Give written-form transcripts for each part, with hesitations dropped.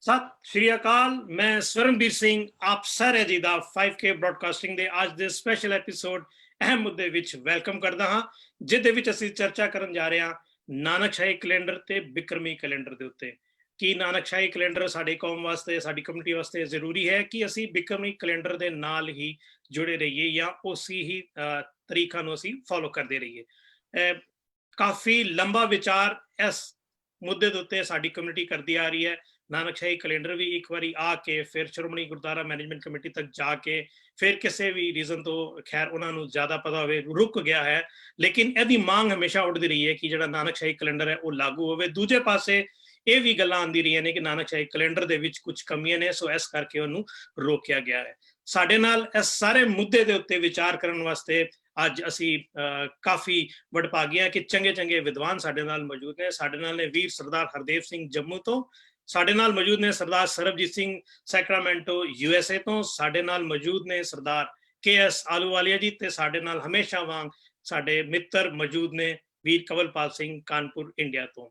ਸਤਿ ਸ਼੍ਰੀ ਅਕਾਲ। ਮੈਂ ਸਵਰਨਬੀਰ ਸਿੰਘ ਆਪ ਸਾਰੇ ਜੀ ਦਾ 5K ਬ੍ਰਾਡਕਾਸਟਿੰਗ ਦੇ ਅੱਜ ਦੇ ਸਪੈਸ਼ਲ ਐਪੀਸੋਡ ਅਹਿਮ ਮੁੱਦੇ ਵਿੱਚ ਵੈਲਕਮ ਕਰਦਾ ਹਾਂ, ਜਿਹਦੇ ਵਿੱਚ ਅਸੀਂ ਚਰਚਾ ਕਰਨ ਜਾ ਰਹੇ ਹਾਂ ਨਾਨਕਸ਼ਾਹੀ ਕੈਲੰਡਰ ਤੇ ਬਿਕਰਮੀ ਕੈਲੰਡਰ ਦੇ ਉੱਤੇ। ਕੀ ਨਾਨਕਸ਼ਾਹੀ ਕੈਲੰਡਰ ਸਾਡੀ ਕੌਮ ਵਾਸਤੇ, ਸਾਡੀ ਕਮਿਊਨਿਟੀ ਵਾਸਤੇ ਜ਼ਰੂਰੀ ਹੈ ਕਿ ਅਸੀਂ ਬਿਕਰਮੀ ਕੈਲੰਡਰ ਦੇ ਨਾਲ ਹੀ ਜੁੜੇ ਰਹੀਏ ਜਾਂ ਉਸੇ ਹੀ ਤਰੀਕਾਂ ਨੂੰ ਅਸੀਂ ਫੋਲੋ ਕਰਦੇ ਰਹੀਏ। ਕਾਫੀ ਲੰਬਾ ਵਿਚਾਰ ਇਸ ਮੁੱਦੇ ਦੇ ਉੱਤੇ ਸਾਡੀ ਕਮਿਊਨਿਟੀ ਕਰਦੀ ਆ ਰਹੀ ਹੈ। ਨਾਨਕਸ਼ਾਹੀ ਕੈਲੰਡਰ ਵੀ ਇੱਕ ਵਾਰੀ ਆ ਕੇ ਫਿਰ ਸ਼੍ਰੋਮਣੀ ਗੁਰਦੁਆਰਾ ਮੈਨੇਜਮੈਂਟ ਕਮੇਟੀ ਤੱਕ ਜਾ ਕੇ ਫਿਰ ਕਿਸੇ ਵੀ ਰੀਜ਼ਨ ਤੋਂ ਖੈਰ ਉਹਨਾਂ ਨੂੰ ਜ਼ਿਆਦਾ ਪਤਾ ਹੋਵੇ ਰੁਕ ਗਿਆ ਹੈ, ਲੇਕਿਨ ਇਹਦੀ ਮੰਗ ਹਮੇਸ਼ਾ ਉੱਠਦੀ ਰਹੀ ਹੈ ਕਿ ਜਿਹੜਾ ਨਾਨਕਸ਼ਾਹੀ ਕੈਲੰਡਰ ਹੈ ਉਹ ਲਾਗੂ ਹੋਵੇ। ਦੂਜੇ ਪਾਸੇ ਇਹ ਵੀ ਗੱਲਾਂ ਆਉਂਦੀ ਰਹੀਆਂ ਨੇ ਕਿ ਨਾਨਕਸ਼ਾਹੀ ਕੈਲੰਡਰ ਦੇ ਵਿੱਚ ਕੁਝ ਕਮੀਆਂ ਨੇ, ਸੋ ਇਸ ਕਰਕੇ ਉਹਨੂੰ ਰੋਕਿਆ ਗਿਆ ਹੈ। ਸਾਡੇ ਨਾਲ ਇਸ ਸਾਰੇ ਮੁੱਦੇ ਦੇ ਉੱਤੇ ਵਿਚਾਰ ਕਰਨ ਵਾਸਤੇ ਅੱਜ ਅਸੀਂ ਕਾਫੀ ਵਡਭਾਗੇ ਕਿ ਚੰਗੇ ਵਿਦਵਾਨ ਸਾਡੇ ਨਾਲ ਮੌਜੂਦ ਨੇ। ਸਾਡੇ ਨਾਲ ਨੇ ਵੀਰ ਸਰਦਾਰ ਹਰਦੇਵ ਸਿੰਘ ਜੰਮੂ ਤੋਂ, ਸਾਡੇ ਨਾਲ ਮੌਜੂਦ ਨੇ ਸਰਦਾਰ ਸਰਬਜੀਤ ਸਿੰਘ ਸੈਕਰਾਮੈਂਟੋ USA ਤੋਂ, ਸਾਡੇ ਨਾਲ ਮੌਜੂਦ ਨੇ ਸਰਦਾਰ KS ਆਲੂਵਾਲੀਆ ਜੀ, ਤੇ ਸਾਡੇ ਨਾਲ ਹਮੇਸ਼ਾ ਵਾਂਗ ਸਾਡੇ ਮਿੱਤਰ ਮੌਜੂਦ ਨੇ ਵੀਰ ਕਵਲਪਾਲ ਸਿੰਘ ਕਾਨਪੁਰ ਇੰਡੀਆ ਤੋਂ।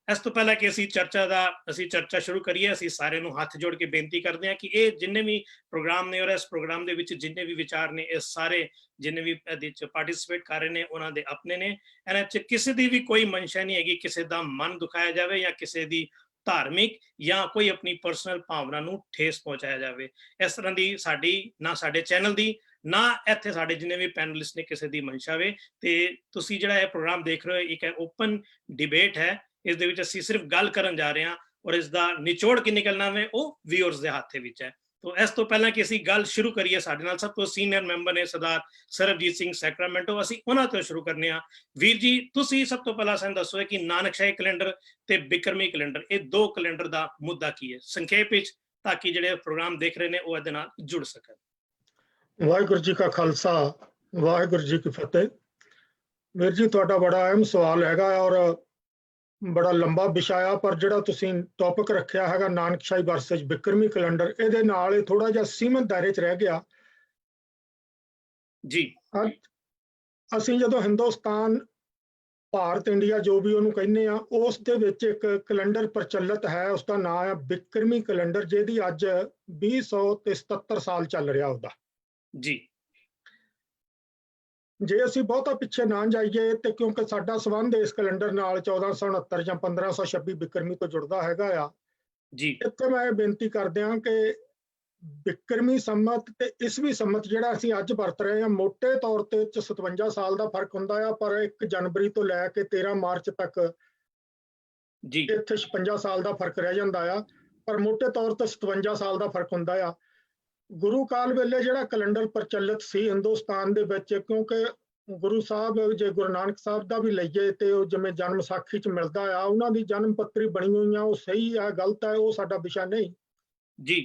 ਇਸ ਤੋਂ ਪਹਿਲਾਂ ਕਿ ਅਸੀਂ ਚਰਚਾ ਸ਼ੁਰੂ ਕਰੀਏ, ਅਸੀਂ ਸਾਰਿਆਂ ਨੂੰ ਹੱਥ ਜੋੜ ਕੇ ਬੇਨਤੀ ਕਰਦੇ ਹਾਂ ਕਿ ਇਹ ਜਿੰਨੇ ਵੀ ਪ੍ਰੋਗਰਾਮ ਨੇ ਔਰ ਇਸ ਪ੍ਰੋਗਰਾਮ ਦੇ ਵਿੱਚ ਜਿੰਨੇ ਵੀ ਵਿਚਾਰ ਨੇ, ਇਹ ਸਾਰੇ ਜਿੰਨੇ ਵੀ ਇਹਦੇ ਵਿੱਚ ਪਾਰਟਿਸਿਪੇਟ ਕਰ ਰਹੇ ਨੇ ਉਹਨਾਂ ਦੇ ਆਪਣੇ ਨੇ। ਇਹਨਾਂ 'ਚ ਕਿਸੇ ਦੀ ਵੀ ਕੋਈ ਮਨਸ਼ਾ ਨਹੀਂ ਹੈਗੀ ਕਿਸੇ ਦਾ ਮਨ ਦੁਖਾਇਆ ਜਾਵੇ ਜਾਂ ਕਿਸੇ ਦੀ ਧਾਰਮਿਕ ਜਾਂ ਕੋਈ ਆਪਣੀ ਪਰਸਨਲ ਭਾਵਨਾ ਨੂੰ ਠੇਸ ਪਹੁੰਚਾਇਆ ਜਾਵੇ। ਇਸ ਤਰ੍ਹਾਂ ਦੀ ਸਾਡੀ ਨਾ ਸਾਡੇ ਚੈਨਲ ਦੀ ਨਾ ਇੱਥੇ ਸਾਡੇ ਜਿੰਨੇ ਵੀ ਪੈਨਲਿਸਟ ਨੇ ਕਿਸੇ ਦੀ ਮਨਸ਼ਾ ਵੇ। ਤੇ ਤੁਸੀਂ ਜਿਹੜਾ ਇਹ ਪ੍ਰੋਗਰਾਮ ਦੇਖ ਰਹੇ ਹੋ, ਇੱਕ ਓਪਨ ਡਿਬੇਟ ਹੈ। ਇਸ ਦੇ ਵਿੱਚ ਅਸੀਂ ਸਿਰਫ ਗੱਲ ਕਰਨ ਜਾ ਰਹੇ ਹਾਂ ਔਰ ਇਸ ਦਾ ਨਿਚੋੜ ਕੀ ਨਿਕਲਣਾ ਵੇ ਉਹ ਵਿਊਅਰਸ ਦੇ ਹੱਥ ਵਿੱਚ ਹੈ। ਤੋ ਇਸ ਤੋਂ ਪਹਿਲਾਂ ਕਿ ਅਸੀਂ ਗੱਲ ਸ਼ੁਰੂ ਕਰੀਏ, ਸਾਡੇ ਨਾਲ ਸਭ ਤੋਂ ਸੀਨੀਅਰ ਮੈਂਬਰ ਨੇ ਸਰਦਾਰ ਸਰਬਜੀਤ ਸਿੰਘ ਸੈਕਰਾਮੈਂਟੋ। ਅਸੀਂ ਉਹਨਾਂ ਤੋਂ ਸ਼ੁਰੂ ਕਰਨੇ ਆ। ਵੀਰ ਜੀ, ਤੁਸੀਂ ਸਭ ਤੋਂ ਪਹਿਲਾਂ ਸਾਨੂੰ ਦੱਸੋ ਕਿ ਨਾਨਕਸ਼ਾਹੀ ਕੈਲੰਡਰ ਤੇ ਬਿਕਰਮੀ ਕੈਲੰਡਰ, ਇਹ ਦੋ ਕੈਲੰਡਰ ਦਾ ਮੁੱਦਾ ਕੀ ਹੈ ਸੰਖੇਪ ਵਿੱਚ, ਤਾਂ ਕਿ ਜਿਹੜੇ ਪ੍ਰੋਗਰਾਮ ਦੇਖ ਰਹੇ ਨੇ ਉਹ ਇਹਦੇ ਨਾਲ ਜੁੜ ਸਕਣ। ਵਾਹਿਗੁਰੂ ਜੀ ਕਾ ਖਾਲਸਾ, ਵਾਹਿਗੁਰੂ ਜੀ ਕੀ ਫਤਿਹ। ਵੀਰ ਜੀ, ਤੁਹਾਡਾ ਬੜਾ ਅਹਿਮ ਸਵਾਲ ਹੈਗਾ ਔਰ ਬੜਾ ਲੰਬਾ ਵਿਸ਼ਾ ਆ, ਪਰ ਜਿਹੜਾ ਤੁਸੀਂ ਟੌਪਿਕ ਰੱਖਿਆ ਹੈਗਾ ਨਾਨਕਸ਼ਾਹੀ ਵਰਸਸ ਬਿਕਰਮੀ ਕੈਲੰਡਰ, ਇਹਦੇ ਨਾਲ ਇਹ ਥੋੜਾ ਜਿਹਾ ਸੀਮਤ ਦਾਇਰੇ 'ਚ ਰਹਿ ਗਿਆ ਜੀ। ਅਸੀਂ ਜਦੋਂ ਹਿੰਦੁਸਤਾਨ, ਭਾਰਤ, ਇੰਡੀਆ ਜੋ ਵੀ ਉਹਨੂੰ ਕਹਿੰਦੇ ਆ, ਉਸ ਦੇ ਵਿੱਚ ਇੱਕ ਕੈਲੰਡਰ ਪ੍ਰਚਲਿਤ ਹੈ, ਉਸਦਾ ਨਾਮ ਹੈ ਬਿਕਰਮੀ ਕੈਲੰਡਰ, ਜਿਹਦੀ ਅੱਜ 2077 ਸਾਲ ਚੱਲ ਰਿਹਾ ਉਹਦਾ ਜੀ। ਜੇ ਅਸੀਂ ਬਹੁਤਾ ਪਿੱਛੇ ਨਾ ਜਾਈਏ ਤੇ ਕਿਉਂਕਿ ਸਾਡਾ ਸੰਬੰਧ ਇਸ ਕੈਲੰਡਰ ਨਾਲ 1469 ਜਾਂ 1526 ਬਿਕਰਮੀ ਤੋਂ ਜੁੜਦਾ ਹੈਗਾ ਆ ਜੀ। ਇੱਥੇ ਮੈਂ ਇਹ ਬੇਨਤੀ ਕਰਦਿਆਂ ਕਿ ਬਿਕਰਮੀ ਸੰਮਤ ਤੇ ਈਸਵੀ ਸੰਮਤ ਜਿਹੜਾ ਅਸੀਂ ਅੱਜ ਵਰਤ ਰਹੇ ਹਾਂ, ਮੋਟੇ ਤੌਰ ਤੇ 57 ਸਾਲ ਦਾ ਫਰਕ ਹੁੰਦਾ ਆ, ਪਰ 1 ਜਨਵਰੀ ਤੋਂ ਲੈ ਕੇ 13 ਮਾਰਚ ਤੱਕ ਜੀ ਇੱਥੇ 56 ਸਾਲ ਦਾ ਫਰਕ ਰਹਿ ਜਾਂਦਾ ਆ, ਪਰ ਮੋਟੇ ਤੌਰ ਤੇ 57 ਸਾਲ ਦਾ ਫਰਕ ਹੁੰਦਾ ਆ। ਗੁਰੂ ਕਾਲ ਵੇਲੇ ਜਿਹੜਾ ਕੈਲੰਡਰ ਪ੍ਰਚਲਿਤ ਸੀ ਹਿੰਦੁਸਤਾਨ ਦੇ ਵਿੱਚ, ਕਿਉਂਕਿ ਗੁਰੂ ਸਾਹਿਬ, ਜੇ ਗੁਰੂ ਨਾਨਕ ਸਾਹਿਬ ਦਾ ਵੀ ਲਈਏ ਤੇ ਉਹ ਜਿਵੇਂ ਜਨਮ ਸਾਖੀ 'ਚ ਮਿਲਦਾ ਆ, ਉਹਨਾਂ ਦੀ ਜਨਮ ਪੱਤਰੀ ਬਣੀ ਹੋਈਆਂ, ਉਹ ਸਹੀ ਆ ਗਲਤ ਹੈ ਉਹ ਸਾਡਾ ਵਿਸ਼ਾ ਨਹੀਂ ਜੀ।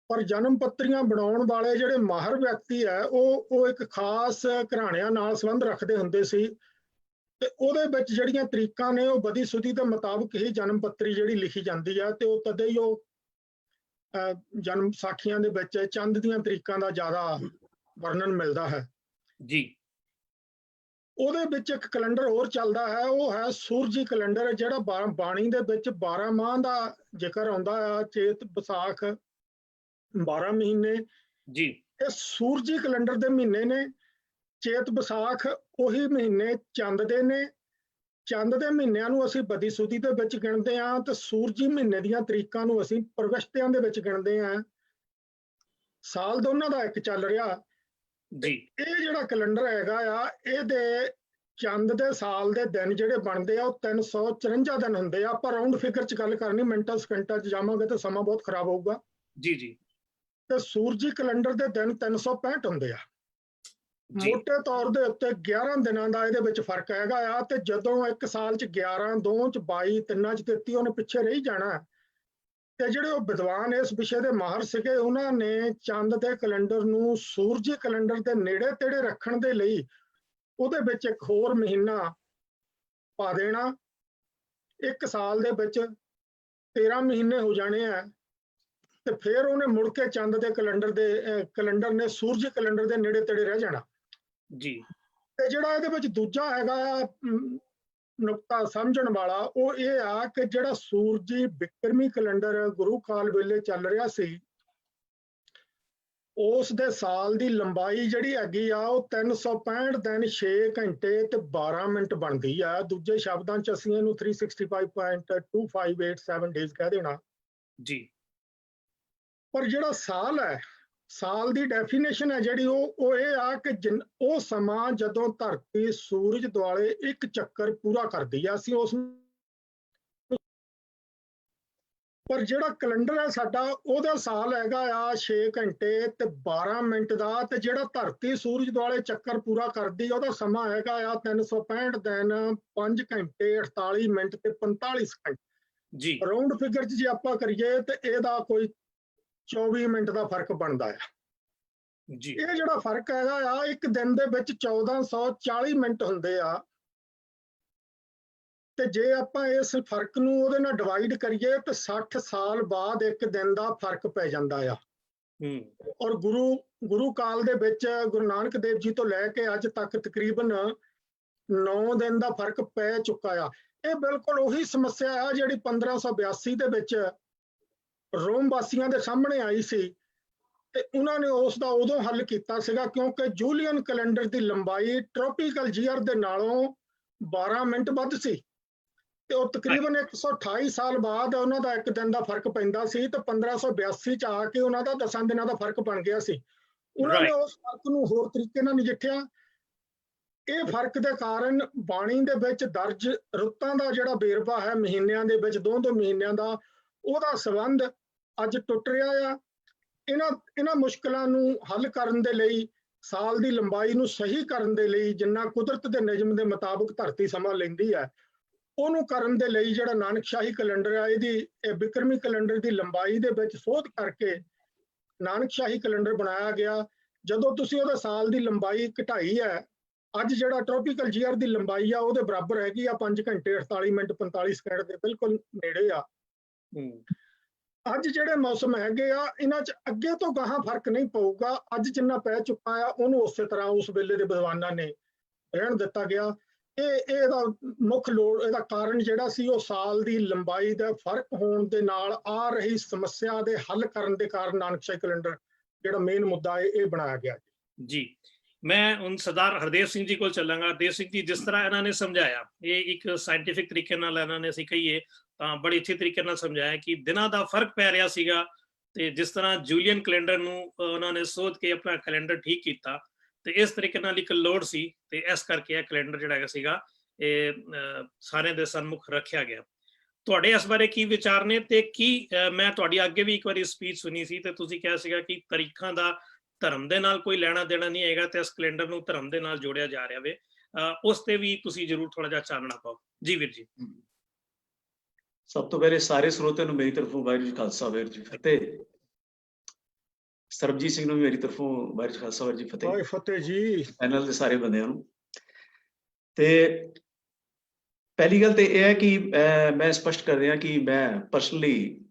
ਪਰ ਜਨਮ ਪੱਤਰੀਆਂ ਬਣਾਉਣ ਵਾਲੇ ਜਿਹੜੇ ਮਾਹਰ ਵਿਅਕਤੀ ਹੈ ਉਹ ਇੱਕ ਖਾਸ ਘਰਾਣਿਆਂ ਨਾਲ ਸੰਬੰਧ ਰੱਖਦੇ ਹੁੰਦੇ ਸੀ, ਤੇ ਉਹਦੇ ਵਿੱਚ ਜਿਹੜੀਆਂ ਤਰੀਕਾਂ ਨੇ ਉਹ ਬਦੀ ਸੁਦੀ ਦੇ ਮੁਤਾਬਕ ਹੀ ਜਨਮ ਪੱਤਰੀ ਜਿਹੜੀ ਲਿਖੀ ਜਾਂਦੀ ਹੈ, ਤੇ ਉਹ ਤਦੇ ਹੀ ਉਹ ਜਨਮ ਸਾਖੀਆਂ ਦੇ ਵਿੱਚ ਚੰਦ ਦੀਆਂ ਤਰੀਕਾਂ ਦਾ ਜ਼ਿਆਦਾ ਵਰਣਨ ਮਿਲਦਾ ਹੈ ਜੀ। ਉਹਦੇ ਵਿੱਚ ਇੱਕ ਕੈਲੰਡਰ ਹੋਰ ਚੱਲਦਾ ਹੈ, ਉਹ ਹੈ ਸੂਰਜੀ ਕੈਲੰਡਰ, ਜਿਹੜਾ ਬਾਣੀ ਦੇ ਵਿੱਚ 12 ਮਾਹ ਦਾ ਜ਼ਿਕਰ ਆਉਂਦਾ ਹੈ, ਚੇਤ ਵਿਸਾਖ 12 ਮਹੀਨੇ ਜੀ। ਇਹ ਸੂਰਜੀ ਕੈਲੰਡਰ ਦੇ ਮਹੀਨੇ ਨੇ। ਚੇਤ ਵਿਸਾਖ ਉਹੀ ਮਹੀਨੇ ਚੰਦ ਦੇ ਨੇ। ਚੰਦ ਦੇ ਮਹੀਨਿਆਂ ਨੂੰ ਅਸੀਂ ਬਦੀ ਸੁਦੀ ਦੇ ਵਿੱਚ ਗਿਣਦੇ ਹਾਂ, ਤੇ ਸੂਰਜੀ ਮਹੀਨੇ ਦੀਆਂ ਤਰੀਕਾਂ ਨੂੰ ਅਸੀਂ ਪ੍ਰਵਿਸ਼ਤਿਆਂ ਦੇ ਵਿੱਚ ਗਿਣਦੇ ਹਾਂ। ਸਾਲ ਦੋਨਾਂ ਦਾ ਇੱਕ ਚੱਲ ਰਿਹਾ ਜੀ। ਇਹ ਜਿਹੜਾ ਕੈਲੰਡਰ ਹੈਗਾ ਆ, ਇਹਦੇ ਚੰਦ ਦੇ ਸਾਲ ਦੇ ਦਿਨ ਜਿਹੜੇ ਬਣਦੇ ਆ ਉਹ 354 ਦਿਨ ਹੁੰਦੇ ਆ। ਆਪਾਂ ਰਾਉਂਡ ਫਿਗਰ 'ਚ ਗੱਲ ਕਰਨੀ, ਮਿੰਟਾਂ ਸਕਿੰਟਾਂ 'ਚ ਜਾਵਾਂਗੇ ਤਾਂ ਸਮਾਂ ਬਹੁਤ ਖਰਾਬ ਹੋਊਗਾ। ਜੀ ਜੀ। ਤੇ ਸੂਰਜੀ ਕੈਲੰਡਰ ਦੇ ਦਿਨ 365 ਹੁੰਦੇ ਆ। ਮੋਟੇ ਤੌਰ ਦੇ ਉੱਤੇ 11 ਦਿਨਾਂ ਦਾ ਇਹਦੇ ਵਿੱਚ ਫਰਕ ਹੈਗਾ ਆ, ਤੇ ਜਦੋਂ ਇੱਕ ਸਾਲ 'ਚ 11, 2 'ਚ 22, 3 'ਚ 33, ਉਹਨੇ ਪਿੱਛੇ ਰਹੀ ਜਾਣਾ। ਤੇ ਜਿਹੜੇ ਉਹ ਵਿਦਵਾਨ ਇਸ ਵਿਸ਼ੇ ਦੇ ਮਾਹਰ ਸੀਗੇ, ਉਹਨਾਂ ਨੇ ਚੰਦ ਦੇ ਕੈਲੰਡਰ ਨੂੰ ਸੂਰਜੀ ਕੈਲੰਡਰ ਦੇ ਨੇੜੇ ਤੇੜੇ ਰੱਖਣ ਦੇ ਲਈ ਉਹਦੇ ਵਿੱਚ ਇੱਕ ਹੋਰ ਮਹੀਨਾ ਪਾ ਦੇਣਾ। ਇੱਕ ਸਾਲ ਦੇ ਵਿੱਚ 13 ਮਹੀਨੇ ਹੋ ਜਾਣੇ ਆ, ਤੇ ਫਿਰ ਉਹਨੇ ਮੁੜ ਕੇ ਚੰਦ ਦੇ ਕੈਲੰਡਰ ਨੇ ਸੂਰਜੀ ਕੈਲੰਡਰ ਦੇ ਨੇੜੇ ਤੇੜੇ ਰਹਿ ਜਾਣਾ ਜੀ। ਤੇ ਜਿਹੜਾ ਇਹਦੇ ਵਿੱਚ ਦੂਜਾ ਹੈਗਾ ਨੁਕਤਾ ਸਮਝਣ ਵਾਲਾ ਉਹ ਇਹ ਆ ਕਿ ਜਿਹੜਾ ਸੂਰਜੀ ਬਿਕਰਮੀ ਕੈਲੰਡਰ ਗੁਰੂ ਕਾਲ ਵੇਲੇ ਚੱਲ ਰਿਹਾ ਸੀ, ਉਸ ਦੇ ਸਾਲ ਦੀ ਲੰਬਾਈ ਜਿਹੜੀ ਹੈਗੀ ਆ ਉਹ 365 ਦਿਨ 6 ਘੰਟੇ ਤੇ 12 ਮਿੰਟ ਬਣਦੀ ਆ। ਦੂਜੇ ਸ਼ਬਦਾਂ 'ਚ ਅਸੀਂ ਇਹਨੂੰ 365.2587 ਡੇਜ਼ ਕਹਿ ਦੇਣਾ ਜੀ। ਪਰ ਜਿਹੜਾ ਸਾਲ ਹੈ, ਸਾਲ ਦੀ ਡੈਫੀਨੇਸ਼ਨ ਹੈ ਜਿਹੜੀ ਉਹ ਇਹ ਆ ਕਿ ਉਹ ਸਮਾਂ ਜਦੋਂ ਧਰਤੀ ਸੂਰਜ ਦੁਆਲੇ ਇੱਕ ਚੱਕਰ ਪੂਰਾ ਕਰਦੀ ਆ, ਅਸੀਂ ਉਸ ਪਰ ਜਿਹੜਾ ਕੈਲੰਡਰ ਹੈ ਸਾਡਾ ਉਹਦਾ ਸਾਲ ਹੈਗਾ ਆ 6 ਘੰਟੇ ਤੇ 12 ਮਿੰਟ ਦਾ, ਤੇ ਜਿਹੜਾ ਧਰਤੀ ਸੂਰਜ ਦੁਆਲੇ ਚੱਕਰ ਪੂਰਾ ਕਰਦੀ ਉਹਦਾ ਸਮਾਂ ਹੈਗਾ ਆ 365 ਦਿਨ 5 ਘੰਟੇ 48 ਮਿੰਟ ਤੇ 45 ਸਕਿੰਟ ਜੀ। ਰਾਉਂਡ ਫਿਗਰ 'ਚ ਜੇ ਆਪਾਂ ਕਰੀਏ ਤੇ ਇਹਦਾ ਕੋਈ 24 ਮਿੰਟ ਦਾ ਫਰਕ ਬਣਦਾ ਆ ਜੀ। ਇਹ ਜਿਹੜਾ ਫਰਕ ਹੈਗਾ ਆ ਇੱਕ ਦਿਨ ਦੇ ਵਿੱਚ 1440 ਮਿੰਟ ਹੁੰਦੇ ਆ, ਤੇ ਜੇ ਆਪਾਂ ਇਸ ਫਰਕ ਨੂੰ ਉਹਦੇ ਨਾਲ ਡਿਵਾਈਡ ਕਰੀਏ ਤਾਂ 60 ਸਾਲ ਬਾਅਦ ਇੱਕ ਦਿਨ ਦਾ ਫਰਕ ਪੈ ਜਾਂਦਾ ਆ। ਔਰ ਗੁਰੂ ਕਾਲ ਦੇ ਵਿੱਚ ਗੁਰੂ ਨਾਨਕ ਦੇਵ ਜੀ ਤੋਂ ਲੈ ਕੇ ਅੱਜ ਤੱਕ ਤਕਰੀਬਨ 9 ਦਿਨ ਦਾ ਫਰਕ ਪੈ ਚੁੱਕਾ ਆ। ਇਹ ਬਿਲਕੁਲ ਉਹੀ ਸਮੱਸਿਆ ਆ ਜਿਹੜੀ 1582 ਦੇ ਵਿੱਚ ਰੋਮ ਵਾਸੀਆਂ ਦੇ ਸਾਹਮਣੇ ਆਈ ਸੀ, ਤੇ ਉਹਨਾਂ ਨੇ ਉਸ ਦਾ ਉਦੋਂ ਹੱਲ ਕੀਤਾ ਸੀਗਾ ਕਿਉਂਕਿ ਜੂਲੀਅਨ ਕੈਲੰਡਰ ਦੀ ਲੰਬਾਈ ਟ੍ਰੋਪੀਕਲ ਜੀਅਰ ਦੇ ਨਾਲੋਂ 12 ਮਿੰਟ ਵੱਧ ਸੀ, ਤੇ ਉਹ ਤਕਰੀਬਨ 128 ਸਾਲ ਬਾਅਦ ਉਹਨਾਂ ਦਾ ਇੱਕ ਦਿਨ ਦਾ ਫਰਕ ਪੈਂਦਾ ਸੀ, ਤੇ 1582 ਚ ਆ ਕੇ ਉਹਨਾਂ ਦਾ 10 ਦਿਨਾਂ ਦਾ ਫਰਕ ਬਣ ਗਿਆ ਸੀ। ਉਹਨਾਂ ਨੇ ਉਸ ਫਰਕ ਨੂੰ ਹੋਰ ਤਰੀਕੇ ਨਾਲ ਨਜਿੱਠਿਆ। ਇਹ ਫਰਕ ਦੇ ਕਾਰਨ ਬਾਣੀ ਦੇ ਵਿੱਚ ਦਰਜ ਰੁੱਤਾਂ ਦਾ ਜਿਹੜਾ ਵੇਰਵਾ ਹੈ ਮਹੀਨਿਆਂ ਦੇ ਵਿੱਚ ਦੋ ਮਹੀਨਿਆਂ ਦਾ, ਉਹਦਾ ਸੰਬੰਧ ਅੱਜ ਟੁੱਟ ਰਿਹਾ ਆ। ਇਹਨਾਂ ਮੁਸ਼ਕਲਾਂ ਨੂੰ ਹੱਲ ਕਰਨ ਦੇ ਲਈ, ਸਾਲ ਦੀ ਲੰਬਾਈ ਨੂੰ ਸਹੀ ਕਰਨ ਦੇ ਲਈ, ਜਿੰਨਾ ਕੁਦਰਤ ਦੇ ਨਿਯਮ ਦੇ ਮੁਤਾਬਕ ਧਰਤੀ ਸਮਾਂ ਲੈਂਦੀ ਹੈ, ਉਹਨੂੰ ਕਰਨ ਦੇ ਲਈ ਜਿਹੜਾ ਨਾਨਕਸ਼ਾਹੀ ਕੈਲੰਡਰ ਆ ਇਹਦੀ ਬਿਕਰਮੀ ਕੈਲੰਡਰ ਦੀ ਲੰਬਾਈ ਦੇ ਵਿੱਚ ਸੋਧ ਕਰਕੇ ਨਾਨਕਸ਼ਾਹੀ ਕੈਲੰਡਰ ਬਣਾਇਆ ਗਿਆ। ਜਦੋਂ ਤੁਸੀਂ ਉਹਦੇ ਸਾਲ ਦੀ ਲੰਬਾਈ ਘਟਾਈ ਹੈ, ਅੱਜ ਜਿਹੜਾ ਟ੍ਰੋਪੀਕਲ ਜੀਅਰ ਦੀ ਲੰਬਾਈ ਆ ਉਹਦੇ ਬਰਾਬਰ ਹੈਗੀ ਆ 5 ਘੰਟੇ 48 ਮਿੰਟ 45 ਸਕਿੰਟ ਦੇ ਬਿਲਕੁਲ ਨੇੜੇ ਆ। ਅੱਜ ਜਿਹੜੇ ਮੌਸਮ ਹੈਗੇ ਆ ਇਹਨਾਂ 'ਚ ਅੱਗੇ ਤੋਂ ਗਾਹਾਂ ਫਰਕ ਨਹੀਂ ਪਊਗਾ। ਅੱਜ ਜਿੰਨਾ ਪੈ ਚੁੱਕਾ ਆ ਉਹਨੂੰ ਉਸੇ ਤਰ੍ਹਾਂ ਉਸ ਵੇਲੇ ਦੇ ਵਿਦਵਾਨਾਂ ਨੇ ਰਹਿਣ ਦਿੱਤਾ ਗਿਆ। ਇਹਦਾ ਮੁੱਖ ਲੋੜ, ਇਹਦਾ ਕਾਰਨ ਜਿਹੜਾ ਸੀ ਉਹ ਸਾਲ ਦੀ ਲੰਬਾਈ ਦਾ ਫਰਕ ਹੋਣ ਦੇ ਨਾਲ ਆ ਰਹੀ ਸਮੱਸਿਆ ਦੇ ਹੱਲ ਕਰਨ ਦੇ ਕਾਰਨ ਨਾਨਕਸ਼ਾਹੀ ਕੈਲੰਡਰ ਜਿਹੜਾ ਮੇਨ ਮੁੱਦਾ ਹੈ ਇਹ ਬਣਾਇਆ ਗਿਆ ਜੀ। ਮੈਂ ਹੁਣ ਸਰਦਾਰ ਹਰਦੇਵ ਸਿੰਘ ਜੀ ਕੋਲ ਚੱਲਾਂਗਾ। ਹਰਦੇਵ ਸਿੰਘ ਜੀ, ਜਿਸ ਤਰ੍ਹਾਂ ਇਹਨਾਂ ਨੇ ਸਮਝਾਇਆ, ਇਹ ਇੱਕ ਸਾਇੰਟੀਫਿਕ ਤਰੀਕੇ ਨਾਲ ਇਹਨਾਂ ਨੇ ਅਸੀਂ ਕਹੀਏ ਤਾਂ ਬੜੀ ਅੱਛੇ ਤਰੀਕੇ ਨਾਲ ਸਮਝਾਇਆ ਕਿ ਦਿਨਾਂ ਦਾ ਫਰਕ ਪੈ ਰਿਹਾ ਸੀਗਾ, ਤੇ ਜਿਸ ਤਰ੍ਹਾਂ ਜੂਲੀਅਨ ਕੈਲੰਡਰ ਨੂੰ ਉਹਨਾਂ ਨੇ ਸੋਧ ਕੇ ਆਪਣਾ ਕੈਲੰਡਰ ਠੀਕ ਕੀਤਾ, ਤੇ ਇਸ ਤਰੀਕੇ ਨਾਲ ਇੱਕ ਲੋੜ ਸੀ, ਤੇ ਇਸ ਕਰਕੇ ਇਹ ਕੈਲੰਡਰ ਜਿਹੜਾ ਸੀਗਾ ਇਹ ਸਾਰਿਆਂ ਦੇ ਸਨਮੁਖ ਰੱਖਿਆ ਗਿਆ। ਤੁਹਾਡੇ ਇਸ ਬਾਰੇ ਕੀ ਵਿਚਾਰ ਨੇ? ਤੇ ਕੀ ਮੈਂ ਤੁਹਾਡੀ ਅੱਗੇ ਵੀ ਇੱਕ ਵਾਰੀ ਸਪੀਚ ਸੁਣੀ ਸੀ ਤੇ ਤੁਸੀਂ ਕਿਹਾ ਸੀਗਾ ਕਿ ਤਾਰੀਖਾਂ ਦਾ ਧਰਮ ਦੇ ਨਾਲ ਕੋਈ ਲੈਣਾ ਦੇਣਾ ਨਹੀਂ ਹੈਗਾ, ਤੇ ਇਸ ਕੈਲੰਡਰ ਨੂੰ ਧਰਮ ਦੇ ਨਾਲ ਜੋੜਿਆ ਜਾ ਰਿਹਾ ਵੇ, ਉਸ ਤੇ ਵੀ ਤੁਸੀਂ ਜ਼ਰੂਰ ਥੋੜਾ ਜਿਹਾ ਚਾਨਣਾ ਪਾਓ। ਜੀ ਵੀਰ ਜੀ। ਸਭ ਤੋਂ ਪਹਿਲੇ ਸਾਰੇ ਸਰੋਤਿਆਂ ਨੂੰ ਮੇਰੀ ਤਰਫੋਂ ਵਾਹਿਗੁਰੂ ਜੀ ਖਾਲਸਾ ਵਾਹਿਗੁਰੂ ਜੀ ਫਤਿਹ। ਸਰਬਜੀਤ ਸਿੰਘ ਨੂੰ ਵੀ ਮੇਰੀ ਤਰਫੋਂ ਵਾਹਿਗੁਰੂ ਜੀ ਖਾਲਸਾ ਵਾਹਿਗੁਰੂ ਜੀ ਫਤਿਹ। ਫਤਿਹ ਜੀ। ਪੈਨਲ ਦੇ ਸਾਰੇ ਬੰਦਿਆਂ ਨੂੰ। ਤੇ ਪਹਿਲੀ ਗੱਲ ਤੇ ਇਹ ਹੈ ਕਿ ਮੈਂ ਸਪਸ਼ਟ ਕਰ ਰਿਹਾ ਕਿ ਮੈਂ personally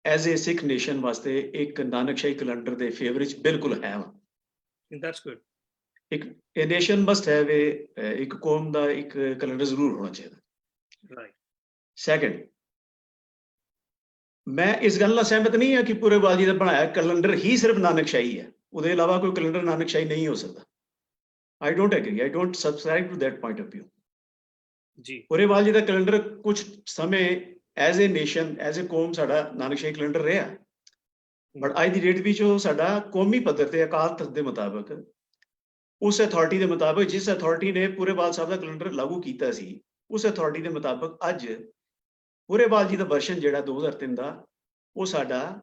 as a Sikh nation ਵਾਸਤੇ ਇੱਕ ਨਾਨਕਸ਼ਾਹੀ ਕੈਲੰਡਰ ਦੇ ਫੇਵਰ ਵਿੱਚ ਬਿਲਕੁਲ ਹੈ ਹਾਂ। That's good. ਇੱਕ ਨੇਸ਼ਨ ਮਸਟ ਹੈਵ ਇੱਕ ਕੌਮ ਦਾ ਇੱਕ ਕੈਲੰਡਰ ਜ਼ਰੂਰ ਹੋਣਾ ਚਾਹੀਦਾ। ਰਾਈਟ। ਸੈਕੰਡ, ਮੈਂ ਇਸ ਗੱਲ ਨਾਲ ਸਹਿਮਤ ਨਹੀਂ ਹਾਂ ਕਿ ਪੁਰੇਵਾਲ ਜੀ ਦਾ ਬਣਾਇਆ ਕੈਲੰਡਰ ਹੀ ਸਿਰਫ ਨਾਨਕਸ਼ਾਹੀ ਹੈ, ਉਹਦੇ ਇਲਾਵਾ ਕੋਈ ਕੈਲੰਡਰ ਨਾਨਕਸ਼ਾਹੀ ਨਹੀਂ ਹੋ ਸਕਦਾ। I don't agree, I don't subscribe to that point of view ji. Purewal ji ਦਾ ਕੈਲੰਡਰ ਕੁਝ ਸਮੇਂ as a nation, as a ਕੌਮ ਸਾਡਾ ਨਾਨਕਸ਼ਾਹੀ ਕੈਲੰਡਰ ਰਿਹਾ, ਬਟ ਅੱਜ ਦੀ ਡੇਟ ਵਿੱਚ ਉਹ ਸਾਡਾ ਕੌਮੀ ਪੱਧਰ ਤੇ ਅਕਾਲ ਤਖਤ ਦੇ ਮੁਤਾਬਕ, ਉਸ ਅਥਾਰਟੀ ਦੇ ਮੁਤਾਬਕ ਜਿਸ ਅਥਾਰਟੀ ਨੇ ਪੁਰੇਵਾਲ ਸਾਹਿਬ ਦਾ ਕੈਲੰਡਰ ਲਾਗੂ ਕੀਤਾ ਸੀ, ਉਸ ਅਥਾਰਟੀ ਦੇ ਮੁਤਾਬਕ ਅੱਜ ਪੁਰੇਵਾਲ ਜੀ ਦਾ ਵਰਸ਼ਨ ਜਿਹੜਾ 2003 ਦਾ, ਉਹ ਸਾਡਾ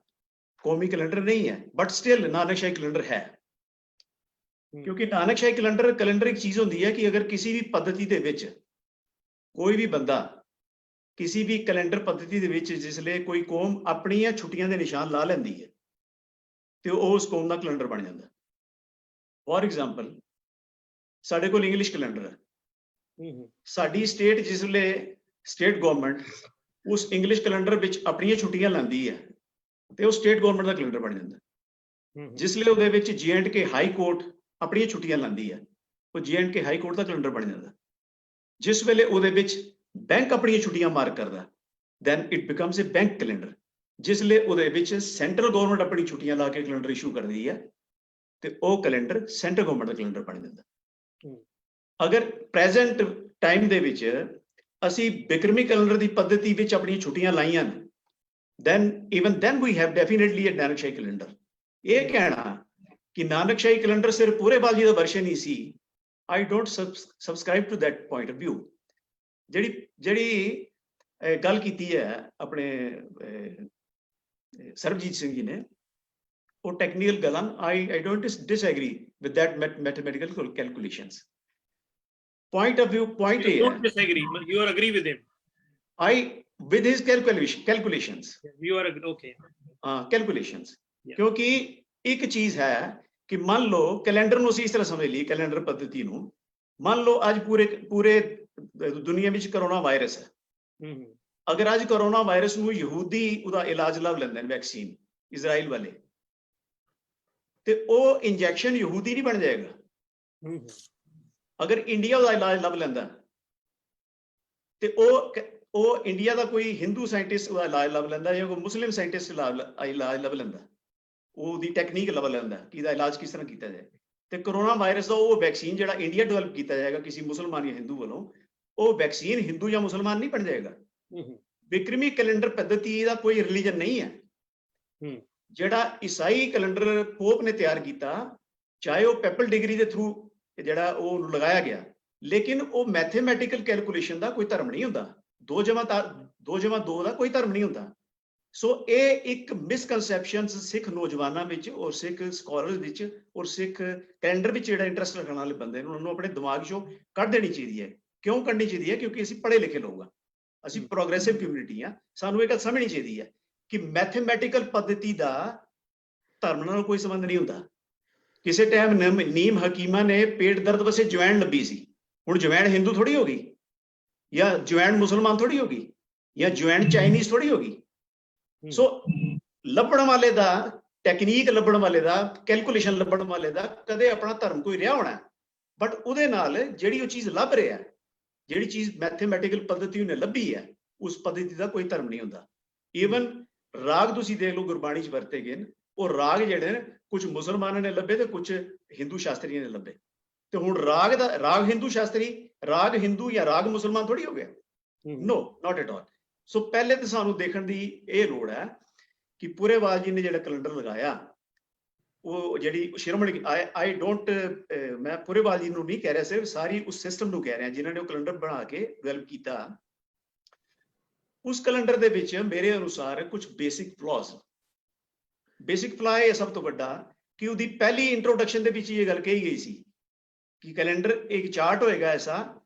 ਕੌਮੀ ਕੈਲੰਡਰ ਨਹੀਂ ਹੈ, ਬਟ ਸਟਿਲ ਨਾਨਕਸ਼ਾਹੀ ਕੈਲੰਡਰ ਹੈ। ਕਿਉਂਕਿ ਨਾਨਕਸ਼ਾਹੀ ਕੈਲੰਡਰ ਇੱਕ ਚੀਜ਼ ਹੁੰਦੀ ਹੈ ਕਿ ਅਗਰ ਕਿਸੇ ਵੀ ਪੱਧਤੀ ਦੇ ਵਿੱਚ ਕੋਈ ਵੀ ਬੰਦਾ ਕਿਸੇ ਵੀ ਕੈਲੰਡਰ ਪੱਧਤੀ ਦੇ ਵਿੱਚ ਜਿਸਲੇ ਕੋਈ ਕੌਮ ਆਪਣੀਆਂ ਛੁੱਟੀਆਂ ਦੇ ਨਿਸ਼ਾਨ ਲਾ ਲੈਂਦੀ ਹੈ ਤੇ ਉਹ ਉਸ ਕੌਮ ਦਾ ਕੈਲੰਡਰ ਬਣ ਜਾਂਦਾ। ਫੋਰ ਐਗਜ਼ਾਮਪਲ, ਸਾਡੇ ਕੋਲ ਇੰਗਲਿਸ਼ ਕੈਲੰਡਰ ਹੈ। ਸਾਡੀ ਸਟੇਟ ਜਿਸਲੇ ਸਟੇਟ ਗਵਰਨਮੈਂਟ ਉਸ ਇੰਗਲਿਸ਼ ਕੈਲੰਡਰ ਵਿੱਚ ਆਪਣੀਆਂ ਛੁੱਟੀਆਂ ਲਾਉਂਦੀ ਹੈ ਤੇ ਉਹ ਸਟੇਟ ਗਵਰਨਮੈਂਟ ਦਾ ਕੈਲੰਡਰ ਬਣ ਜਾਂਦਾ। ਜਿਸਲੇ ਉਹਦੇ ਵਿੱਚ J&K ਹਾਈ ਕੋਰਟ ਆਪਣੀਆਂ ਛੁੱਟੀਆਂ ਲਾਉਂਦੀ ਹੈ, ਉਹ J&K ਹਾਈ ਕੋਰਟ ਦਾ ਕੈਲੰਡਰ ਬਣ ਜਾਂਦਾ। ਜਿਸ ਵੇਲੇ ਉਹਦੇ ਵਿੱਚ ਬੈਂਕ ਆਪਣੀਆਂ ਛੁੱਟੀਆਂ ਮਾਰਕ ਕਰਦਾ, then it becomes a bank calendar। ਜਿਸ ਲਈ ਉਹਦੇ ਵਿੱਚ ਸੈਂਟਰਲ ਗਵਰਨਮੈਂਟ ਆਪਣੀ ਛੁੱਟੀਆਂ ਲਾ ਕੇ ਕੈਲੰਡਰ ਇਸ਼ੂ ਕਰਦੀ ਹੈ ਤੇ ਉਹ ਕੈਲੰਡਰ ਸੈਂਟਰਲ ਗਵਰਨਮੈਂਟ ਦਾ ਕੈਲੰਡਰ ਬਣ ਜਾਂਦਾ। ਅਗਰ ਪ੍ਰੈਜ਼ੈਂਟ ਟਾਈਮ ਦੇ ਵਿੱਚ ਅਸੀਂ ਬਿਕਰਮੀ ਕੈਲੰਡਰ ਦੀ ਪੱਧਤੀ ਵਿੱਚ ਆਪਣੀਆਂ ਛੁੱਟੀਆਂ ਲਾਈਆਂ ਨੇ, then we have definitely a Nanakshahi calendar. ਇਹ ਕਹਿਣਾ ਕਿ ਨਾਨਕਸ਼ਾਹੀ ਕੈਲੰਡਰ ਸਿਰਫ ਪੂਰੇ ਬਾਲਜੀ ਦਾ ਵਰਸ਼ਨ ਹੀ ਸੀ, I don't subscribe to that point of view। ਜਿਹੜੀ ਗੱਲ ਕੀਤੀ ਹੈ ਆਪਣੇ ਸਰਬਜੀਤ ਸਿੰਘ ਜੀ ਨੇ, ਉਹ ਟੈਕਨੀਕਲ ਗੱਲਾਂ, I don't disagree with that mathematical calculations। Point of view, point You ਇਹ don't ਹੈ, disagree. You are agree with him. with his calculations, You are okay. calculations। Yeah. ਕਿਉਂਕਿ ਇੱਕ ਚੀਜ਼ ਹੈ ਕਿ ਮੰਨ ਲਓ ਕੈਲੰਡਰ ਨੂੰ ਅਸੀਂ ਇਸ ਤਰ੍ਹਾਂ ਸਮਝ ਲਈ, ਕੈਲੰਡਰ ਪੱਧਤੀ ਨੂੰ, ਮੰਨ ਲਓ ਅੱਜ ਪੂਰੇ ਦੁਨੀਆ ਵਿੱਚ ਕਰੋਨਾ ਵਾਇਰਸ ਹੈ। ਅਗਰ ਅੱਜ ਕਰੋਨਾ ਵਾਇਰਸ ਨੂੰ ਯਹੂਦੀ ਉਹਦਾ ਇਲਾਜ ਲੱਭ ਲੈਂਦੇ ਨੇ, ਵੈਕਸੀਨ ਇਜ਼ਰਾਈਲ ਵਾਲੇ, ਤੇ ਉਹ ਇੰਜੈਕਸ਼ਨ ਯਹੂਦੀ ਨਹੀਂ ਬਣ ਜਾਏਗਾ। ਅਗਰ ਇੰਡੀਆ ਉਹਦਾ ਇਲਾਜ ਲੱਭ ਲੈਂਦਾ ਤੇ ਉਹ ਇੰਡੀਆ ਦਾ ਕੋਈ ਹਿੰਦੂ ਸਾਇੰਟਿਸਟ ਉਹਦਾ ਇਲਾਜ ਲੱਭ ਲੈਂਦਾ, ਜਾਂ ਕੋਈ ਮੁਸਲਿਮ ਸਾਇੰਟਿਸਟ ਇਲਾਜ ਲੱਭ ਲੈਂਦਾ, ਉਹਦੀ ਟੈਕਨੀਕ ਲੱਭ ਲੈਂਦਾ ਕਿ ਇਹਦਾ ਇਲਾਜ ਕਿਸ ਤਰ੍ਹਾਂ ਕੀਤਾ ਜਾਏ, ਤੇ ਕਰੋਨਾ ਵਾਇਰਸ ਦਾ ਉਹ ਵੈਕਸੀਨ ਜਿਹੜਾ ਇੰਡੀਆ ਡਿਵੈਲਪ ਕੀਤਾ ਜਾਏਗਾ ਕਿਸੇ ਮੁਸਲਮਾਨ ਜਾਂ ਹਿੰਦੂ ਵੱਲੋਂ, ਉਹ ਵੈਕਸੀਨ ਹਿੰਦੂ ਜਾਂ ਮੁਸਲਮਾਨ ਨਹੀਂ ਬਣ ਜਾਏਗਾ। ਵਿਕਰਮੀ ਕੈਲੰਡਰ ਪੱਧਤੀ ਦਾ ਕੋਈ ਰਿਲੀਜਨ ਨਹੀਂ ਹੈ। ਜਿਹੜਾ ਈਸਾਈ ਕੈਲੰਡਰ ਪੋਪ ਨੇ ਤਿਆਰ ਕੀਤਾ, ਚਾਹੇ ਉਹ ਪੈਪਲ ਡਿਗਰੀ ਦੇ ਥਰੂ ਜਿਹੜਾ ਉਹ ਲਗਾਇਆ ਗਿਆ, ਲੇਕਿਨ ਉਹ ਮੈਥਮੈਟੀਕਲ ਕੈਲਕੂਲੇਸ਼ਨ ਦਾ ਕੋਈ ਧਰਮ ਨਹੀਂ ਹੁੰਦਾ। 2 ਜਮਾ 2 ਦਾ ਕੋਈ ਧਰਮ ਨਹੀਂ ਹੁੰਦਾ। ਸੋ ਇਹ ਇੱਕ ਮਿਸਕਨਸੈਪਸ਼ਨ ਸਿੱਖ ਨੌਜਵਾਨਾਂ ਵਿੱਚ ਔਰ ਸਿੱਖ ਸਕਾਲਰਸ ਵਿੱਚ ਔਰ ਸਿੱਖ ਕੈਲੰਡਰ ਵਿੱਚ ਜਿਹੜਾ ਇੰਟਰਸਟ ਰੱਖਣ ਵਾਲੇ ਬੰਦੇ ਨੇ, ਉਹਨਾਂ ਨੂੰ ਆਪਣੇ ਦਿਮਾਗ 'ਚੋਂ ਕੱਢ ਦੇਣੀ ਚਾਹੀਦੀ ਹੈ। ਕਿਉਂ ਕੱਢਣੀ ਚਾਹੀਦੀ ਹੈ? ਕਿਉਂਕਿ ਅਸੀਂ ਪੜ੍ਹੇ ਲਿਖੇ ਲੋਕ ਹਾਂ, ਅਸੀਂ ਪ੍ਰੋਗਰੈਸਿਵ ਕਮਿਊਨਿਟੀ ਹਾਂ। ਸਾਨੂੰ ਇਹ ਗੱਲ ਸਮਝਣੀ ਚਾਹੀਦੀ ਹੈ ਕਿ ਮੈਥਮੈਟੀਕਲ ਪੱਧਤੀ ਦਾ ਧਰਮ ਨਾਲ ਕੋਈ ਸੰਬੰਧ ਨਹੀਂ ਹੁੰਦਾ। ਕਿਸੇ ਟਾਈਮ ਨੀਮ ਹਕੀਮਾਂ ਨੇ ਪੇਟ ਦਰਦ ਵਾਸਤੇ ਜਵੈਣ ਲੱਭੀ ਸੀ, ਹੁਣ ਜਵੈਣ ਹਿੰਦੂ ਥੋੜੀ ਹੋ ਗਈ, ਜਾਂ ਜਵੈਣ ਮੁਸਲਮਾਨ ਥੋੜੀ ਹੋ ਗਈ, ਜਾਂ ਜਵੈਣ ਚਾਈਨੀਜ਼ ਥੋੜੀ ਹੋ ਗਈ। ਸੋ ਲੱਭਣ ਵਾਲੇ ਦਾ, ਟੈਕਨੀਕ ਲੱਭਣ ਵਾਲੇ ਦਾ, ਕੈਲਕੂਲੇਸ਼ਨ ਲੱਭਣ ਵਾਲੇ ਦਾ ਕਦੇ ਆਪਣਾ ਧਰਮ ਕੋਈ ਰਿਹਾ ਹੋਣਾ, ਬਟ ਉਹਦੇ ਨਾਲ ਜਿਹੜੀ ਉਹ ਚੀਜ਼ ਲੱਭ ਰਿਹਾ, ਜਿਹੜੀ ਚੀਜ਼ ਮੈਥਮੈਟੀਕਲ ਪੱਧਤੀ ਉਹਨੇ ਲੱਭੀ ਹੈ, ਉਸ ਪੱਧਤੀ ਦਾ ਕੋਈ ਧਰਮ ਨਹੀਂ ਹੁੰਦਾ। ਈਵਨ ਰਾਗ ਤੁਸੀਂ ਦੇਖ ਲਓ, ਗੁਰਬਾਣੀ 'ਚ ਵਰਤੇ ਗਏ ਨੇ, ਉਹ ਰਾਗ ਜਿਹੜੇ ਨੇ ਕੁਝ ਮੁਸਲਮਾਨਾਂ ਨੇ ਲੱਭੇ ਤੇ ਕੁਝ ਹਿੰਦੂ ਸ਼ਾਸਤਰੀਆਂ ਨੇ ਲੱਭੇ। ਤੇ ਹੁਣ ਰਾਗ ਹਿੰਦੂ ਸ਼ਾਸਤਰੀ, ਰਾਗ ਹਿੰਦੂ ਜਾਂ ਰਾਗ ਮੁਸਲਮਾਨ ਥੋੜੀ ਹੋ ਗਿਆ। ਨੋ, ਨਾਟ ਐਟ ਆਲ। ਸੋ ਪਹਿਲੇ ਤਾਂ ਸਾਨੂੰ ਦੇਖਣ ਦੀ ਇਹ ਲੋੜ ਹੈ ਕਿ ਪੁਰੇਵਾਲ ਜੀ ਨੇ ਜਿਹੜਾ ਕੈਲੰਡਰ ਲਗਾਇਆ, ਉਹ ਜਿਹੜੀ ਸ਼ਿਰੋਮਣੀ, ਆਈ ਡੋਂਟ, ਮੈਂ ਪੁਰੇਵਾਲ ਜੀ ਨੂੰ ਨਹੀਂ ਕਹਿ ਰਿਹਾ, ਸਿਰਫ ਸਾਰੀ ਉਸ ਸਿਸਟਮ ਨੂੰ ਕਹਿ ਰਿਹਾ ਜਿਨ੍ਹਾਂ ਨੇ ਉਹ ਕੈਲੰਡਰ ਬਣਾ ਕੇ ਡਿਵੈਲਪ ਕੀਤਾ। ਉਸ ਕੈਲੰਡਰ ਦੇ ਵਿੱਚ ਮੇਰੇ ਅਨੁਸਾਰ ਕੁਝ ਬੇਸਿਕ ਫਲॉज, ਬੇਸਿਕ ਫਲਾ ਇਹ ਸਭ ਤੋਂ ਵੱਡਾ ਕਿ ਉਹਦੀ ਪਹਿਲੀ ਇੰਟਰੋਡਕਸ਼ਨ ਦੇ ਵਿੱਚ ਇਹ ਗੱਲ ਕਹੀ ਗਈ ਸੀ ਕਿ ਕੈਲੰਡਰ ਇੱਕ ਚਾਰਟ ਹੋਏਗਾ ਐਸਾ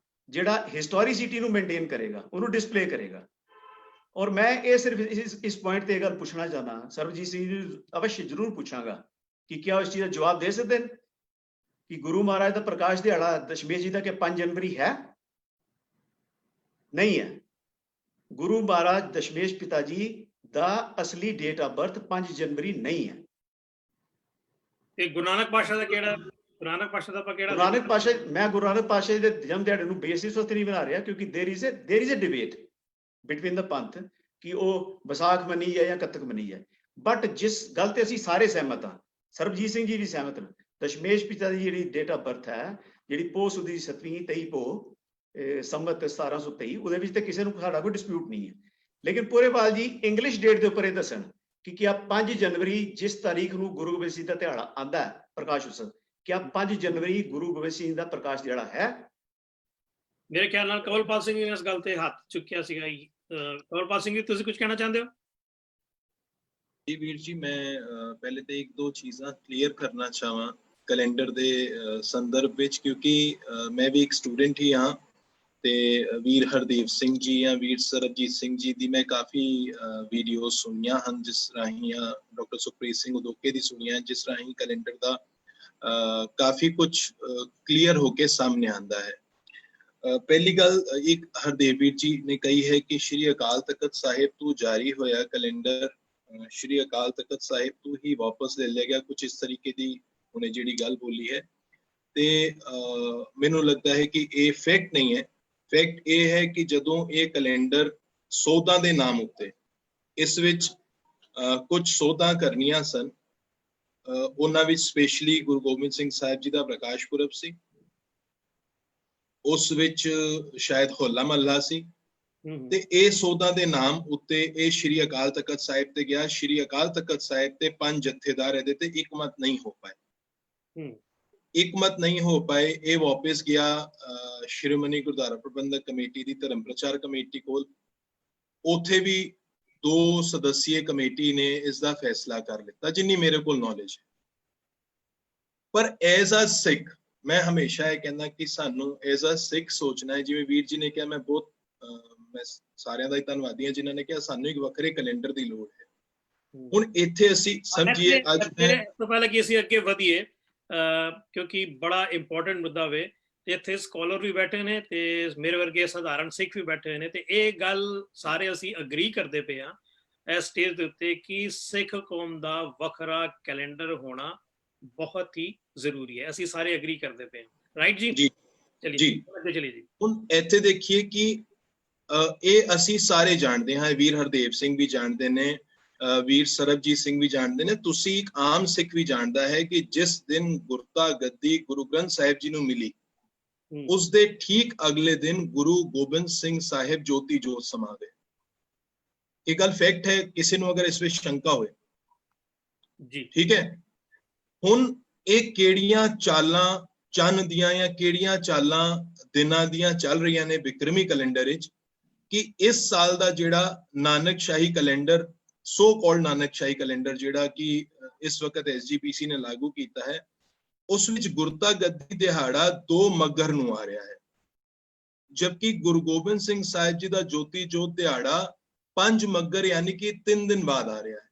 ਜਿਹੜਾ ਹਿਸਟੋਰੀਸਿਟੀ ਨੂੰ ਮੇਨਟੇਨ ਕਰੇਗਾ, ਉਹਨੂੰ ਡਿਸਪਲੇ ਕਰੇਗਾ। ਔਰ ਮੈਂ ਇਹ ਸਿਰਫ ਇਸ ਪੁਆਇੰਟ ਤੇ ਇਹ ਗੱਲ ਪੁੱਛਣਾ ਚਾਹਨਾ, ਸਰਬਜੀਤ ਸਿੰਘ ਜੀ ਅਵश्य ਜ਼ਰੂਰ ਪੁੱਛਾਂਗਾ ਕਿ ਕਿਆ ਉਸ ਚੀਜ਼ ਦਾ ਜਵਾਬ ਦੇ ਸਕਦੇ ਨੇ ਕਿ ਗੁਰੂ ਮਹਾਰਾਜ ਦਾ ਪ੍ਰਕਾਸ਼ ਦਿਹਾੜਾ ਦਸ਼ਮੇਸ਼ ਜੀ ਦਾ ਕਿ 5 ਜਨਵਰੀ ਹੈ? ਨਹੀਂ ਹੈ। ਗੁਰੂ ਮਹਾਰਾਜ ਦਸ਼ਮੇਸ਼ ਪਿਤਾ ਜੀ ਦਾ ਅਸਲੀ ਡੇਟ ਆਫ ਬਰਥ 5 ਜਨਵਰੀ ਨਹੀਂ ਹੈ। ਤੇ ਗੁਰੂ ਨਾਨਕ ਪਾਤਸ਼ਾਹ ਦਾ ਕਿਹੜਾ? ਗੁਰੂ ਨਾਨਕ ਪਾਤਸ਼ਾਹ ਦਾ ਆਪਾਂ ਕਿਹੜਾ? ਗੁਰੂ ਨਾਨਕ ਪਾਤਸ਼ਾਹ, ਮੈਂ ਗੁਰੂ ਨਾਨਕ ਪਾਤਸ਼ਾਹ ਦੇ ਜਨਮ ਦਿਹਾੜੇ ਨੂੰ ਬੇਸਿਸ ਵਾਸਤੇ ਨਹੀਂ ਬਣਾ ਰਿਹਾ, ਕਿਉਂਕਿ there is a debate between the ਪੰਥ ਕਿ ਉਹ ਵਿਸਾਖ ਮੰਨੀ ਹੈ ਜਾਂ ਕੱਤਕ ਮੰਨੀ ਹੈ। ਬਟ ਜਿਸ ਗੱਲ ਤੇ ਅਸੀਂ ਸਾਰੇ ਸਹਿਮਤ ਹਾਂ, ਸਰਬਜੀਤ ਸਿੰਘ ਜੀ ਵੀ ਸਹਿਮਤ ਨੇ, ਦਸ਼ਮੇਸ਼ ਪਿਤਾ ਦੀ ਜਿਹੜੀ ਡੇਟ ਆਫ ਬਰਥ ਹੈ, ਜਿਹੜੀ ਪੋਹ ਦੀ 7ਵੀਂ 23 ਪੋਹ ਸੰਮਤ 1723, ਉਹਦੇ ਵਿੱਚ ਤੇ ਕਿਸੇ ਨੂੰ ਸਾਡਾ ਕੋਈ ਡਿਸਪਿਊਟ ਨਹੀਂ ਹੈ। ਲੇਕਿਨ ਪੁਰੇਵਾਲ ਜੀ ਇੰਗਲਿਸ਼ ਡੇਟ ਦੇ ਉੱਪਰ ਇਹ ਦੱਸਣ ਕਿ ਕਿਆ 5 ਜਨਵਰੀ ਜਿਸ ਤਾਰੀਖ ਨੂੰ ਗੁਰੂ ਗੋਬਿੰਦ ਸਿੰਘ ਦਾ ਦਿਹਾੜਾ ਆਉਂਦਾ ਹੈ, ਪ੍ਰਕਾਸ਼ ਉਤਸਵ, ਕਿਆ 5 ਜਨਵਰੀ ਗੁਰੂ ਗੋਬਿੰਦ ਸਿੰਘ ਦਾ ਪ੍ਰਕਾਸ਼ ਦਿਹਾੜਾ ਹੈ? ਮੇਰੇ ਖਿਆਲ ਨਾਲ ਕਵਲਪਾਲ ਸਿੰਘ ਨੇ ਇਸ ਗੱਲ ਤੇ ਹੱਥ ਚੁੱਕਿਆ ਸੀਗਾ। ਕਵਲਪਾਲ ਸਿੰਘ ਜੀ, ਤੁਸੀਂ ਕੁਝ ਕਹਿਣਾ ਚਾਹੁੰਦੇ ਹੋ? ਜੀ ਵੀਰ ਜੀ, ਮੈਂ ਪਹਿਲੇ ਤੇ 1-2 ਚੀਜ਼ਾਂ ਕਲੀਅਰ ਕਰਨਾ ਚਾਹਾਂ ਕੈਲੰਡਰ ਦੇ ਸੰਦਰਭ ਵਿੱਚ, ਕਿਉਂਕਿ ਮੈਂ ਵੀ ਇੱਕ ਸਟੂਡੈਂਟ ਹੀ ਹਾਂ ਤੇ ਵੀਰ ਹਰਦੀਪ ਸਿੰਘ ਜੀ ਜਾਂ ਵੀਰ ਸਰਬਜੀਤ ਸਿੰਘ ਜੀ ਦੀ ਮੈਂ ਕਾਫੀ ਵੀਡੀਓ ਸੁਣੀਆਂ ਹਨ, ਜਿਸ ਰਾਹੀਂ ਡਾਕਟਰ ਸੁਖਪ੍ਰੀਤ ਸਿੰਘ ਉਦੋਕੇ ਦੀ ਸੁਣੀਆਂ, ਜਿਸ ਰਾਹੀਂ ਕੈਲੰਡਰ ਦਾ ਕਾਫੀ ਕੁਝ ਕਲੀਅਰ ਹੋ ਕੇ ਸਾਹਮਣੇ ਆਉਂਦਾ ਹੈ। ਪਹਿਲੀ ਗੱਲ ਇੱਕ ਹਰਦੇਵ ਵੀਰ ਜੀ ਨੇ ਕਹੀ ਹੈ ਕਿ ਸ਼੍ਰੀ ਅਕਾਲ ਤਖਤ ਸਾਹਿਬ ਤੋਂ ਜਾਰੀ ਹੋਇਆ ਕੈਲੰਡਰ ਸ਼੍ਰੀ ਅਕਾਲ ਤਖਤ ਸਾਹਿਬ ਤੋਂ ਹੀ ਵਾਪਸ ਲੈ ਲਿਆ ਗਿਆ, ਕੁਝ ਇਸ ਤਰੀਕੇ ਦੀ ਉਹਨੇ ਜਿਹੜੀ ਗੱਲ ਬੋਲੀ ਹੈ। ਤੇ ਮੈਨੂੰ ਲੱਗਦਾ ਹੈ ਕਿ ਇਹ ਫੈਕਟ ਨਹੀਂ ਹੈ, ਫੈਕਟ ਇਹ ਹੈ ਕਿ ਜਦੋਂ ਇਹ ਕੈਲੰਡਰ ਸੋਧਾਂ ਦੇ ਨਾਮ ਉੱਤੇ ਇਸ ਵਿੱਚ ਕੁਝ ਸੋਧਾਂ ਕਰਨੀਆਂ ਸਨ, ਉਹਨਾਂ ਵਿੱਚ ਸਪੈਸ਼ਲੀ ਗੁਰੂ ਗੋਬਿੰਦ ਸਿੰਘ ਸਾਹਿਬ ਜੀ ਦਾ ਪ੍ਰਕਾਸ਼ ਪੁਰਬ ਸੀ, ਉਸ ਵਿੱਚ ਸ਼ਾਇਦ ਹੋਲਾ ਮਹੱਲਾ ਸੀ, ਤੇ ਇਹ ਸੋਧਾਂ ਦੇ ਨਾਮ ਉੱਤੇ ਇਹ ਸ਼੍ਰੀ ਅਕਾਲ ਤਖਤ ਸਾਹਿਬ ਤੇ ਗਿਆ। ਸ਼੍ਰੀ ਅਕਾਲ ਤਖਤ ਸਾਹਿਬ ਤੇ 5 ਜਥੇਦਾਰ ਇਹਦੇ ਤੇ ਇਕਮਤ ਨਹੀਂ ਹੋ ਪਾਏ। ਇਕਮਤ ਨਹੀਂ ਹੋ ਪਾਏ, ਇਹ ਵਾਪਸ ਗਿਆ ਸ਼੍ਰੋਮਣੀ ਗੁਰਦੁਆਰਾ ਪ੍ਰਬੰਧਕ ਕਮੇਟੀ ਦੀ ਧਰਮ ਪ੍ਰਚਾਰ ਕਮੇਟੀ ਕੋਲ। ਉੱਥੇ ਵੀ 2 ਸਦੱਸੀਏ ਕਮੇਟੀ ਨੇ ਇਸ ਦਾ ਫੈਸਲਾ ਕਰ ਲਿੱਤਾ, ਜਿੰਨੀ ਮੇਰੇ ਕੋਲ ਨੌਲੇਜ ਹੈ। ਪਰ ਐਜ਼ ਅ ਸਿੱਖ ਮੈਂ ਹਮੇਸ਼ਾ ਇਹ ਕਹਿੰਦਾ ਕਿ ਸਾਨੂੰ ਐਜ਼ ਅ ਸਿੱਖ ਸੋਚਣਾ ਹੈ। ਜਿਵੇਂ ਵੀਰ ਜੀ ਨੇ ਕਿਹਾ, ਮੈਂ ਬਹੁਤ ਮੈਂ ਸਾਰਿਆਂ ਦਾ ਹੀ ਧੰਨਵਾਦੀ ਹਾਂ ਜਿਨ੍ਹਾਂ ਨੇ ਕਿਹਾ ਸਾਨੂੰ ਇੱਕ ਵੱਖਰੇ ਕੈਲੰਡਰ ਦੀ ਲੋੜ ਹੈ। ਹੁਣ ਇੱਥੇ ਅਸੀਂ ਸਮਝੀਏ ਅੱਜ ਤੋਂ ਪਹਿਲਾਂ ਕਿ ਅਸੀਂ ਅੱਗੇ ਵਧੀਏ, ਕਿਉਂਕਿ ਬੜਾ ਇੰਪੋਰਟੈਂਟ ਮੁੱਦਾ ਵੇ, ਇੱਥੇ ਸਕਾਲਰ ਵੀ ਬੈਠੇ ਨੇ ਤੇ ਮੇਰੇ ਵਰਗੇ ਸਧਾਰਨ ਸਿੱਖ ਵੀ ਬੈਠੇ ਹੋਏ ਨੇ, ਤੇ ਇਹ ਗੱਲ ਸਾਰੇ ਅਸੀਂ ਅਗਰੀ ਕਰਦੇ ਪਏ ਹਾਂ ਇਸ ਸਟੇਜ ਦੇ ਉੱਤੇ ਕਿ ਸਿੱਖ ਕੌਮ ਦਾ ਵੱਖਰਾ ਕੈਲੰਡਰ ਹੋਣਾ ਬਹੁਤ ਹੀ ਜ਼ਰੂਰੀ ਹੈ। ਅਸੀਂ ਸਾਰੇ ਅਗਰੀ ਕਰਦੇ ਪਏ ਹਾਂ, ਰਾਈਟ ਜੀ? ਜੀ ਚਲਿਏ ਅੱਗੇ ਚਲਿਏ ਜੀ। ਹੁਣ ਇੱਥੇ ਦੇਖੀਏ ਕਿ ਇਹ ਅਸੀਂ ਸਾਰੇ ਜਾਣਦੇ ਹਾਂ, ਵੀਰ ਹਰਦੇਵ ਸਿੰਘ ਵੀ ਜਾਣਦੇ ਨੇ, ਵੀਰ ਸਰਬਜੀਤ ਸਿੰਘ ਵੀ ਜਾਣਦੇ ਨੇ, ਤੁਸੀਂ ਇੱਕ ਆਮ ਸਿੱਖ ਵੀ ਜਾਣਦਾ ਹੈ ਕਿ ਜਿਸ ਦਿਨ ਗੁਰਤਾ ਗੱਦੀ ਗੁਰੂ ਗ੍ਰੰਥ ਸਾਹਿਬ ਜੀ ਨੂੰ ਮਿਲੀ, ਉਸ ਦੇ ਠੀਕ ਅਗਲੇ ਦਿਨ ਗੁਰੂ ਗੋਬਿੰਦ ਸਿੰਘ ਸਾਹਿਬ ਜੋਤੀ ਜੋਤ ਸਮਾ ਗਏ। ਇਹ ਗੱਲ ਫੈਕਟ ਹੈ, ਕਿਸੇ ਨੂੰ ਅਗਰ ਇਸ ਵਿੱਚ ਸ਼ੰਕਾ ਹੋਏ ਜੀ, ਠੀਕ ਹੈ। ਹੁਣ ਇਹ ਕਿਹੜੀਆਂ ਚਾਲਾਂ ਚੰਨ ਦੀਆਂ ਜਾਂ ਕਿਹੜੀਆਂ ਚਾਲਾਂ ਦਿਨਾਂ ਦੀਆਂ ਚੱਲ ਰਹੀਆਂ ਨੇ ਬਿਕਰਮੀ ਕੈਲੰਡਰ ਵਿੱਚ, ਕਿ ਇਸ ਸਾਲ ਦਾ ਜਿਹੜਾ ਨਾਨਕਸ਼ਾਹੀ ਕੈਲੰਡਰ, ਸੋ ਕਾਲਡ ਨਾਨਕਸ਼ਾਹੀ ਕੈਲੰਡਰ ਜਿਹੜਾ ਕਿ ਇਸ ਵਕਤ SGPC ਨੇ ਲਾਗੂ ਕੀਤਾ ਹੈ, ਉਸ ਵਿੱਚ ਗੁਰਤਾ ਗੱਦੀ ਦਿਹਾੜਾ 2 ਮੱਘਰ ਨੂੰ ਆ ਰਿਹਾ ਹੈ, ਜਦਕਿ ਗੁਰੂ ਗੋਬਿੰਦ ਸਿੰਘ ਸਾਹਿਬ ਜੀ ਦਾ ਜੋਤੀ ਜੋਤ ਦਿਹਾੜਾ 5 ਮੱਘਰ ਯਾਨੀ ਕਿ 3 ਦਿਨ ਬਾਅਦ ਆ ਰਿਹਾ ਹੈ।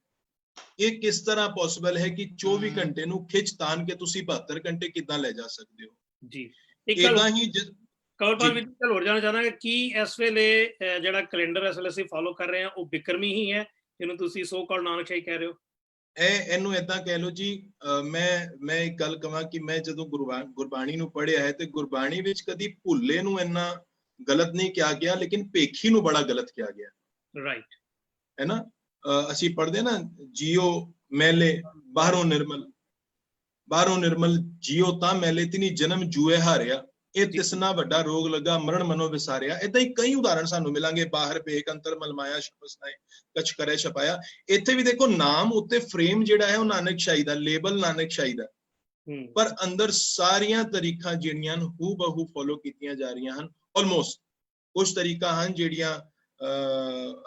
ਇਹ ਕਿਸ ਤਰ੍ਹਾਂ ਪੋਸੀਬਲ ਹੈ ਕਿ 24 ਘੰਟੇ ਨੂੰ ਖਿੱਚ ਤਾਣ ਕੇ ਤੁਸੀਂ 72 ਘੰਟੇ ਕਿੱਦਾਂ ਲੈ ਜਾ ਸਕਦੇ ਹੋ? ਜੀ, ਇਦਾਂ ਹੀ ਕਵਲਪਾਲ ਵੀ ਹੋਰ ਜਾਣਨਾ ਚਾਹਾਂਗਾ ਕਿ ਇਸ ਵੇਲੇ ਜਿਹੜਾ ਕੈਲੰਡਰ ਇਸ ਵੇਲੇ ਅਸੀਂ ਫਾਲੋ ਕਰ ਰਹੇ ਹਾਂ ਉਹ ਬਿਕਰਮੀ ਹੀ ਹੈ, ਜਿਹਨੂੰ ਤੁਸੀਂ ਸੋ ਕਾਲਡ ਨਾਨਕਸ਼ਾਹੀ ਕਹਿ ਰਹੇ ਹੋ? ਇਹਨੂੰ ਏਦਾਂ ਕਹਿ ਲਓ ਜੀ, ਮੈਂ ਇੱਕ ਗੱਲ ਕਹਾਂ ਕਿ ਮੈਂ ਜਦੋਂ ਗੁਰਬਾਣੀ ਨੂੰ ਪੜ੍ਹਿਆ ਹੈ ਤੇ ਗੁਰਬਾਣੀ ਵਿੱਚ ਕਦੀ ਭੁੱਲੇ ਨੂੰ ਇੰਨਾ ਗਲਤ ਨਹੀਂ ਕਿਹਾ ਗਿਆ, ਲੇਕਿਨ ਭੇਖੀ ਨੂੰ ਬੜਾ ਗਲਤ ਕਿਹਾ ਗਿਆ। ਰਾਈਟ ਹੈ ਨਾ? ਅਸੀਂ ਪੜ੍ਹਦੇ ਨਾ, ਜੀਓ ਮੈਲੇ ਬਾਹਰੋਂ ਨਿਰਮਲ ਜੀਓ ਤਾਂ ਮੈਲੇ ਤਿਨੀ ਜਨਮ ਜੂਏ ਹਾਰਿਆ, ਇਹ ਤਿਸਨਾ ਵੱਡਾ ਰੋਗ ਲੱਗਾ ਮਰਨ ਮਨੋ ਵਿਸਾਰਿਆ। ਏਦਾਂ ਹੀ ਕਈ ਉਦਾਹਰਣ ਸਾਨੂੰ ਮਿਲਾਂਗੇ, ਬਾਹਰ ਭੇਖ ਅੰਤਰ ਮਲਮਾਇਆ ਸ਼ਪਸਨਾਏ ਕਛ ਕਰੇ ਛਪਾਇਆ। ਇੱਥੇ ਵੀ ਦੇਖੋ ਨਾਮ ਉੱਤੇ ਫਰੇਮ ਜਿਹੜਾ ਹੈ ਉਹ ਨਾਨਕਸ਼ਾਹੀ ਦਾ, ਲੇਬਲ ਨਾਨਕਸ਼ਾਹੀ ਦਾ, ਪਰ ਅੰਦਰ ਸਾਰੀਆਂ ਤਰੀਕਾਂ ਜਿਹੜੀਆਂ ਹੂ ਬਹੂ ਫੋਲੋ ਕੀਤੀਆਂ ਜਾ ਰਹੀਆਂ ਹਨ। ਆਲਮੋਸਟ ਕੁਝ ਤਰੀਕਾਂ ਹਨ ਜਿਹੜੀਆਂ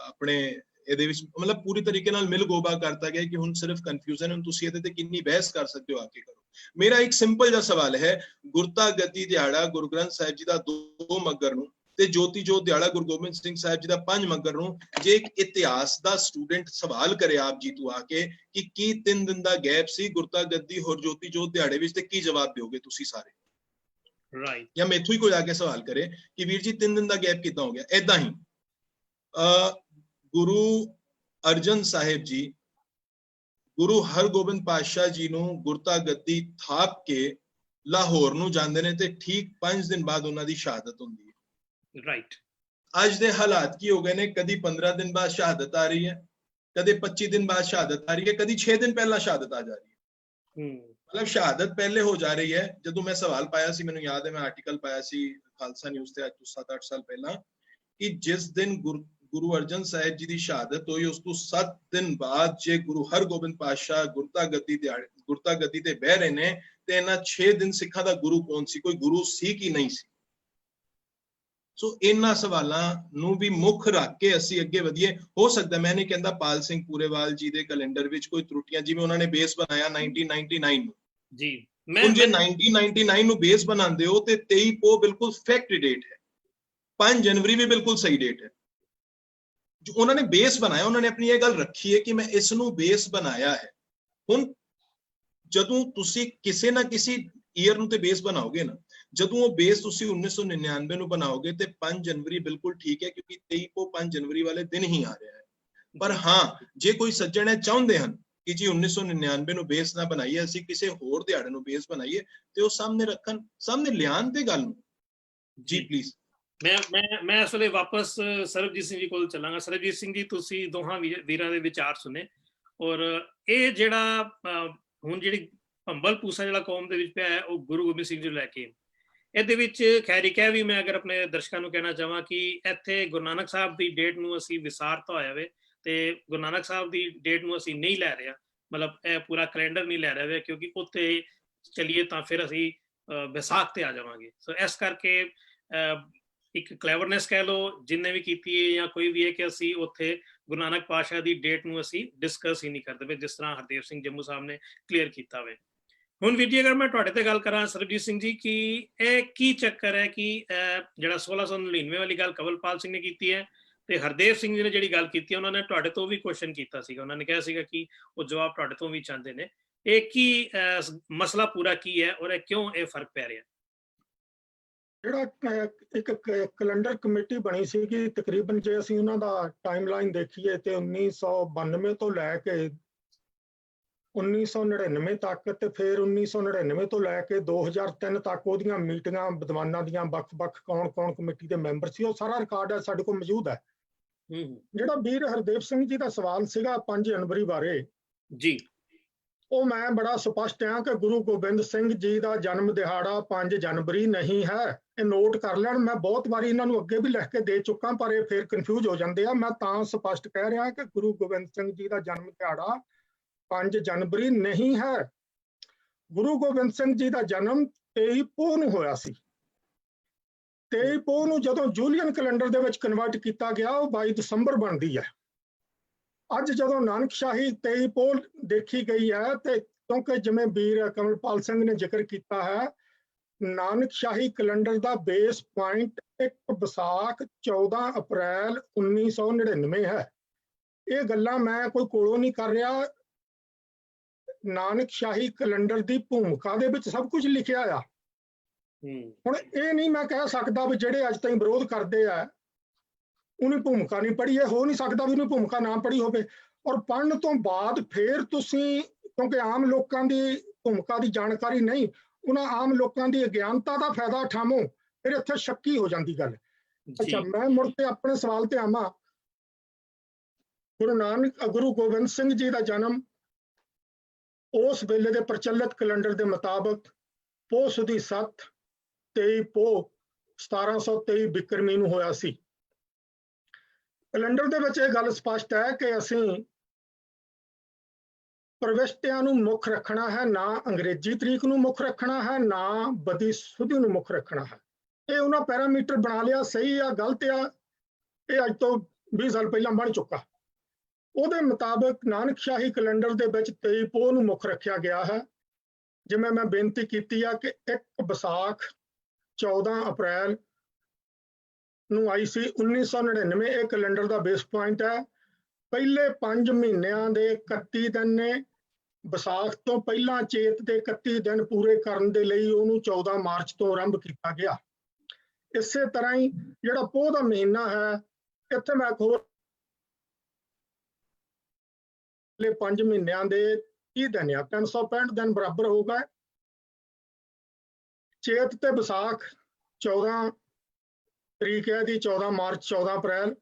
ਆਪਣੇ ਇਹਦੇ ਵਿੱਚ ਮਤਲਬ ਪੂਰੀ ਤਰੀਕੇ ਨਾਲ ਮਿਲ ਗੋਬਾ ਕਰਤਾ ਗਿਆ ਕਿ ਹੁਣ ਸਿਰਫ ਕਨਫਿਊਜ਼ਨ, ਹੁਣ ਤੁਸੀਂ ਇਹਦੇ ਤੇ ਕਿੰਨੀ ਬਹਿਸ ਕਰ ਸਕਦੇ ਹੋ, ਆ ਕੇ ਕਰੋ। ਮੇਰਾ ਇੱਕ ਸਿੰਪਲ ਜਿਹਾ ਸਵਾਲ ਹੈ, ਗੁਰਤਾ ਗੱਦੀ ਦਿਹਾੜਾ ਗੁਰੂ ਗ੍ਰੰਥ ਸਾਹਿਬ ਜੀ ਦਾ 2 ਮੱਘਰ ਨੂੰ ਤੇ ਜੋਤੀ ਜੋਤ ਦਿਹਾੜਾ ਗੁਰੂ ਗੋਬਿੰਦ ਸਿੰਘ ਸਾਹਿਬ ਜੀ ਦਾ 5 ਮੱਘਰ ਨੂੰ, ਜੇ ਇੱਕ ਇਤਿਹਾਸ ਦਾ ਸਟੂਡੈਂਟ ਸਵਾਲ ਕਰੇ ਆਪ ਜੀ ਤੋਂ ਆ ਕੇ ਕਿ ਕੀ 3 ਦਿਨ ਦਾ ਗੈਪ ਸੀ ਗੁਰਤਾ ਗੱਦੀ ਹੋਰ ਜੋਤੀ ਜੋਤ ਦਿਹਾੜੇ ਵਿੱਚ, ਤੇ ਕੀ ਜਵਾਬ ਦਿਓਗੇ ਤੁਸੀਂ ਸਾਰੇ? ਰਾਈਟ। ਜਾਂ ਮੈਥੋਂ ਹੀ ਕੋਈ ਆ ਕੇ ਸਵਾਲ ਕਰੇ ਕਿ ਵੀਰ ਜੀ 3 ਦਿਨ ਦਾ ਗੈਪ ਕਿੱਦਾਂ ਹੋ ਗਿਆ? ਏਦਾਂ ਹੀ ਗੁਰੂ ਅਰਜਨ ਸਾਹਿਬ ਜੀ ਗੁਰੂ ਹਰਗੋਬਿੰਦ ਪਾਤਸ਼ਾਹ ਜੀ ਨੂੰ ਗੁਰਤਾ ਗੱਦੀ ਥਾਪ ਕੇ ਲਾਹੌਰ ਨੂੰ ਜਾਂਦੇ ਨੇ ਤੇ ਠੀਕ 5 ਦਿਨ ਬਾਅਦ ਉਹਨਾਂ ਦੀ ਸ਼ਹਾਦਤ ਹੁੰਦੀ ਹੈ। ਰਾਈਟ। ਅੱਜ ਦੇ ਹਾਲਾਤ ਕੀ ਹੋ ਗਏ ਨੇ, ਕਦੀ 15 ਦਿਨ ਬਾਅਦ ਸ਼ਹਾਦਤ ਆ ਰਹੀ ਹੈ, ਕਦੇ 25 ਦਿਨ ਬਾਅਦ ਸ਼ਹਾਦਤ ਆ ਰਹੀ ਹੈ, ਕਦੀ 6 ਦਿਨ ਪਹਿਲਾਂ ਸ਼ਹਾਦਤ ਆ ਜਾ ਰਹੀ ਹੈ। ਮਤਲਬ ਸ਼ਹਾਦਤ ਪਹਿਲੇ ਹੋ ਜਾ ਰਹੀ ਹੈ। ਜਦੋਂ ਮੈਂ ਸਵਾਲ ਪਾਇਆ ਸੀ, ਮੈਨੂੰ ਯਾਦ ਹੈ ਮੈਂ ਆਰਟੀਕਲ ਪਾਇਆ ਸੀ ਖਾਲਸਾ ਨਿਊਜ਼ ਤੇ ਅੱਜ ਤੋਂ 7-8 ਸਾਲ ਪਹਿਲਾਂ, ਕਿ ਜਿਸ ਦਿਨ ਗੁਰੂ ਅਰਜਨ ਸਾਹਿਬ ਜੀ ਦੀ ਸ਼ਹਾਦਤ ਹੋਈ ਉਸ ਤੋਂ 7 ਦਿਨ ਬਾਅਦ ਜੇ ਗੁਰੂ ਹਰਗੋਬਿੰਦ ਪਾਤਸ਼ਾਹ ਗੁਰਤਾ ਗੱਦੀ ਤੇ ਬਹਿ ਰਹੇ ਨੇ ਤੇ ਇਹਨਾਂ 6 ਦਿਨ ਸਿੱਖਾਂ ਦਾ ਗੁਰੂ ਕੌਣ ਸੀ? ਕੋਈ ਗੁਰੂ ਸੀ ਕਿ ਨਹੀਂ ਸੀ? ਸੋ ਇਹਨਾਂ ਸਵਾਲਾਂ ਨੂੰ ਵੀ ਮੁੱਖ ਰੱਖ ਕੇ ਅਸੀਂ ਅੱਗੇ ਵਧੀਏ। ਹੋ ਸਕਦਾ, ਮੈਂ ਨਹੀਂ ਕਹਿੰਦਾ ਪਾਲ ਸਿੰਘ ਪੂਰੇਵਾਲ ਜੀ ਦੇ ਕੈਲੰਡਰ ਵਿੱਚ ਕੋਈ ਤਰੁੱਟੀਆਂ, ਜਿਵੇਂ ਉਹਨਾਂ ਨੇ ਬੇਸ ਬਣਾਇਆ 1999 ਨੂੰ ਜੀ, ਹੁਣ ਜੇ 1999 ਨੂੰ ਬੇਸ ਬਣਾਉਂਦੇ ਹੋ ਤੇ 23 ਪੋ ਬਿਲਕੁਲ ਫੈਕਟ ਡੇਟ ਹੈ, 5 ਜਨਵਰੀ ਵੀ ਬਿਲਕੁਲ ਸਹੀ ਡੇਟ ਹੈ। ਜੋ ਉਹਨਾਂ ਨੇ ਬੇਸ ਬਣਾਇਆ, ਉਹਨਾਂ ਨੇ ਆਪਣੀ ਇਹ ਗੱਲ ਰੱਖੀ ਹੈ ਕਿ ਮੈਂ ਇਸ ਨੂੰ ਬੇਸ ਬਣਾਇਆ ਹੈ। ਹੁਣ ਜਦੋਂ ਤੁਸੀਂ ਕਿਸੇ ਨਾ ਕਿਸੇ ਈਅਰ ਨੂੰ ਤੇ ਬੇਸ ਬਣਾਓਗੇ ਨਾ, ਜਦੋਂ ਉਹ ਬੇਸ ਤੁਸੀਂ 1999 ਨੂੰ ਬਣਾਓਗੇ ਤੇ 5 ਜਨਵਰੀ ਬਿਲਕੁਲ ਠੀਕ ਹੈ, ਕਿਉਂਕਿ 23 ਕੋ 5 ਜਨਵਰੀ ਵਾਲੇ ਦਿਨ ਹੀ ਆ ਰਿਹਾ ਹੈ। ਪਰ ਹਾਂ, ਜੇ ਕੋਈ ਸੱਜਣ ਚਾਹੁੰਦੇ ਹਨ ਕਿ ਜੀ 1999 ਨੂੰ ਬੇਸ ਨਾ ਬਣਾਈਏ, ਅਸੀਂ ਕਿਸੇ ਹੋਰ ਦਿਹਾੜੇ ਨੂੰ ਬੇਸ ਬਣਾਈਏ, ਤੇ ਉਹ ਸਾਹਮਣੇ ਰੱਖਣ, ਸਾਹਮਣੇ ਲਿਆਉਣ ਤੇ ਗੱਲ ਨੂੰ ਜੀ ਪਲੀਜ਼। ਮੈਂ ਇਸ ਵੇਲੇ ਵਾਪਸ ਸਰਬਜੀਤ ਸਿੰਘ ਜੀ ਕੋਲ ਚੱਲਾਂਗਾ। ਸਰਬਜੀਤ ਸਿੰਘ ਜੀ, ਤੁਸੀਂ ਦੋਹਾਂ ਵੀਰਾਂ ਦੇ ਵਿਚਾਰ ਸੁਣੇ, ਔਰ ਇਹ ਜਿਹੜਾ ਹੁਣ ਜਿਹੜੀ ਭੰਬਲ ਭੂਸਾ ਜਿਹੜਾ ਕੌਮ ਦੇ ਵਿੱਚ ਪਿਆ ਹੈ ਉਹ ਗੁਰੂ ਗੋਬਿੰਦ ਸਿੰਘ ਜੀ ਨੂੰ ਲੈ ਕੇ, ਇਹਦੇ ਵਿੱਚ ਖੈਰ ਇੱਕ ਹੈ ਵੀ ਮੈਂ ਅਗਰ ਆਪਣੇ ਦਰਸ਼ਕਾਂ ਨੂੰ ਕਹਿਣਾ ਚਾਹਾਂ ਕਿ ਇੱਥੇ ਗੁਰੂ ਨਾਨਕ ਸਾਹਿਬ ਦੀ ਡੇਟ ਨੂੰ ਅਸੀਂ ਵਿਸਾਰਤਾ ਹੋਇਆ ਵੇ, ਤੇ ਗੁਰੂ ਨਾਨਕ ਸਾਹਿਬ ਦੀ ਡੇਟ ਨੂੰ ਅਸੀਂ ਨਹੀਂ ਲੈ ਰਹੇ, ਮਤਲਬ ਇਹ ਪੂਰਾ ਕੈਲੰਡਰ ਨਹੀਂ ਲੈ ਰਹੇ, ਕਿਉਂਕਿ ਉੱਥੇ ਚਲੀਏ ਤਾਂ ਫਿਰ ਅਸੀਂ ਵਿਸਾਖ ਤੇ ਆ ਜਾਵਾਂਗੇ। ਸੋ ਇਸ ਕਰਕੇ ਇੱਕ ਕਲੈਵਰਨੈਸ ਕਹਿ ਲਓ ਜਿੰਨੇ ਵੀ ਕੀਤੀ ਹੈ ਜਾਂ ਕੋਈ ਵੀ ਹੈ ਕਿ ਅਸੀਂ ਉੱਥੇ ਗੁਰੂ ਨਾਨਕ ਪਾਤਸ਼ਾਹ ਦੀ ਡੇਟ ਨੂੰ ਅਸੀਂ ਡਿਸਕਸ ਹੀ ਨਹੀਂ ਕਰਦੇ ਪਏ, ਜਿਸ ਤਰ੍ਹਾਂ ਹਰਦੇਵ ਸਿੰਘ ਜੰਮੂ ਸਾਹਿਬ ਨੇ ਕਲੀਅਰ ਕੀਤਾ ਵੇ। ਹੁਣ ਵੀਰ ਜੀ, ਅਗਰ ਮੈਂ ਤੁਹਾਡੇ ਤੇ ਗੱਲ ਕਰਾਂ ਸਰਬਜੀਤ ਸਿੰਘ ਜੀ, ਕਿ ਇਹ ਕੀ ਚੱਕਰ ਹੈ ਕਿ ਜਿਹੜਾ 1699 ਵਾਲੀ ਗੱਲ ਕਵਲਪਾਲ ਸਿੰਘ ਨੇ ਕੀਤੀ ਹੈ ਤੇ ਹਰਦੇਵ ਸਿੰਘ ਜੀ ਨੇ ਜਿਹੜੀ ਗੱਲ ਕੀਤੀ ਹੈ, ਉਹਨਾਂ ਨੇ ਤੁਹਾਡੇ ਤੋਂ ਵੀ ਕੁਐਸਚਨ ਕੀਤਾ ਸੀਗਾ, ਉਹਨਾਂ ਨੇ ਕਿਹਾ ਸੀਗਾ ਕਿ ਉਹ ਜਵਾਬ ਤੁਹਾਡੇ ਤੋਂ ਵੀ ਚਾਹੁੰਦੇ ਨੇ। ਇਹ ਕੀ ਮਸਲਾ ਪੂਰਾ ਕੀ ਹੈ ਔਰ ਕਿਉਂ ਇਹ ਫਰਕ ਪੈ ਰਿਹਾ? ਜਿਹੜਾ ਇੱਕ ਕੈਲੰਡਰ ਕਮੇਟੀ ਬਣੀ ਸੀਗੀ, ਤਕਰੀਬਨ ਜੇ ਅਸੀਂ ਉਹਨਾਂ ਦਾ ਟਾਈਮਲਾਈਨ ਦੇਖੀਏ ਤੇ 1992 ਤੋਂ ਲੈ ਕੇ 1999 ਤੱਕ, ਤੇ ਫਿਰ 1999 ਤੋਂ ਲੈ ਕੇ 2003 ਤੱਕ ਉਹਦੀਆਂ ਮੀਟਿੰਗਾਂ ਵਿਦਵਾਨਾਂ ਦੀਆਂ ਵੱਖ-ਵੱਖ ਕੌਣ ਕਮੇਟੀ ਦੇ ਮੈਂਬਰ ਸੀ, ਉਹ ਸਾਰਾ ਰਿਕਾਰਡ ਹੈ ਸਾਡੇ ਕੋਲ ਮੌਜੂਦ ਹੈ। ਜਿਹੜਾ ਵੀਰ ਹਰਦੇਵ ਸਿੰਘ ਜੀ ਦਾ ਸਵਾਲ ਸੀਗਾ 5 ਜਨਵਰੀ ਬਾਰੇ ਜੀ, ਉਹ ਮੈਂ ਬੜਾ ਸਪਸ਼ਟ ਹਾਂ ਕਿ ਗੁਰੂ ਗੋਬਿੰਦ ਸਿੰਘ ਜੀ ਦਾ ਜਨਮ ਦਿਹਾੜਾ 5 ਜਨਵਰੀ ਨਹੀਂ ਹੈ। ਇਹ ਨੋਟ ਕਰ ਲੈਣ, ਮੈਂ ਬਹੁਤ ਵਾਰੀ ਇਹਨਾਂ ਨੂੰ ਅੱਗੇ ਵੀ ਲਿਖ ਕੇ ਦੇ ਚੁੱਕਾ, ਪਰ ਇਹ ਫਿਰ ਕਨਫਿਊਜ਼ ਹੋ ਜਾਂਦੇ ਆ। ਮੈਂ ਤਾਂ ਸਪਸ਼ਟ ਕਹਿ ਰਿਹਾ ਕਿ ਗੁਰੂ ਗੋਬਿੰਦ ਸਿੰਘ ਜੀ ਦਾ ਜਨਮ ਦਿਹਾੜਾ 5 ਜਨਵਰੀ ਨਹੀਂ ਹੈ। ਗੁਰੂ ਗੋਬਿੰਦ ਸਿੰਘ ਜੀ ਦਾ ਜਨਮ 23 ਪੋਹ ਨੂੰ ਹੋਇਆ ਸੀ। 23 ਪੋਹ ਨੂੰ ਜਦੋਂ ਜੂਲੀਅਨ ਕੈਲੰਡਰ ਦੇ ਵਿੱਚ ਕਨਵਰਟ ਕੀਤਾ ਗਿਆ, ਉਹ 22 ਦਸੰਬਰ ਬਣਦੀ ਹੈ। ਅੱਜ ਜਦੋਂ ਨਾਨਕਸ਼ਾਹੀ 23 ਪੋਹ ਦੇਖੀ ਗਈ ਹੈ, ਤੇ ਕਿਉਂਕਿ ਜਿਵੇਂ ਵੀਰ ਕਮਲਪਾਲ ਸਿੰਘ ਨੇ ਜ਼ਿਕਰ ਕੀਤਾ ਹੈ, ਨਾਨਕਸ਼ਾਹੀ ਕੈਲੰਡਰ ਦਾ ਬੇਸ ਪੁਆਇੰਟ 1 ਵਿਸਾਖ 14 ਅਪ੍ਰੈਲ 1999 ਹੈ। ਇਹ ਗੱਲਾਂ ਮੈਂ ਕੋਈ ਕੋਲੋਂ ਨਹੀਂ ਕਰ ਰਿਹਾ, ਨਾਨਕਸ਼ਾਹੀ ਕੈਲੰਡਰ ਦੀ ਭੂਮਿਕਾ ਦੇ ਵਿੱਚ ਸਭ ਕੁਝ ਲਿਖਿਆ ਆ। ਹੁਣ ਇਹ ਨਹੀਂ ਮੈਂ ਕਹਿ ਸਕਦਾ ਵੀ ਜਿਹੜੇ ਅੱਜ ਤਾਈਂ ਵਿਰੋਧ ਕਰਦੇ ਆ ਉਹਨੇ ਭੂਮਿਕਾ ਨਹੀਂ ਪੜ੍ਹੀ। ਇਹ ਹੋ ਨਹੀਂ ਸਕਦਾ ਵੀ ਉਹਨੇ ਭੂਮਿਕਾ ਨਾ ਪੜ੍ਹੀ ਹੋਵੇ, ਔਰ ਪੜ੍ਹਨ ਤੋਂ ਬਾਅਦ ਫਿਰ ਤੁਸੀਂ, ਕਿਉਂਕਿ ਆਮ ਲੋਕਾਂ ਦੀ ਭੂਮਿਕਾ ਦੀ ਜਾਣਕਾਰੀ ਨਹੀਂ, ਉਹਨਾਂ ਆਮ ਲੋਕਾਂ ਦੀ ਅਗਿਆਨਤਾ ਦਾ ਫਾਇਦਾ ਉਠਾਵੋ, ਫਿਰ ਇੱਥੇ ਸ਼ੱਕੀ ਹੋ ਜਾਂਦੀ ਗੱਲ। ਅੱਛਾ, ਮੈਂ ਮੁੜ ਕੇ ਆਪਣੇ ਸਵਾਲ ਤੇ ਆਵਾਂ। ਗੁਰੂ ਗੋਬਿੰਦ ਸਿੰਘ ਜੀ ਦਾ ਜਨਮ ਉਸ ਵੇਲੇ ਦੇ ਪ੍ਰਚਲਿਤ ਕੈਲੰਡਰ ਦੇ ਮੁਤਾਬਕ ਪੋਹ ਸੁਦੀ 7 23 ਪੋਹ 1723 ਬਿਕਰਮੀ ਨੂੰ ਹੋਇਆ ਸੀ। ਕੈਲੰਡਰ ਦੇ ਵਿੱਚ ਇਹ ਗੱਲ ਸਪਸ਼ਟ ਹੈ ਕਿ ਅਸੀਂ ਪ੍ਰਵਿਸ਼ਟਿਆਂ ਨੂੰ ਮੁੱਖ ਰੱਖਣਾ ਹੈ, ਨਾ ਅੰਗਰੇਜ਼ੀ ਤਰੀਕ ਨੂੰ ਮੁੱਖ ਰੱਖਣਾ ਹੈ, ਨਾ ਬਦੀ ਸੁਦੀ ਨੂੰ ਮੁੱਖ ਰੱਖਣਾ ਹੈ। ਇਹ ਉਹਨਾਂ ਪੈਰਾਮੀਟਰ ਬਣਾ ਲਿਆ, ਸਹੀ ਆ ਗਲਤ ਆ, ਇਹ ਅੱਜ ਤੋਂ 20 ਸਾਲ ਪਹਿਲਾਂ ਬਣ ਚੁੱਕਾ। ਉਹਦੇ ਮੁਤਾਬਕ ਨਾਨਕਸ਼ਾਹੀ ਕੈਲੰਡਰ ਦੇ ਵਿੱਚ 23 ਪੋਹ ਨੂੰ ਮੁੱਖ ਰੱਖਿਆ ਗਿਆ ਹੈ। ਜਿਵੇਂ ਮੈਂ ਬੇਨਤੀ ਕੀਤੀ ਆ ਕਿ 1 ਵਿਸਾਖ 14 ਅਪ੍ਰੈਲ ਨੂੰ ਆਈ ਸੀ 1999, ਇਹ ਕੈਲੰਡਰ ਦਾ ਬੇਸ ਪੁਆਇੰਟ ਹੈ। ਪਹਿਲੇ 5 ਮਹੀਨਿਆਂ ਦੇ 31 ਦਿਨ ਨੇ। ਵਿਸਾਖ ਤੋਂ ਪਹਿਲਾਂ ਚੇਤ ਦੇ 31 ਦਿਨ ਪੂਰੇ ਕਰਨ ਦੇ ਲਈ ਉਹਨੂੰ 14 ਮਾਰਚ ਤੋਂ ਆਰੰਭ ਕੀਤਾ ਗਿਆ। ਇਸੇ ਤਰ੍ਹਾਂ ਹੀ ਜਿਹੜਾ ਪੋਹ ਦਾ ਮਹੀਨਾ ਹੈ, ਇੱਥੇ ਮੈਂ ਹੋਰ 5 ਮਹੀਨਿਆਂ ਦੇ 30 ਦਿਨ ਆ, 365 ਦਿਨ ਬਰਾਬਰ ਹੋਊਗਾ। ਚੇਤ ਤੇ ਵਿਸਾਖ 14 ਤਰੀਕ ਹੈ ਦੀ, 14 ਮਾਰਚ 14 ਅਪ੍ਰੈਲ,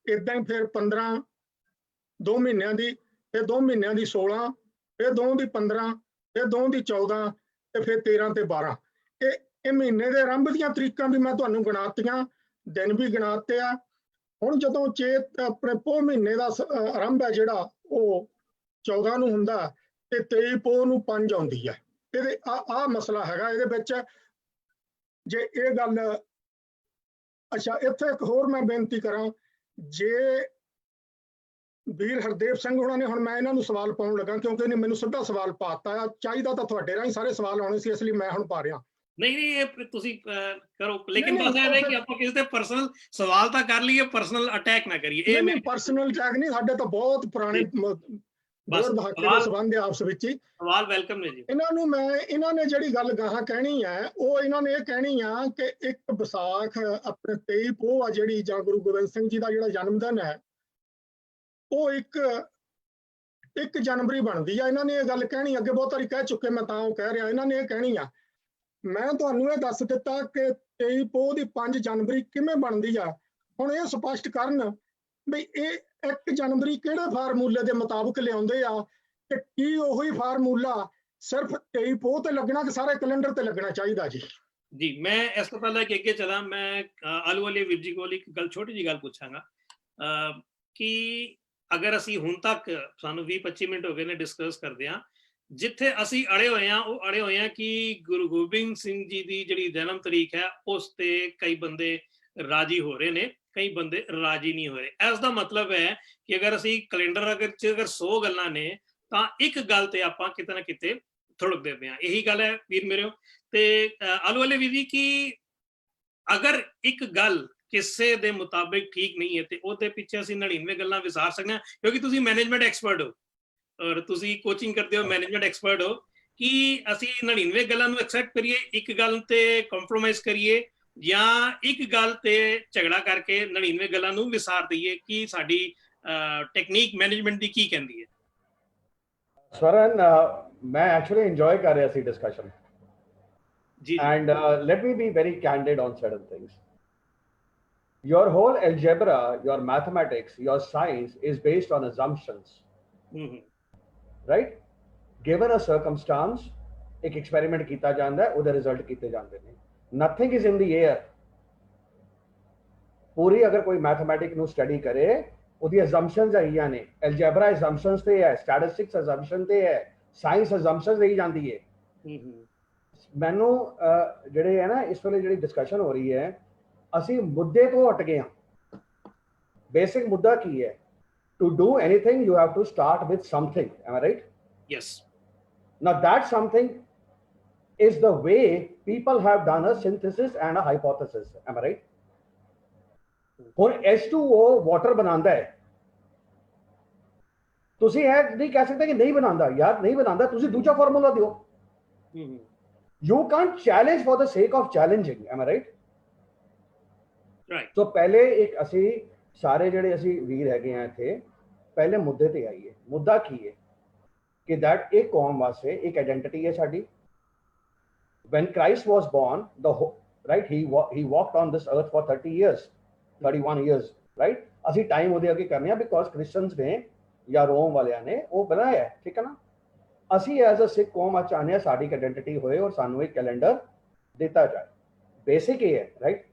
ਇਦਾਂ ਹੀ ਫਿਰ 15 2 ਮਹੀਨਿਆਂ ਦੀ, ਫਿਰ 2 ਮਹੀਨਿਆਂ ਦੀ 16, ਫਿਰ 2 ਦੀ 15, ਫਿਰ 2 ਦੀ 14, ਤੇ ਫਿਰ 13 ਤੇ 12। ਇਹ ਮਹੀਨੇ ਦੇ ਆਰੰਭ ਦੀਆਂ ਤਰੀਕਾਂ ਵੀ ਮੈਂ ਤੁਹਾਨੂੰ ਗਿਣਾਤੀਆਂ, ਦਿਨ ਵੀ ਗਿਣਾਤੇ ਆ। ਹੁਣ ਜਦੋਂ ਚੇਤ ਆਪਣੇ ਪੋਹ ਮਹੀਨੇ ਦਾ ਆਰੰਭ ਹੈ ਜਿਹੜਾ, ਉਹ 14 ਨੂੰ ਹੁੰਦਾ, ਤੇ 23 ਪੋਹ ਨੂੰ 5 ਆਉਂਦੀ ਹੈ। ਇਹਦੇ ਆ ਮਸਲਾ ਹੈਗਾ ਇਹਦੇ ਵਿੱਚ। ਜੇ ਇਹ ਗੱਲ, ਅੱਛਾ ਇੱਥੇ ਇੱਕ ਹੋਰ ਮੈਂ ਬੇਨਤੀ ਕਰਾਂ, ਜੇ ਵੀਰ ਹਰਦੇਵ ਸਿੰਘ ਹੋਣਾ ਨੇ, ਹੁਣ ਮੈਂ ਇਹਨਾਂ ਨੂੰ ਸਵਾਲ ਪਾਉਣ ਲੱਗਾ ਕਿਉਂਕਿ ਇਹਨੇ ਮੈਨੂੰ ਸਿੱਧਾ ਸਵਾਲ ਪਾਤਾ ਆ, ਚਾਹੀਦਾ ਤਾਂ ਤੁਹਾਡੇ ਰਾਹੀਂ ਸਾਰੇ ਸਵਾਲ ਆਉਣੇ ਸੀ, ਇਸ ਲਈ ਮੈਂ ਹੁਣ ਪਾ ਰਿਹਾ। ਨਹੀਂ ਇਹ ਤੁਸੀਂ ਕਰੋ, ਲੇਕਿਨ ਬਸ ਇਹ ਹੈ ਕਿ ਆਪਾਂ ਕਿਸੇ ਤੇ ਪਰਸਨਲ ਸਵਾਲ ਤਾਂ ਕਰ ਲਈਏ, ਪਰਸਨਲ ਅਟੈਕ ਨਾ ਕਰੀਏ। ਇਹ ਨਹੀਂ, ਪਰਸਨਲ ਅਟੈਕ ਨਹੀਂ, ਸਾਡੇ ਤਾਂ ਬਹੁਤ ਪੁਰਾਣੇ ਸੰਬੰਧ ਆਪਸ ਵਿੱਚ ਹੀ। ਸਵਾਲ ਵੈਲਕਮ ਨੇ ਜੀ। ਇਹਨਾਂ ਨੇ ਜਿਹੜੀ ਗੱਲ ਗਾਹਾਂ ਕਹਿਣੀ ਹੈ, ਉਹ ਇਹਨਾਂ ਨੇ ਇਹ ਕਹਿਣੀ ਆ ਕਿ 1 ਵਿਸਾਖ ਆਪਣੇ 23 ਪੋਹ ਆ ਜਿਹੜੀ, ਜਾਂ ਗੁਰੂ ਗੋਬਿੰਦ ਸਿੰਘ ਜੀ ਦਾ ਜਿਹੜਾ ਜਨਮ ਦਿਨ ਹੈ, ਉਹ 1 ਜਨਵਰੀ ਬਣਦੀ ਆ। ਇਹਨਾਂ ਨੇ ਇਹ ਗੱਲ ਕਹਿਣੀ, ਅੱਗੇ ਬਹੁਤ ਵਾਰੀ ਕਹਿ ਚੁੱਕੇ, ਮੈਂ ਤਾਂ ਉਹ ਕਹਿ ਰਿਹਾ, ਇਹਨਾਂ ਨੇ ਇਹ ਕਹਿਣੀ ਆ। ਮੈਂ ਤੁਹਾਨੂੰ ਇਹ ਦੱਸ ਦਿੱਤਾ ਕਿ 23 ਪੋਹ ਦੀ 5 ਜਨਵਰੀ ਕਿਵੇਂ ਬਣਦੀ ਆ, ਹੁਣ ਇਹ ਸਪਸ਼ਟ ਕਰਨ ਵੀ ਇਹ 1 ਜਨਵਰੀ ਕਿਹੜੇ ਫਾਰਮੂਲੇ ਦੇ ਮੁਤਾਬਕ ਲਿਆਉਂਦੇ ਆ, ਤੇ ਕੀ ਉਹੀ ਫਾਰਮੂਲਾ ਸਿਰਫ 23 ਪੋਹ ਤੇ ਲੱਗਣਾ ਕਿ ਸਾਰੇ ਕੈਲੰਡਰ ਤੇ ਲੱਗਣਾ ਚਾਹੀਦਾ ਜੀ? ਜੀ ਮੈਂ ਇਸ ਤੋਂ ਪਹਿਲਾਂ ਕਿ ਅੱਗੇ ਚਲਾਂ, ਮੈਂ ਆਲੂ ਵਾਲੇ ਵੀਰ ਜੀ ਕੋਲ ਇੱਕ ਗੱਲ, ਛੋਟੀ ਜਿਹੀ ਗੱਲ ਪੁੱਛਾਂਗਾ ਕਿ ਅਗਰ ਅਸੀਂ ਹੁਣ ਤੱਕ ਸਾਨੂੰ 20-25 ਮਿੰਟ ਹੋ ਗਏ ਨੇ ਡਿਸਕਸ ਕਰਦੇ ਹਾਂ, ਜਿੱਥੇ ਅਸੀਂ ਅੜੇ ਹੋਏ ਹਾਂ ਉਹ ਅੜੇ ਹੋਏ ਹਾਂ ਕਿ ਗੁਰੂ ਗੋਬਿੰਦ ਸਿੰਘ ਜੀ ਦੀ ਜਿਹੜੀ ਜਨਮ ਤਰੀਕ ਹੈ ਉਸ ਤੇ ਕਈ ਬੰਦੇ ਰਾਜੀ ਹੋ ਰਹੇ ਨੇ, ਕਈ ਬੰਦੇ ਰਾਜੀ ਨਹੀਂ ਹੋ ਰਹੇ। ਇਸ ਦਾ ਮਤਲਬ ਹੈ ਕਿ ਅਗਰ ਅਸੀਂ ਕੈਲੰਡਰ ਅਗਰ 100 ਗੱਲਾਂ ਨੇ ਤਾਂ ਇੱਕ ਗੱਲ ਤੇ ਆਪਾਂ ਕਿਤੇ ਨਾ ਕਿਤੇ ਥੁੜਕਦੇ ਪਏ ਹਾਂ। ਇਹੀ ਗੱਲ ਹੈ ਵੀਰ ਮੇਰੇ। ਤੇ ਆਲੂ ਵਾਲੇ ਵੀਰ ਜੀ ਕਿ ਅਗਰ ਇੱਕ ਗੱਲ ਕਿਸੇ ਦੇ ਮੁਤਾਬਿਕ ਠੀਕ ਨਹੀਂ ਹੈ ਤੇ ਉਹਦੇ ਪਿੱਛੇ ਅਸੀਂ 99 ਗੱਲਾਂ ਵਿਸਾਰ ਸਕਦੇ ਹਾਂ, ਕਿਉਂਕਿ ਤੁਸੀਂ ਮੈਨੇਜਮੈਂਟ ਐਕਸਪਰਟ ਹੋ ਔਰ ਤੁਸੀਂ ਕੋਚਿੰਗ ਕਰਦੇ ਹੋ, ਮੈਨੇਜਮੈਂਟ ਐਕਸਪਰਟ ਹੋ, ਕਿ ਅਸੀਂ 99 ਗੱਲਾਂ ਨੂੰ ਐਕਸੈਪਟ ਕਰੀਏ, ਇੱਕ ਗੱਲ ਤੇ ਕੰਪਰੋਮਾਈਜ਼ ਕਰੀਏ, ਜਾਂ ਇੱਕ ਗੱਲ ਤੇ ਝਗੜਾ ਕਰਕੇ 99 ਗੱਲਾਂ ਨੂੰ ਵਿਸਾਰ ਦਈਏ? ਕਿ ਸਾਡੀ ਟੈਕਨੀਕ ਮੈਨੇਜਮੈਂਟ ਦੀ ਕੀ ਕਹਿੰਦੀ ਹੈ? Swaran, मैं actually enjoy कर रहा सी discussion. Ji, And let me be very candid on certain things. Your whole algebra, your mathematics, your science is based on assumptions, right? Given a circumstance, एक experiment किया जाता है, उधर result किए जाते हैं. Nothing is in the air. पूरी अगर कोई mathematics नु study करे, ਉਹਦੀ assumptions ਆਈਆਂ ਨੇ, algebra assumptions ਤੇ ਹੈ, statistics assumption ਤੇ ਹੈ, science assumptions ਲਈ ਜਾਂਦੀ ਹੈ। ਮੈਨੂੰ ਜਿਹੜੇ ਹੈ ਨਾ ਇਸ ਵੇਲੇ ਜਿਹੜੀ ਡਿਸਕਸ਼ਨ ਹੋ ਰਹੀ ਹੈ, ਅਸੀਂ ਮੁੱਦੇ ਤੋਂ ਹਟ ਗਏ ਹਾਂ। ਬੇਸਿਕ ਮੁੱਦਾ ਕੀ ਹੈ? To do anything you have to start with something, am I right? yes, Now that something is the way people have done a synthesis and a hypothesis, am I right? ਹੁਣ H2O water ਬਣਾਉਂਦਾ ਹੈ, ਤੁਸੀਂ ਇਹ ਨਹੀਂ ਕਹਿ ਸਕਦੇ ਕਿ ਨਹੀਂ ਬਣਾਉਂਦਾ, ਯਾਰ ਨਹੀਂ ਬਣਾਉਂਦਾ, ਤੁਸੀਂ ਦੂਜਾ ਫਾਰਮੂਲਾ ਦਿਓ। You can't challenge for the sake of challenging, am I right? right, So ਪਹਿਲੇ ਇੱਕ ਅਸੀਂ ਸਾਰੇ ਜਿਹੜੇ ਅਸੀਂ ਵੀਰ ਹੈਗੇ ਆ ਇੱਥੇ, ਪਹਿਲੇ ਮੁੱਦੇ ਤੇ ਆਈਏ। ਮੁੱਦਾ ਕੀ ਹੈ ਕਿ that ਇੱਕ ਕੌਮ ਵਾਸਤੇ ਇੱਕ ਆਇਡੈਂਟੀਟੀ ਹੈ ਸਾਡੀ। When Christ was born, right, he walked on this earth for 30 years, 31 years, right? ਅਸੀਂ ਟਾਈਮ ਉਹਦੇ ਅੱਗੇ ਕਰਨੇ ਆ ਬਿਕੋਜ਼ ਕ੍ਰਿਸਚੀਅਨਸ ਨੇ ਜਾਂ ਰੋਮ ਵਾਲਿਆਂ ਨੇ ਉਹ ਬਣਾਇਆ, ਠੀਕ ਹੈ ਨਾ? ਅਸੀਂ ਐਜ਼ ਅ ਸਿੱਖ ਕੌਮ ਆ ਚਾਹੁੰਦੇ ਹਾਂ ਸਾਡੀ ਇੱਕ ਆਇਡੈਂਟੀਟੀ ਹੋਏ ਔਰ ਸਾਨੂੰ ਇੱਕ ਕੈਲੰਡਰ ਦਿੱਤਾ ਜਾਏ। ਬੇਸਿਕ ਇਹ ਹੈ, right?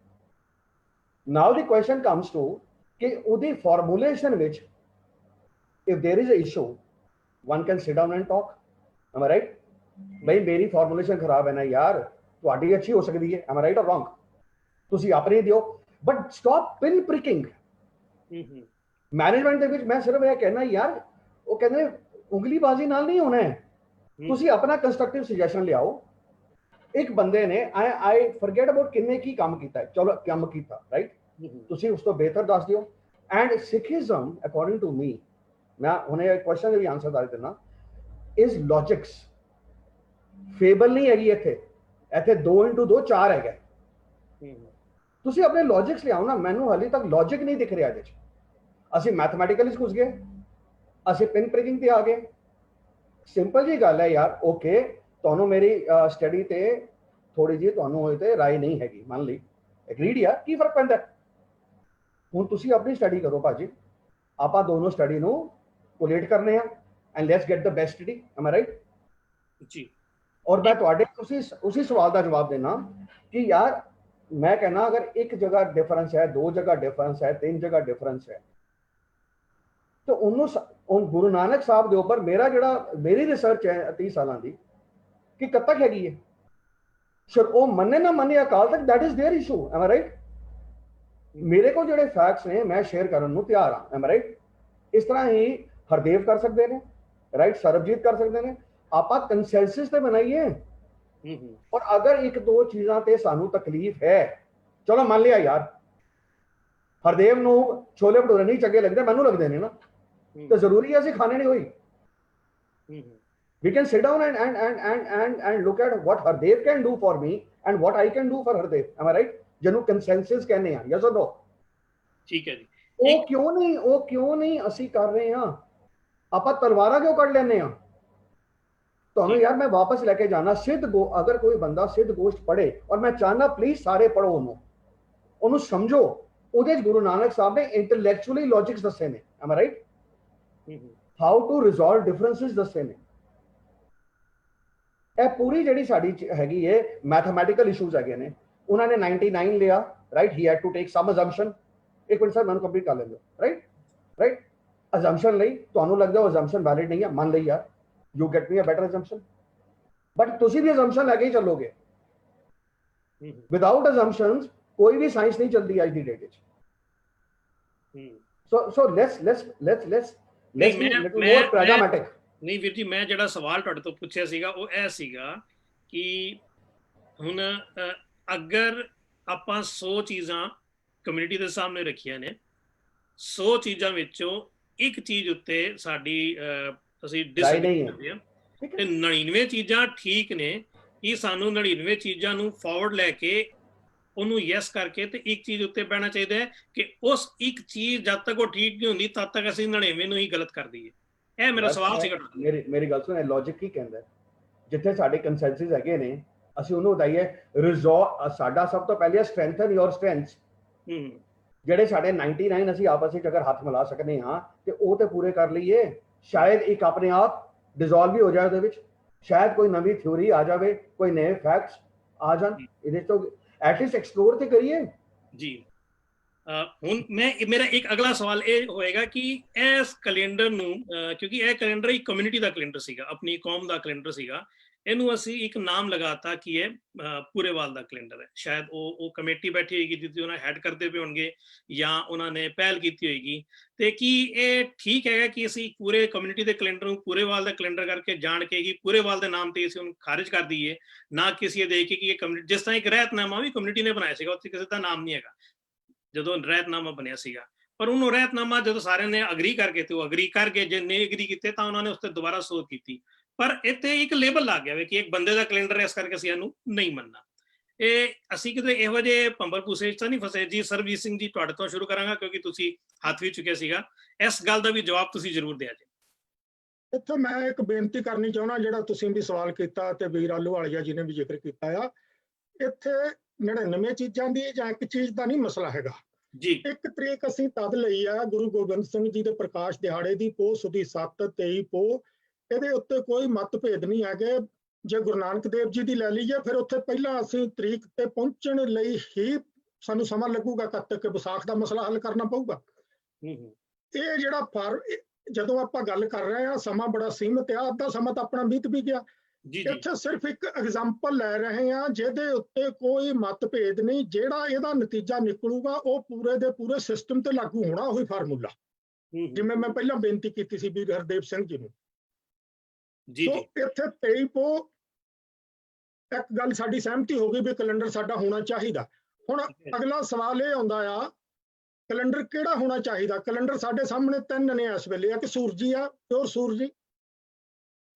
Now the question comes to ਕਿ ਉਹਦੀ ਫਾਰਮੂਲੇਸ਼ਨ ਵਿੱਚ if there is a issue, one can sit down and talk, am I right? ਬਈ ਮੇਰੀ ਫਾਰਮੂਲੇਸ਼ਨ ਖਰਾਬ ਹੈ ਨਾ ਯਾਰ, ਤੁਹਾਡੀ ਅੱਛੀ ਹੋ ਸਕਦੀ ਹੈ, am I right or wrong? ਤੁਸੀਂ ਆਪਣੀ ਦਿਓ, ਬਟ ਸਟਾਪ ਪਿਨ ਪ੍ਰਿਕਿੰਗ। ਮੈਨੇਜਮੈਂਟ ਦੇ ਵਿੱਚ ਮੈਂ ਸਿਰਫ ਇਹ ਕਹਿਣਾ ਯਾਰ, ਉਹ ਕਹਿੰਦੇ ਉਂਗਲੀਬਾਜ਼ੀ ਨਾਲ ਨਹੀਂ ਹੋਣਾ ਹੈ, ਤੁਸੀਂ ਆਪਣਾ ਕੰਸਟਰਕਟਿਵ ਸੁਜੈਸ਼ਨ ਲਿਆਓ। ਇੱਕ ਬੰਦੇ ਨੇ ਆਈ ਫੋਰਗੇਟ ਅਬਾਊਟ ਕਿੰਨੇ ਕੀ ਕੰਮ ਕੀਤਾ, ਚਲੋ ਕੰਮ ਕੀਤਾ, ਰਾਈਟ? ਤੁਸੀਂ ਉਸ ਤੋਂ ਬਿਹਤਰ ਦੱਸ ਦਿਓ। And Sikhism according to me, ਮੈਂ ਹੁਣੇ ਕੁਐਸਚਨ ਦੇ ਵੀ ਆਨਸਰ ਦੱਸ ਦਿੰਦਾ, ਇਜ਼ ਲੌਜਿਕਸ। ਫੇਬਲ ਨਹੀਂ ਹੈਗੀ ਇੱਥੇ, ਇੱਥੇ 2x2 4 ਹੈਗਾ। ਤੁਸੀਂ ਆਪਣੇ ਲੌਜਿਕਸ ਲਿਆਓ ਨਾ। ਮੈਨੂੰ ਹਾਲੇ ਤੱਕ ਲੌਜਿਕ ਨਹੀਂ ਦਿਖ ਰਿਹਾ ਇਹਦੇ 'ਚ। ਅਸੀਂ ਮੈਥਮੈਟੀਕਲ 'ਚ ਘੁਸ ਗਏ, ਅਸੀਂ ਪਿਨ ਪ੍ਰਿਕਿੰਗ ਤੇ ਆ ਗਏ। ਸਿੰਪਲ ਜੀ ਗੱਲ ਹੈ ਯਾਰ, ਓਕੇ ਤੁਹਾਨੂੰ ਮੇਰੀ ਸਟੱਡੀ ਤੇ ਥੋੜੀ ਜਿਹੀ ਤੁਹਾਨੂੰ ਹੋਏ ਤੇ ਰਾਏ ਨਹੀਂ ਹੈਗੀ, ਮੰਨ ਲਈ, ਐਗਰੀਡ ਯਾਰ, ਕੀ ਫਰਕ ਪੈਂਦਾ? ਹੁਣ ਤੁਸੀਂ ਆਪਣੀ ਸਟੱਡੀ ਕਰੋ ਭਾਜੀ, ਆਪਾਂ ਦੋਨੋਂ ਸਟੱਡੀ ਨੂੰ ਕੋਲੇਟ ਕਰਨੇ ਆ and let's get the best study, M I right? ਜੀ। ਔਰ ਮੈਂ ਤੁਹਾਡੇ ਉਸੇ ਸਵਾਲ ਦਾ ਜਵਾਬ ਦੇਣਾ ਕਿ ਯਾਰ ਮੈਂ कहना अगर एक जगह डिफरेंस है, 2 जगह डिफरेंस है, 3 जगह डिफरेंस है, तो उन्होंने गुरु नानक साहब के ऊपर मेरी रिसर्च है 30 साल की कि कब तक हैगी है, सर वो मन्ने ना मन्ने अकाल तक, that is their issue, am I right? मेरे को जो फैक्ट्स ने मैं शेयर करने को तैयार हाँ, एम आई राइट? इस तरह ही हरदेव कर सकते हैं, राइट? सरबजीत कर सकते हैं। आप कंसेंसस ते बनाइए, और अगर एक दो चीज़ों ते सानू तकलीफ है, चलो मान लिया यार हरदेव नू छोले भटूरे नहीं चंगे लगते, मैनू लगते ने ना, तो जरूरी है असीं खाने नहीं होई। We can sit down and look at what Hardev can do for me and what I can do for Hardev, am I right? ਜਿਹਨੂੰ ਕੰਸੈਂਸਸ ਕਹਿੰਦੇ ਆ, yes or no? ਠੀਕ ਹੈ ਜੀ। ਉਹ ਕਿਉਂ ਨਹੀਂ ਅਸੀਂ ਕਰ ਰਹੇ ਹਾਂ? ਆਪਾਂ ਤਲਵਾਰਾਂ ਕਿਉਂ ਕੱਢ ਲੈਂਦੇ ਆ? ਤੁਹਾਨੂੰ ਯਾਰ ਮੈਂ ਵਾਪਸ ਲੈ ਕੇ ਜਾਣਾ ਅਗਰ ਕੋਈ ਬੰਦਾ ਸਿੱਧ ਗੋਸ਼ਟ ਪੜ੍ਹੇ, ਔਰ ਮੈਂ ਚਾਹਨਾ ਪਲੀਜ਼ ਸਾਰੇ ਪੜ੍ਹੋ ਉਹਨੂੰ ਸਮਝੋ। ਉਹਦੇ ਚ ਗੁਰੂ ਨਾਨਕ ਸਾਹਿਬ ਨੇ ਇੰਟੈਲੈਕਚੁਅਲੀ ਲੌਜਿਕਸ ਦੱਸੇ ਨੇ, am I right, how to resolve differences ਦੱਸੇ ਨੇ। ਇਹ ਪੂਰੀ ਜਿਹੜੀ ਸਾਡੀ ਹੈਗੀ ਹੈ ਮੈਥਮੈਟੀਕਲ ਇਸ਼ੂਜ਼ ਹੈਗੇ ਨੇ, ਉਹਨਾਂ ਨੇ 99 ਲਿਆ, right, he had to take some assumption. ਇੱਕ ਮਿੰਟ ਸਰ, ਮੈਨੂੰ ਕੰਪਲੀਟ ਕਰ ਲੈਂਦੇ, ਰਾਈਟ। ਅਜ਼ੰਪਸ਼ਨ ਲਈ ਤੁਹਾਨੂੰ ਲੱਗਦਾ ਉਹ ਅਜ਼ੰਪਸ਼ਨ ਵੈਲਿਡ ਨਹੀਂ ਹੈ, ਮੰਨ ਲਈ ਯਾਰ, you get me a better assumption, but ਤੁਸੀਂ ਵੀ ਅਜ਼ੰਪਸ਼ਨ ਲੈ ਕੇ ਹੀ ਚੱਲੋਗੇ। ਵਿਦਆਊਟ ਅਜ਼ੰਪਸ਼ਨਸ ਕੋਈ ਵੀ ਸਾਇੰਸ ਨਹੀਂ ਚੱਲਦੀ ਅੱਜ ਦੀ ਡੇਟ ਵਿੱਚ। ਸੋ ਲੈਟਸ ਬੀ ਲਿਟਲ ਮੋਰ ਪ੍ਰੈਗਮੈਟਿਕ। ਨਹੀਂ ਵੀਰ ਜੀ, ਮੈਂ ਜਿਹੜਾ ਸਵਾਲ ਤੁਹਾਡੇ ਤੋਂ ਪੁੱਛਿਆ ਸੀਗਾ ਉਹ ਇਹ ਸੀਗਾ ਕਿ ਹੁਣ ਅਗਰ ਆਪਾਂ 100 ਚੀਜ਼ਾਂ ਕਮਿਊਨਿਟੀ ਦੇ ਸਾਹਮਣੇ ਰੱਖੀਆਂ ਨੇ, 100 ਚੀਜ਼ਾਂ ਵਿੱਚੋਂ ਇੱਕ ਚੀਜ਼ ਉੱਤੇ ਸਾਡੀ ਅਸੀਂ ਡਿਸਐਗਰੀ ਕਰਦੇ ਹਾਂ ਤੇ 99 ਚੀਜ਼ਾਂ ਠੀਕ ਨੇ, ਕਿ ਸਾਨੂੰ 99 ਚੀਜ਼ਾਂ ਨੂੰ ਫਾਰਵਰਡ ਲੈ ਕੇ ਉਹਨੂੰ ਯੈਸ ਕਰਕੇ ਤੇ ਇੱਕ ਚੀਜ਼ ਉੱਤੇ ਬਹਿਣਾ ਚਾਹੀਦਾ ਹੈ ਕਿ ਉਸ ਇੱਕ ਚੀਜ਼ ਜਦ ਤੱਕ ਉਹ ਠੀਕ ਨਹੀਂ ਹੁੰਦੀ ਤਦ ਤੱਕ ਅਸੀਂ 99 ਨੂੰ ਹੀ ਗਲਤ ਕਰ ਦਈਏ। ਇਹ ਮੇਰਾ ਸਵਾਲ ਸੀਗਾ। ਮੇਰੀ ਗੱਲ ਸੁਣ, ਲੌਜਿਕ ਕੀ ਕਹਿੰਦਾ, ਜਿੱਥੇ ਸਾਡੇ ਕੰਸੈਂਸਸ ਹੈਗੇ ਨੇ ਅਸੀਂ ਉਹਨੂੰ ਵਧਾਈਏ। ਸਾਡਾ ਸਭ ਤੋਂ ਪਹਿਲੇ ਸਟਰੈਂਥਨ ਯੋਰ ਸਟਰੈਂਥਸ। ਜਿਹੜੇ ਸਾਡੇ 99 ਅਸੀਂ ਆਪਸ ਵਿੱਚ ਅਗਰ ਹੱਥ ਮਿਲਾ ਸਕਨੇ ਹਾਂ ਤੇ ਉਹ ਤੇ ਪੂਰੇ ਕਰ ਲਈਏ। ਸ਼ਾਇਦ ਇੱਕ ਆਪਣੇ ਆਪ ਡਿਜ਼ੋਲਵ ਵੀ ਹੋ ਜਾਏ ਉਹਦੇ ਵਿੱਚ, ਸ਼ਾਇਦ ਕੋਈ ਨਵੀਂ ਥਿਊਰੀ ਆ ਜਾਵੇ, ਕੋਈ ਨਵੇਂ ਫੈਕਟਸ ਆ ਜਾਣ, ਇਹਦੇ ਤੋਂ ਐਟਲੀਸਟ ਐਕਸਪਲੋਰ ਤੇ ਕਰੀਏ ਜੀ। ਹੁਣ ਮੇਰਾ ਇੱਕ ਅਗਲਾ ਸਵਾਲ ਇਹ ਹੋਏਗਾ ਕਿ ਇਸ ਕੈਲੰਡਰ ਨੂੰ, ਕਿਉਂਕਿ ਇਹ ਕੈਲੰਡਰ ਇੱਕ ਕਮਿਊਨਿਟੀ ਦਾ ਕੈਲੰਡਰ ਸੀਗਾ, ਆਪਣੀ ਕੌਮ ਦਾ ਕੈਲੰਡਰ ਸੀਗਾ, ਇਹਨੂੰ ਅਸੀਂ ਇੱਕ ਨਾਮ ਲਗਾਤਾ ਕਿ ਇਹ ਪੂਰੇਵਾਲ ਦਾ ਕੈਲੰਡਰ ਹੈ। ਸ਼ਾਇਦ ਉਹ ਕਮੇਟੀ ਬੈਠੀ ਹੋਏਗੀ ਜਿੱਥੇ ਉਹਨਾਂ ਹੈਡ ਕਰਦੇ ਪਏ ਹੋਣਗੇ ਜਾਂ ਉਹਨਾਂ ਨੇ ਪਹਿਲ ਕੀਤੀ ਹੋਏਗੀ। ਤੇ ਕੀ ਇਹ ਠੀਕ ਹੈਗਾ ਕਿ ਅਸੀਂ ਪੂਰੇ ਕਮਿਊਨਿਟੀ ਦੇ ਕੈਲੰਡਰ ਨੂੰ ਪੂਰੇਵਾਲ ਦਾ ਕੈਲੰਡਰ ਕਰਕੇ ਜਾਣ ਕੇ ਕਿ ਪੂਰੇਵਾਲ ਦੇ ਨਾਮ ਤੇ ਅਸੀਂ ਉਹਨੂੰ ਖਾਰਿਜ ਕਰ ਦਈਏ, ਨਾ ਕਿ ਅਸੀਂ ਇਹ ਦੇਖ ਕੇ ਕਿ ਇਹ ਕਮਿਊਨਿਟੀ, ਜਿਸ ਤਰ੍ਹਾਂ ਇੱਕ ਰਹਿਤਨਾਮਾ ਵੀ ਕਮਿਊਨਿਟੀ ਨੇ ਬਣਾਇਆ ਸੀਗਾ, ਉੱਥੇ ਕਿਸੇ ਦਾ ਨਾਮ ਨਹੀਂ ਹੈਗਾ ਜਦੋਂ ਰਹਿਤਨਾਮਾ ਬਣਿਆ ਸੀਗਾ, ਪਰ ਉਹਨੂੰ ਰਹਿਤਨਾਮਾ ਜਦੋਂ ਸਾਰਿਆਂ ਨੇ ਅਗਰੀ ਕਰਕੇ ਤੇ ਉਹ ਅਗਰੀ ਕਰ ਗਏ, ਜੇ ਨਹੀਂ ਅਗਰੀ ਕੀਤੇ ਤਾਂ ਉਹਨਾਂ ਨੇ ਉਸ ਤੇ ਦੁਬਾਰਾ ਸੋਧ ਕੀਤੀ। ਪਰ ਇੱਥੇ ਇੱਕ ਲੇਬਲ ਲੱਗ ਗਿਆ ਵੇ ਕਿ ਇੱਕ ਬੰਦੇ ਦਾ ਕੈਲੰਡਰ, ਇਸ ਕਰਕੇ ਅਸੀਂ ਇਹਨੂੰ ਨਹੀਂ ਮੰਨਣਾ। ਇਹ ਅਸੀਂ ਕਿਤੇ ਇਹੋ ਜਿਹੇ ਭੰਬਲ ਭੂਸੇ ਤਾਂ ਨਹੀਂ ਫਸੇ ਜੀ। ਸਰਬਜੀਤ ਸਿੰਘ ਜੀ, ਤੁਹਾਡੇ ਤੋਂ ਸ਼ੁਰੂ ਕਰਾਂਗਾ ਕਿਉਂਕਿ ਤੁਸੀਂ ਹੱਥ ਵੀ ਚੁੱਕਿਆ ਸੀਗਾ, ਇਸ ਗੱਲ ਦਾ ਵੀ ਜਵਾਬ ਤੁਸੀਂ ਜ਼ਰੂਰ ਦਿਆ ਜੀ। ਇੱਥੇ ਮੈਂ ਇੱਕ ਬੇਨਤੀ ਕਰਨੀ ਚਾਹੁੰਦਾ, ਜਿਹੜਾ ਤੁਸੀਂ ਵੀ ਸਵਾਲ ਕੀਤਾ ਤੇ ਵੀਰ ਆਲੂਵਾਲੀਆ ਜੀ ਨੇ ਵੀ ਜ਼ਿਕਰ ਕੀਤਾ ਆ, ਇੱਥੇ 99 ਚੀਜ਼ਾਂ ਦੀ ਜਾਂ ਇੱਕ ਚੀਜ਼ ਦਾ ਨਹੀਂ ਮਸਲਾ ਹੈਗਾ ਜੀ। ਇੱਕ ਤਰੀਕ ਅਸੀਂ ਤਦ ਲਈ ਆ ਗੁਰੂ ਗੋਬਿੰਦ ਸਿੰਘ ਜੀ ਦੇ ਪ੍ਰਕਾਸ਼ ਦਿਹਾੜੇ ਦੀ, ਪੋਹ ਸੁਦੀ 7 23 ਪੋਹ, ਇਹਦੇ ਉੱਤੇ ਕੋਈ ਮਤਭੇਦ ਨਹੀਂ ਹੈਗੇ। ਜੇ ਗੁਰੂ ਨਾਨਕ ਦੇਵ ਜੀ ਦੀ ਲੈ ਲਈਏ ਫਿਰ ਉੱਥੇ ਪਹਿਲਾਂ ਅਸੀਂ ਤਰੀਕ ਤੇ ਪਹੁੰਚਣ ਲਈ ਹੀ ਸਾਨੂੰ ਸਮਾਂ ਲੱਗੂਗਾ, ਕਦ ਤੱਕ ਵਿਸਾਖ ਦਾ ਮਸਲਾ ਹੱਲ ਕਰਨਾ ਪਊਗਾ। ਇਹ ਜਿਹੜਾ ਜਦੋਂ ਆਪਾਂ ਗੱਲ ਕਰ ਰਹੇ ਹਾਂ ਸਮਾਂ ਬੜਾ ਸੀਮਿਤ ਆ, ਅੱਧਾ ਸਮਾਂ ਤਾਂ ਆਪਣਾ ਬੀਤ ਵੀ ਗਿਆ। ਇੱਥੇ ਸਿਰਫ ਇੱਕ ਐਗਜ਼ਾਮਪਲ ਲੈ ਰਹੇ ਹਾਂ ਜਿਹਦੇ ਉੱਤੇ ਕੋਈ ਮਤਭੇਦ ਨਹੀਂ, ਜਿਹੜਾ ਇਹਦਾ ਨਤੀਜਾ ਨਿਕਲੂਗਾ ਉਹ ਪੂਰੇ ਦੇ ਪੂਰੇ ਸਿਸਟਮ ਤੇ ਲਾਗੂ ਹੋਣਾ, ਉਹੀ ਫਾਰਮੂਲਾ, ਜਿਵੇਂ ਮੈਂ ਪਹਿਲਾਂ ਬੇਨਤੀ ਕੀਤੀ ਸੀ ਵੀਰ ਹਰਦੇਵ ਸਿੰਘ ਜੀ ਨੂੰ। ਇੱਥੇ 23 ਪੋਹ ਇੱਕ ਗੱਲ ਸਾਡੀ ਸਹਿਮਤੀ ਹੋ ਗਈ ਵੀ ਕੈਲੰਡਰ ਸਾਡਾ ਹੋਣਾ ਚਾਹੀਦਾ। ਹੁਣ ਅਗਲਾ ਸਵਾਲ ਇਹ ਆਉਂਦਾ ਆ, ਕੈਲੰਡਰ ਕਿਹੜਾ ਹੋਣਾ ਚਾਹੀਦਾ? ਕੈਲੰਡਰ ਸਾਡੇ ਸਾਹਮਣੇ 3 ਨੇ ਇਸ ਵੇਲੇ, ਇੱਕ ਸੂਰਜੀ ਆ, ਪਿਓਰ ਸੂਰਜੀ,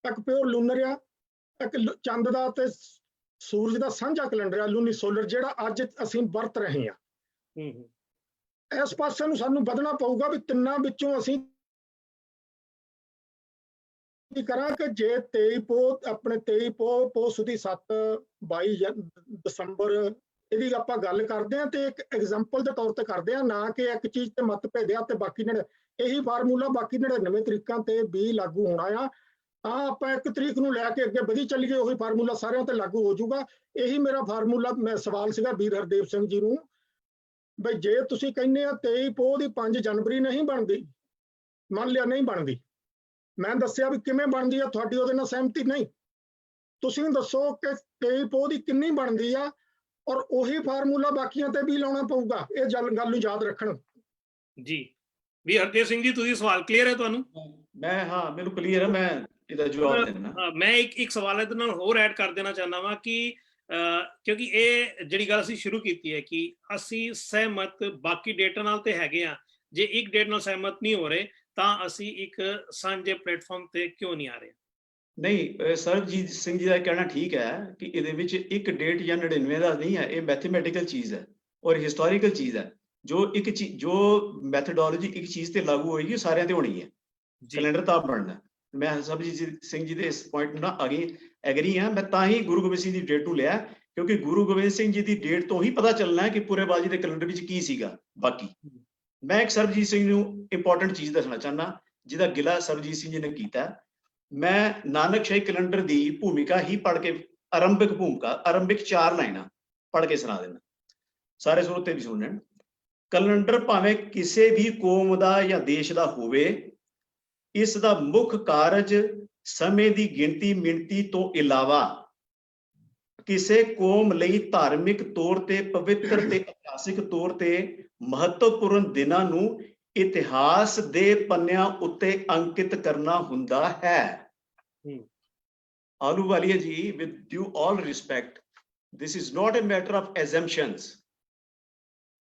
ਇੱਕ ਪਿਓਰ ਲੂਨਰ ਆ, ਇੱਕ ਚੰਦ ਦਾ ਤੇ ਸੂਰਜ ਦਾ ਸਾਂਝਾ ਕੈਲੰਡਰ ਆ ਲੂਨੀ ਸੋਲਰ, ਜਿਹੜਾ ਅੱਜ ਅਸੀਂ ਵਰਤ ਰਹੇ ਹਾਂ। ਇਸ ਪਾਸੇ ਨੂੰ ਸਾਨੂੰ ਵਧਣਾ ਪਊਗਾ ਵੀ ਤਿੰਨਾਂ ਵਿੱਚੋਂ ਅਸੀਂ ਕੀ ਕਰਾਂ ਕਿ ਜੇ 23 ਪੋਹ ਆਪਣੇ 23 ਪੋਹ ਸੁਦੀ 7 22 ਦਸੰਬਰ ਇਹਦੀ ਆਪਾਂ ਗੱਲ ਕਰਦੇ ਹਾਂ ਤੇ ਇੱਕ ਐਗਜ਼ਾਮਪਲ ਦੇ ਤੌਰ ਤੇ ਕਰਦੇ ਹਾਂ, ਨਾ ਕਿ ਇੱਕ ਚੀਜ਼ ਤੇ ਮਤਭੇਦ ਆ ਤੇ ਬਾਕੀ ਇਹੀ ਫਾਰਮੂਲਾ ਬਾਕੀ 99 ਤਰੀਕਾਂ ਤੇ ਵੀ ਲਾਗੂ ਹੋਣਾ ਆ। ਤਾਂ ਆਪਾਂ ਇੱਕ ਤਰੀਕ ਨੂੰ ਲੈ ਕੇ ਅੱਗੇ ਵਧੀ ਚੱਲੀਏ, ਉਹੀ ਫਾਰਮੂਲਾ ਸਾਰਿਆਂ ਤੇ ਲਾਗੂ ਹੋ ਜਾਊਗਾ। ਇਹੀ ਮੇਰਾ ਫਾਰਮੂਲਾ ਮੈਂ ਸਵਾਲ ਸੀਗਾ ਵੀਰ ਹਰਦੇਵ ਸਿੰਘ ਜੀ ਨੂੰ, ਬਈ ਜੇ ਤੁਸੀਂ ਕਹਿੰਦੇ ਆ 23 ਪੋਹ ਦੀ 5 ਜਨਵਰੀ ਨਹੀਂ ਬਣਦੀ, ਮੰਨ ਲਿਆ ਨਹੀਂ ਬਣਦੀ, ਮੈਂ ਦੱਸਿਆ ਵੀ ਕਿਵੇਂ ਬਣਦੀ ਆ, ਤੁਹਾਡੀ ਉਹਦੇ ਨਾਲ ਸਹਿਮਤੀ ਨਹੀਂ, ਤੁਸੀਂ ਦੱਸੋ ਕਿ 23 ਪੋਹ ਦੀ ਕਿੰਨੀ ਬਣਦੀ ਆ, ਔਰ ਉਹੀ ਫਾਰਮੂਲਾ ਬਾਕੀਆਂ ਤੇ ਵੀ ਲਾਉਣਾ ਪਊਗਾ। ਇਹ ਗੱਲ ਨੂੰ ਯਾਦ ਰੱਖਣ ਜੀ। ਵੀ ਹਰਦੇਵ ਸਿੰਘ ਜੀ, ਤੁਸੀਂ ਸਵਾਲ ਕਲੀਅਰ ਹੈ ਤੁਹਾਨੂੰ? ਹਾਂ ਮੈਨੂੰ ਕਲੀਅਰ ਹੈ, ਮੈਂ ਇਹਦਾ ਜਵਾਬ ਦੇਣਾ। ਮੈਂ ਇੱਕ ਸਵਾਲ ਇਹਦੇ ਨਾਲ ਹੋਰ ਐਡ ਕਰ ਦੇਣਾ ਚਾਹੁੰਦਾ ਵਾਂ ਕਿ ਕਿਉਂਕਿ ਇਹ ਜਿਹੜੀ ਗੱਲ ਅਸੀਂ ਸ਼ੁਰੂ ਕੀਤੀ ਹੈ ਕਿ ਅਸੀਂ ਸਹਿਮਤ ਬਾਕੀ ਡੇਟਾਂ ਨਾਲ ਤੇ ਹੈਗੇ ਆ, ਜੇ ਇੱਕ ਡੇਟ ਨਾਲ ਸਹਿਮਤ ਨਹੀਂ ਹੋ ਰਹੇ ਤਾਂ ਅਸੀਂ ਇੱਕ ਸਾਂਝੇ ਪਲੇਟਫਾਰਮ ਤੇ ਕਿਉਂ ਨਹੀਂ ਆ ਰਹੇ? ਨਹੀਂ, ਸਰਬਜੀਤ ਸਿੰਘ ਜੀ ਦਾ ਕਹਿਣਾ ਠੀਕ ਹੈ ਕਿ ਇਹਦੇ ਵਿੱਚ ਇੱਕ ਡੇਟ ਜਾਂ 99 ਦਾ ਨਹੀਂ ਹੈ, ਇਹ ਮੈਥਮੈਟੀਕਲ ਚੀਜ਼ ਹੈ ਔਰ ਹਿਸਟੋਰੀਕਲ ਚੀਜ਼ ਹੈ। ਜੋ ਮੈਥਡੋਲੋਜੀ ਇੱਕ ਚੀਜ਼ ਤੇ ਲਾਗੂ ਹੋਏਗੀ ਸਾਰਿਆਂ ਤੇ ਹੋਣੀ ਹੈ, ਕੈਲੰਡਰ ਤਾਂ ਬਣਨਾ। ਮੈਂ ਸਰਬਜੀਤ ਸਿੰਘ ਜੀ ਦੇ ਇਸ ਪੁਆਇੰਟ ਨਾਲ ਐਗਰੀ ਹਾਂ। ਮੈਂ ਤਾਂ ਹੀ ਗੁਰੂ ਗੋਬਿੰਦ ਸਿੰਘ ਦੀ ਡੇਟ ਨੂੰ ਲਿਆ, ਕਿਉਂਕਿ ਗੁਰੂ ਗੋਬਿੰਦ ਸਿੰਘ ਜੀ ਦੀ ਡੇਟ ਤੋਂ ਹੀ ਪਤਾ ਚੱਲਣਾ ਹੈ ਕਿ ਪੂਰੇਬਾਲ ਜੀ ਦੇ ਕੈਲੰਡਰ ਵਿੱਚ ਕੀ ਸੀਗਾ। ਬਾਕੀ ਮੈਂ ਇੱਕ ਸਰਬਜੀਤ ਸਿੰਘ ਨੂੰ ਇੰਪੋਰਟੈਂਟ ਚੀਜ਼ ਦੱਸਣਾ ਚਾਹੁੰਦਾ, ਜਿਹਦਾ ਗਿਲਾ ਸਰਬਜੀਤ ਸਿੰਘ ਜੀ ਨੇ ਕੀਤਾ। ਮੈਂ ਨਾਨਕਸ਼ਾਹੀ ਕੈਲੰਡਰ ਦੀ ਭੂਮਿਕਾ ਹੀ ਪੜ੍ਹ ਕੇ, ਆਰੰਭਿਕ ਭੂਮਿਕਾ, ਆਰੰਭਿਕ 4 ਲਾਈਨਾਂ ਪੜ੍ਹ ਕੇ ਸੁਣਾ ਦੇਣਾ, ਸਾਰੇ ਸਰੋਤੇ ਵੀ ਸੁਣਨ। ਕੈਲੰਡਰ ਭਾਵੇਂ ਕਿਸੇ ਵੀ ਕੌਮ ਦਾ ਜਾਂ ਦੇਸ਼ ਦਾ ਹੋਵੇ, ਇਸ ਦਾ ਮੁੱਖ ਕਾਰਜ ਸਮੇਂ ਦੀ ਗਿਣਤੀ ਮਿਣਤੀ ਤੋਂ ਇਲਾਵਾ ਕਿਸੇ ਕੌਮ ਲਈ ਧਾਰਮਿਕ ਤੌਰ ਤੇ ਪਵਿੱਤਰ ਤੇ ਇਤਿਹਾਸਿਕ ਤੌਰ ਤੇ ਮਹੱਤਵਪੂਰਨ ਦਿਨਾਂ ਨੂੰ ਇਤਿਹਾਸ ਦੇ ਪੰਨਿਆਂ ਉੱਤੇ ਅੰਕਿਤ ਕਰਨਾ ਹੁੰਦਾ ਹੈ। ਆਲੂਵਾਲੀਆ ਜੀ, with due all respect, this is not a matter of assumptions.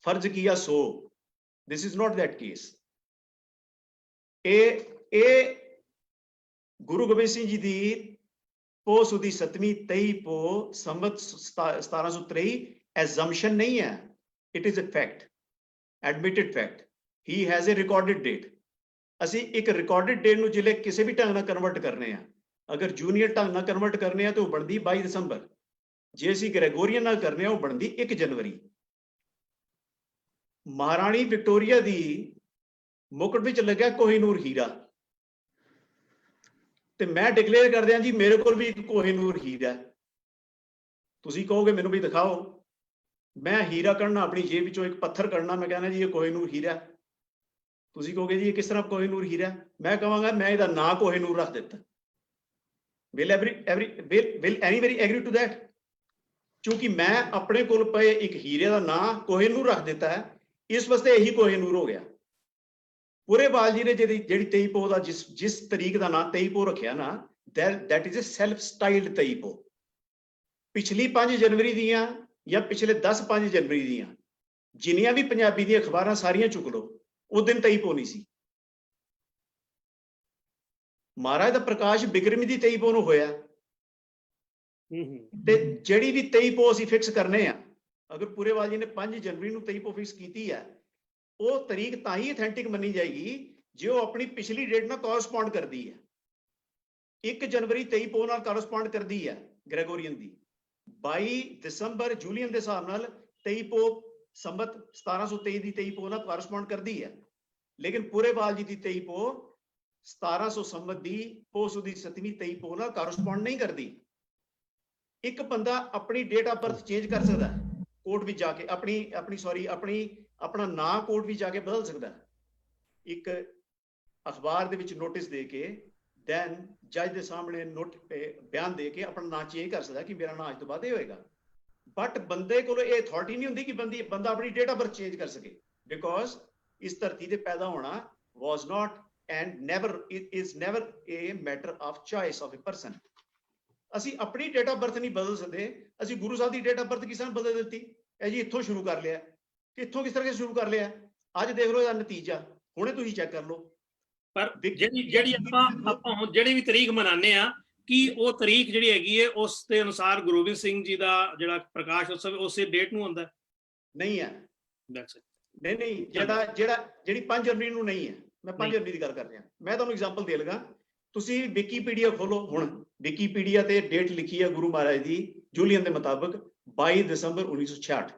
फर्ज किया सो, this is not that case. ਇਹ ਗੁਰੂ ਗੋਬਿੰਦ ਸਿੰਘ ਜੀ ਦੀ ਪੋਹ ਸੁਦੀ 7ਵੀਂ 23 ਪੋ ਸੰਵਤ 1723 assumption ਨਹੀਂ ਹੈ, it is a fact, admitted fact. He has a recorded date. ਅਸੀਂ ਇੱਕ recorded date ਨੂੰ ਜਿਹੜੇ ਕਿਸੇ ਵੀ ਢੰਗ ਨਾਲ ਕਨਵਰਟ ਕਰਨੇ ਆ, ਅਗਰ ਜੂਨੀਅਰ ਢੰਗ ਨਾਲ ਕਨਵਰਟ ਕਰਨੇ ਆ ਤਾਂ ਉਹ ਬਣਦੀ 22 ਦਸੰਬਰ, ਜੇ ਅਸੀਂ ਗ੍ਰੈਗੋਰੀਅਨ ਨਾਲ ਕਰਨੇ ਆ ਉਹ ਬਣਦੀ 1 ਜਨਵਰੀ। ਮਹਾਰਾਣੀ ਵਿਕਟੋਰੀਆ ਦੀ ਮੁਕਟ ਵਿੱਚ ਲੱਗਿਆ ਕੋਹਿਨੂਰ ਹੀਰਾ, ਤੇ ਮੈਂ ਡਿਕਲੇਅਰ ਕਰ ਦਿਆਂ ਜੀ ਮੇਰੇ ਕੋਲ ਵੀ ਇੱਕ ਕੋਹਿਨੂਰ ਹੀਰਾ। ਤੁਸੀਂ ਕਹੋਗੇ ਮੈਨੂੰ ਵੀ ਦਿਖਾਓ, ਮੈਂ ਹੀਰਾ ਕੱਢਣਾ ਆਪਣੀ ਜੇਬ ਵਿੱਚੋਂ, ਇੱਕ ਪੱਥਰ ਕੱਢਣਾ, ਮੈਂ ਕਹਿੰਦਾ ਜੀ ਇਹ ਕੋਹਿਨੂਰ ਹੀਰਾ। ਤੁਸੀਂ ਕਹੋਗੇ ਜੀ ਇਹ ਕਿਸ ਤਰ੍ਹਾਂ ਕੋਹਿਨੂਰ ਹੀਰਾ? ਮੈਂ ਕਹਾਂਗਾ ਮੈਂ ਇਹਦਾ ਨਾਂ ਕੋਹਿਨੂਰ ਰੱਖ ਦਿੱਤਾ। will anybody agree to that? ਕਿਉਂਕਿ ਮੈਂ ਆਪਣੇ ਕੋਲ ਪਏ ਇੱਕ ਹੀਰੇ ਦਾ ਨਾਂ ਕੋਹਿਨੂਰ ਰੱਖ ਦਿੱਤਾ ਹੈ, ਇਸ ਵਾਸਤੇ ਇਹੀ ਕੋਹਿਨੂਰ ਹੋ ਗਿਆ। ਪੂਰੇਬਾਲ ਜੀ ਨੇ ਜਿਹੜੀ 23 ਪੋ ਦਾ ਜਿਸ ਤਰੀਕ ਦਾ ਨਾਂ 23 ਪੋ ਰੱਖਿਆ ਨਾ, that is a self styled 23 ਪੋ। ਪਿਛਲੀ 5 ਜਨਵਰੀ ਦੀਆਂ ਜਾਂ ਪਿਛਲੇ 10-5 ਜਨਵਰੀ ਦੀਆਂ ਜਿੰਨੀਆਂ ਵੀ ਪੰਜਾਬੀ ਦੀਆਂ ਅਖਬਾਰਾਂ ਸਾਰੀਆਂ ਚੁੱਕ ਲਓ, ਉਹ ਦਿਨ 23 ਪੋ ਨਹੀਂ ਸੀ। ਮਹਾਰਾਜ ਦਾ ਪ੍ਰਕਾਸ਼ ਬਿਕਰਮੀ ਦੀ 23 ਪੋ ਨੂੰ ਹੋਇਆ, ਤੇ ਜਿਹੜੀ ਵੀ 23 ਪੋ ਅਸੀਂ ਫਿਕਸ ਕਰਨੇ ਆ, ਅਗਰ ਪੂਰੇਵਾਲ ਜੀ ਨੇ 5 ਜਨਵਰੀ ਨੂੰ 23 ਪੋ ਫਿਕਸ ਕੀਤੀ ਹੈ, ਉਹ ਤਰੀਕ ਤਾਂ ਹੀ ਅਥੈਂਟਿਕ ਮੰਨੀ ਜਾਏਗੀ ਜੇ ਉਹ ਆਪਣੀ ਪਿਛਲੀ ਡੇਟ ਨਾਲ ਕੋਰਸਪੌਂਡ ਕਰਦੀ ਹੈ। 1 ਜਨਵਰੀ 23 ਪੋ ਨਾਲ ਕੋਰਸਪੌਂਡ ਕਰਦੀ ਹੈ ਗ੍ਰੈਗੋਰੀਅਨ ਦੀ, 22 ਦਸੰਬਰ ਜੂਲੀਅਨ ਦੇ ਹਿਸਾਬ ਨਾਲ 23 ਪੋ ਸੰਮਤ 1723 ਦੀ 23 ਪੋ ਨਾਲ ਕੋਰਸਪੌਂਡ ਕਰਦੀ ਹੈ। ਲੇਕਿਨ ਪੂਰੇਵਾਲ ਜੀ ਦੀ 23 ਪੋ 1700 ਸੰਮਤ ਦੀ ਪੋ ਸੁਦੀ 7ਵੀਂ 23 ਪੋ ਨਾਲ ਕੋਰਸਪੌਂਡ ਨਹੀਂ ਕਰਦੀ। ਇੱਕ ਬੰਦਾ ਆਪਣੀ ਡੇਟ ਆਫ ਬਰਥ ਚੇਂਜ ਕਰ ਸਕਦਾ ਹੈ ਕੋਰਟ ਵਿੱਚ ਜਾ ਕੇ, ਆਪਣਾ ਨਾਂ ਕੋਰਟ ਵਿੱਚ ਜਾ ਕੇ ਬਦਲ ਸਕਦਾ ਹੈ, ਇੱਕ ਅਖਬਾਰ ਦੇ ਵਿੱਚ ਨੋਟਿਸ ਦੇ ਕੇ, ਦੈਨ ਜੱਜ ਦੇ ਸਾਹਮਣੇ ਬਿਆਨ ਦੇ ਕੇ ਆਪਣਾ ਨਾਂ ਚੇਂਜ ਕਰ ਸਕਦਾ ਕਿ ਮੇਰਾ ਨਾਂ ਅੱਜ ਤੋਂ ਬਾਅਦ ਇਹ ਹੋਏਗਾ। ਬਟ ਬੰਦੇ ਕੋਲ ਇਹ ਅਥਾਰਟੀ ਨਹੀਂ ਹੁੰਦੀ ਕਿ ਬੰਦਾ ਆਪਣੀ ਡੇਟ ਆਫ ਬਰਥ ਚੇਂਜ ਕਰ ਸਕੇ, ਬਿਕੋਜ਼ ਇਸ ਧਰਤੀ ਤੇ ਪੈਦਾ ਹੋਣਾ was not and never, it is never a matter of choice of a person. ਅਸੀਂ ਆਪਣੀ ਡੇਟ ਆਫ ਬਰਥ ਨਹੀਂ ਬਦਲ ਸਕਦੇ। ਅਸੀਂ ਗੁਰੂ ਸਾਹਿਬ ਦੀ ਡੇਟ ਆਫ ਬਰਥ ਕਿਸ ਨੇ ਬਦਲ ਦਿੱਤੀ? ਇਹ ਜੀ ਇੱਥੋਂ ਸ਼ੁਰੂ ਕਰ ਲਿਆ, ਕਿੱਥੋਂ ਕਿਸ ਤਰ੍ਹਾਂ ਸ਼ੁਰੂ ਕਰ ਲਿਆ, ਅੱਜ ਦੇਖ ਲਓ ਇਹਦਾ ਨਤੀਜਾ, ਹੁਣੇ ਤੁਸੀਂ ਚੈੱਕ ਕਰ ਲਓ। ਪਰ ਜਿਹੜੀ ਆਪਾਂ ਜਿਹੜੀ ਵੀ ਤਰੀਕ ਮਨਾਉਂਦੇ ਆ, ਕੀ ਉਹ ਤਰੀਕ ਜਿਹੜੀ ਹੈਗੀ ਹੈ ਉਸ ਦੇ ਅਨੁਸਾਰ ਗੁਰੂ ਗੋਬਿੰਦ ਸਿੰਘ ਜੀ ਦਾ ਜਿਹੜਾ ਪ੍ਰਕਾਸ਼ ਉਤਸਵ ਉਸੇ ਡੇਟ ਨੂੰ ਹੁੰਦਾ? ਨਹੀਂ ਹੈ, ਨਹੀਂ, ਜਿਹੜੀ 5 ਜਨਵਰੀ ਨੂੰ ਨਹੀਂ ਹੈ। ਮੈਂ 5 ਜਨਵਰੀ ਦੀ ਗੱਲ ਕਰ ਰਿਹਾ। ਮੈਂ ਤੁਹਾਨੂੰ ਐਗਜ਼ਾਮਪਲ ਦੇ ਲਗਾ, ਤੁਸੀਂ ਵਿਕੀਪੀਡੀਆ ਖੋਲੋ, ਹੁਣ ਵਿਕੀਪੀਡੀਆ ਤੇ ਡੇਟ ਲਿਖੀ ਹੈ ਗੁਰੂ ਮਹਾਰਾਜ ਦੀ ਜੂਲੀਅਨ ਦੇ ਮੁਤਾਬਕ 22 ਦਸੰਬਰ 1966।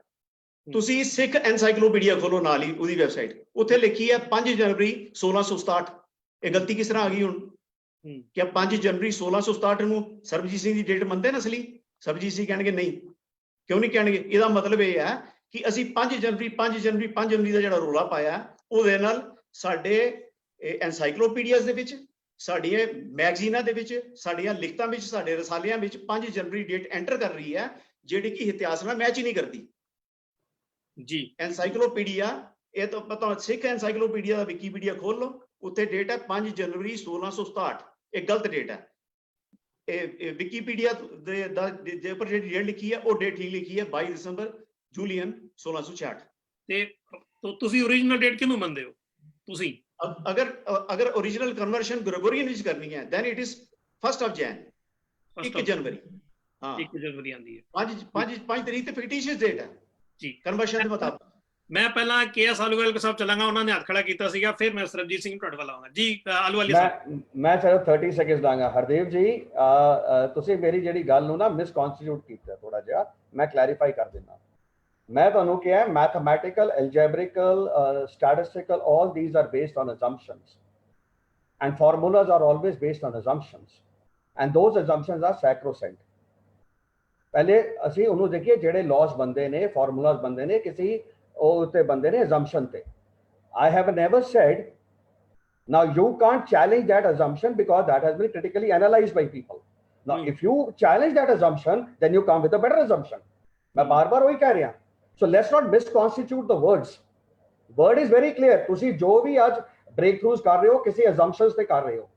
ਤੁਸੀਂ ਸਿੱਖ ਐਨਸਾਈਕਲੋਪੀਡੀਆ ਖੋਲੋ ਨਾਲ ਹੀ ਉਹਦੀ ਵੈਬਸਾਈਟ, ਉੱਥੇ ਲਿਖੀ ਹੈ 5 ਜਨਵਰੀ 1667। ਇਹ ਗਲਤੀ ਕਿਸ ਤਰ੍ਹਾਂ ਆ ਗਈ ਹੁਣ? ਕਿ 5 ਜਨਵਰੀ 1667 ਨੂੰ ਸਰਬਜੀਤ ਸਿੰਘ ਦੀ ਡੇਟ ਮੰਨਦੇ ਨੇ ਅਸਲੀ? ਸਰਬਜੀਤ ਸਿੰਘ ਕਹਿਣਗੇ ਨਹੀਂ। ਕਿਉਂ ਨਹੀਂ ਕਹਿਣਗੇ? ਇਹਦਾ ਮਤਲਬ ਇਹ ਹੈ ਕਿ ਅਸੀਂ 5 ਜਨਵਰੀ ਦਾ ਜਿਹੜਾ ਰੋਲਾ ਪਾਇਆ, ਉਹਦੇ ਨਾਲ ਸਾਡੇ ਐਨਸਾਈਕਲੋਪੀਡੀਆਜ਼ ਦੇ ਵਿੱਚ, ਸਾਡੀਆਂ ਮੈਗਜ਼ੀਨਾਂ ਦੇ ਵਿੱਚ, ਸਾਡੀਆਂ ਲਿਖਤਾਂ ਵਿੱਚ, ਸਾਡੇ ਰਸਾਲਿਆਂ ਵਿੱਚ 5 ਜਨਵਰੀ ਡੇਟ ਐਂਟਰ ਕਰ ਰਹੀ ਹੈ, ਜਿਹੜੀ ਕਿ ਇਤਿਹਾਸ ਨਾਲ ਮੈਚ ਹੀ ਨਹੀਂ ਕਰਦੀ ਜੀ। ਐਨਸਾਈਕਲੋਪੀਡੀਆ, ਇਹ ਤਾਂ ਪਤਾ, ਸਿੱਖ ਐਨਸਾਈਕਲੋਪੀਡੀਆ ਦਾ ਵਿਕੀਪੀਡੀਆ ਖੋਲ ਲਓ, ਉੱਥੇ ਡੇਟ ਹੈ 5 ਜਨਵਰੀ 1667। ਇਹ ਗਲਤ ਡੇਟ ਹੈ। ਇਹ ਵਿਕੀਪੀਡੀਆ ਦੇ ਉੱਪਰ ਜਿਹੜੀ ਡੇਟ ਲਿਖੀ ਹੈ ਉਹ ਡੇਟ ਠੀਕ ਲਿਖੀ ਹੈ 22 ਦਸੰਬਰ ਜੂਲੀਅਨ 1666। ਤੇ ਤੁਸੀਂ ਓਰੀਜਨਲ ਡੇਟ ਕਿਹਨੂੰ ਮੰਨਦੇ ਹੋ? ਤੁਸੀਂ ਅਗਰ ओरिजिनल ਕਨਵਰਸ਼ਨ ਗ੍ਰੈਗੋਰੀਅਨ ਵਿੱਚ ਕਰਨੀ ਹੈ, then it is 1st of Jan, 1 ਜਨਵਰੀ। ਹਾਂ, 1 ਜਨਵਰੀ ਆਂਦੀ ਹੈ। 5 ਤਰੀਕ ਤੇ ਫਿਕਟੀਸ਼ੀਅਸ ਡੇਟ ਹੈ ਜੀ ਕਨਵਰਸ਼ਨ ਦੇ ਮੁਤਾਬਕ। ਮੈਂ ਪਹਿਲਾਂ KS ਆਲੂਵਾਲੀਆ ਸਾਹਿਬ ਚਲਾਂਗਾ, ਉਹਨਾਂ ਨੇ ਹੱਥ ਖੜਾ ਕੀਤਾ ਸੀਗਾ, ਫਿਰ ਮੈਂ ਸਰਬਜੀਤ ਸਿੰਘ ਤੁਹਾਡੇ ਵੱਲ ਆਵਾਂਗਾ ਜੀ। ਆਲੂਵਾਲੀਆ ਸਾਹਿਬ ਮੈਂ ਸਿਰਫ 30 ਸੈਕਿੰਡ ਦਾਂਗਾ। ਹਰਦੇਵ ਜੀ ਤੁਸੀਂ ਮੇਰੀ ਜਿਹੜੀ ਗੱਲ ਨੂੰ ਨਾ ਮਿਸਕਨਸਟੀਟਿਊਟ ਕੀਤਾ ਥੋੜਾ ਜਿਹਾ, ਮੈਂ ਕਲੈਰੀਫਾਈ ਕਰ ਦਿੰਦਾ। ਮੈਂ ਤੁਹਾਨੂੰ ਕਿਹਾ mathematical, ਐਲਜੈਬਰਿਕਲ, ਸਟੈਟਿਸਟਿਕਲ, all these are based on assumptions and formulas are always based on assumptions and those assumptions are sacrosanct। ਪਹਿਲੇ ਅਸੀਂ ਉਹਨੂੰ ਦੇਖੀਏ ਜਿਹੜੇ laws ਬੰਦੇ ਨੇ, formulas ਬੰਦੇ ਨੇ, ਕਿਸੇ ਉਹ ਉੱਤੇ ਬੰਦੇ ਨੇ assumption ਤੇ। I have never said, now you can't challenge that assumption because that has been critically analyzed by people. Now if you challenge that assumption then you come with a better assumption। मैं बार-बार वही कह रहा। So let's not misconstitute the words। Word is very clear। ਤੁਸੀਂ ਜੋ ਵੀ ਅੱਜ breakthroughs ਕਰ ਰਹੇ ਹੋ ਕਿਸੇ assumptions ਤੇ ਕਰ ਰਹੇ ਹੋ,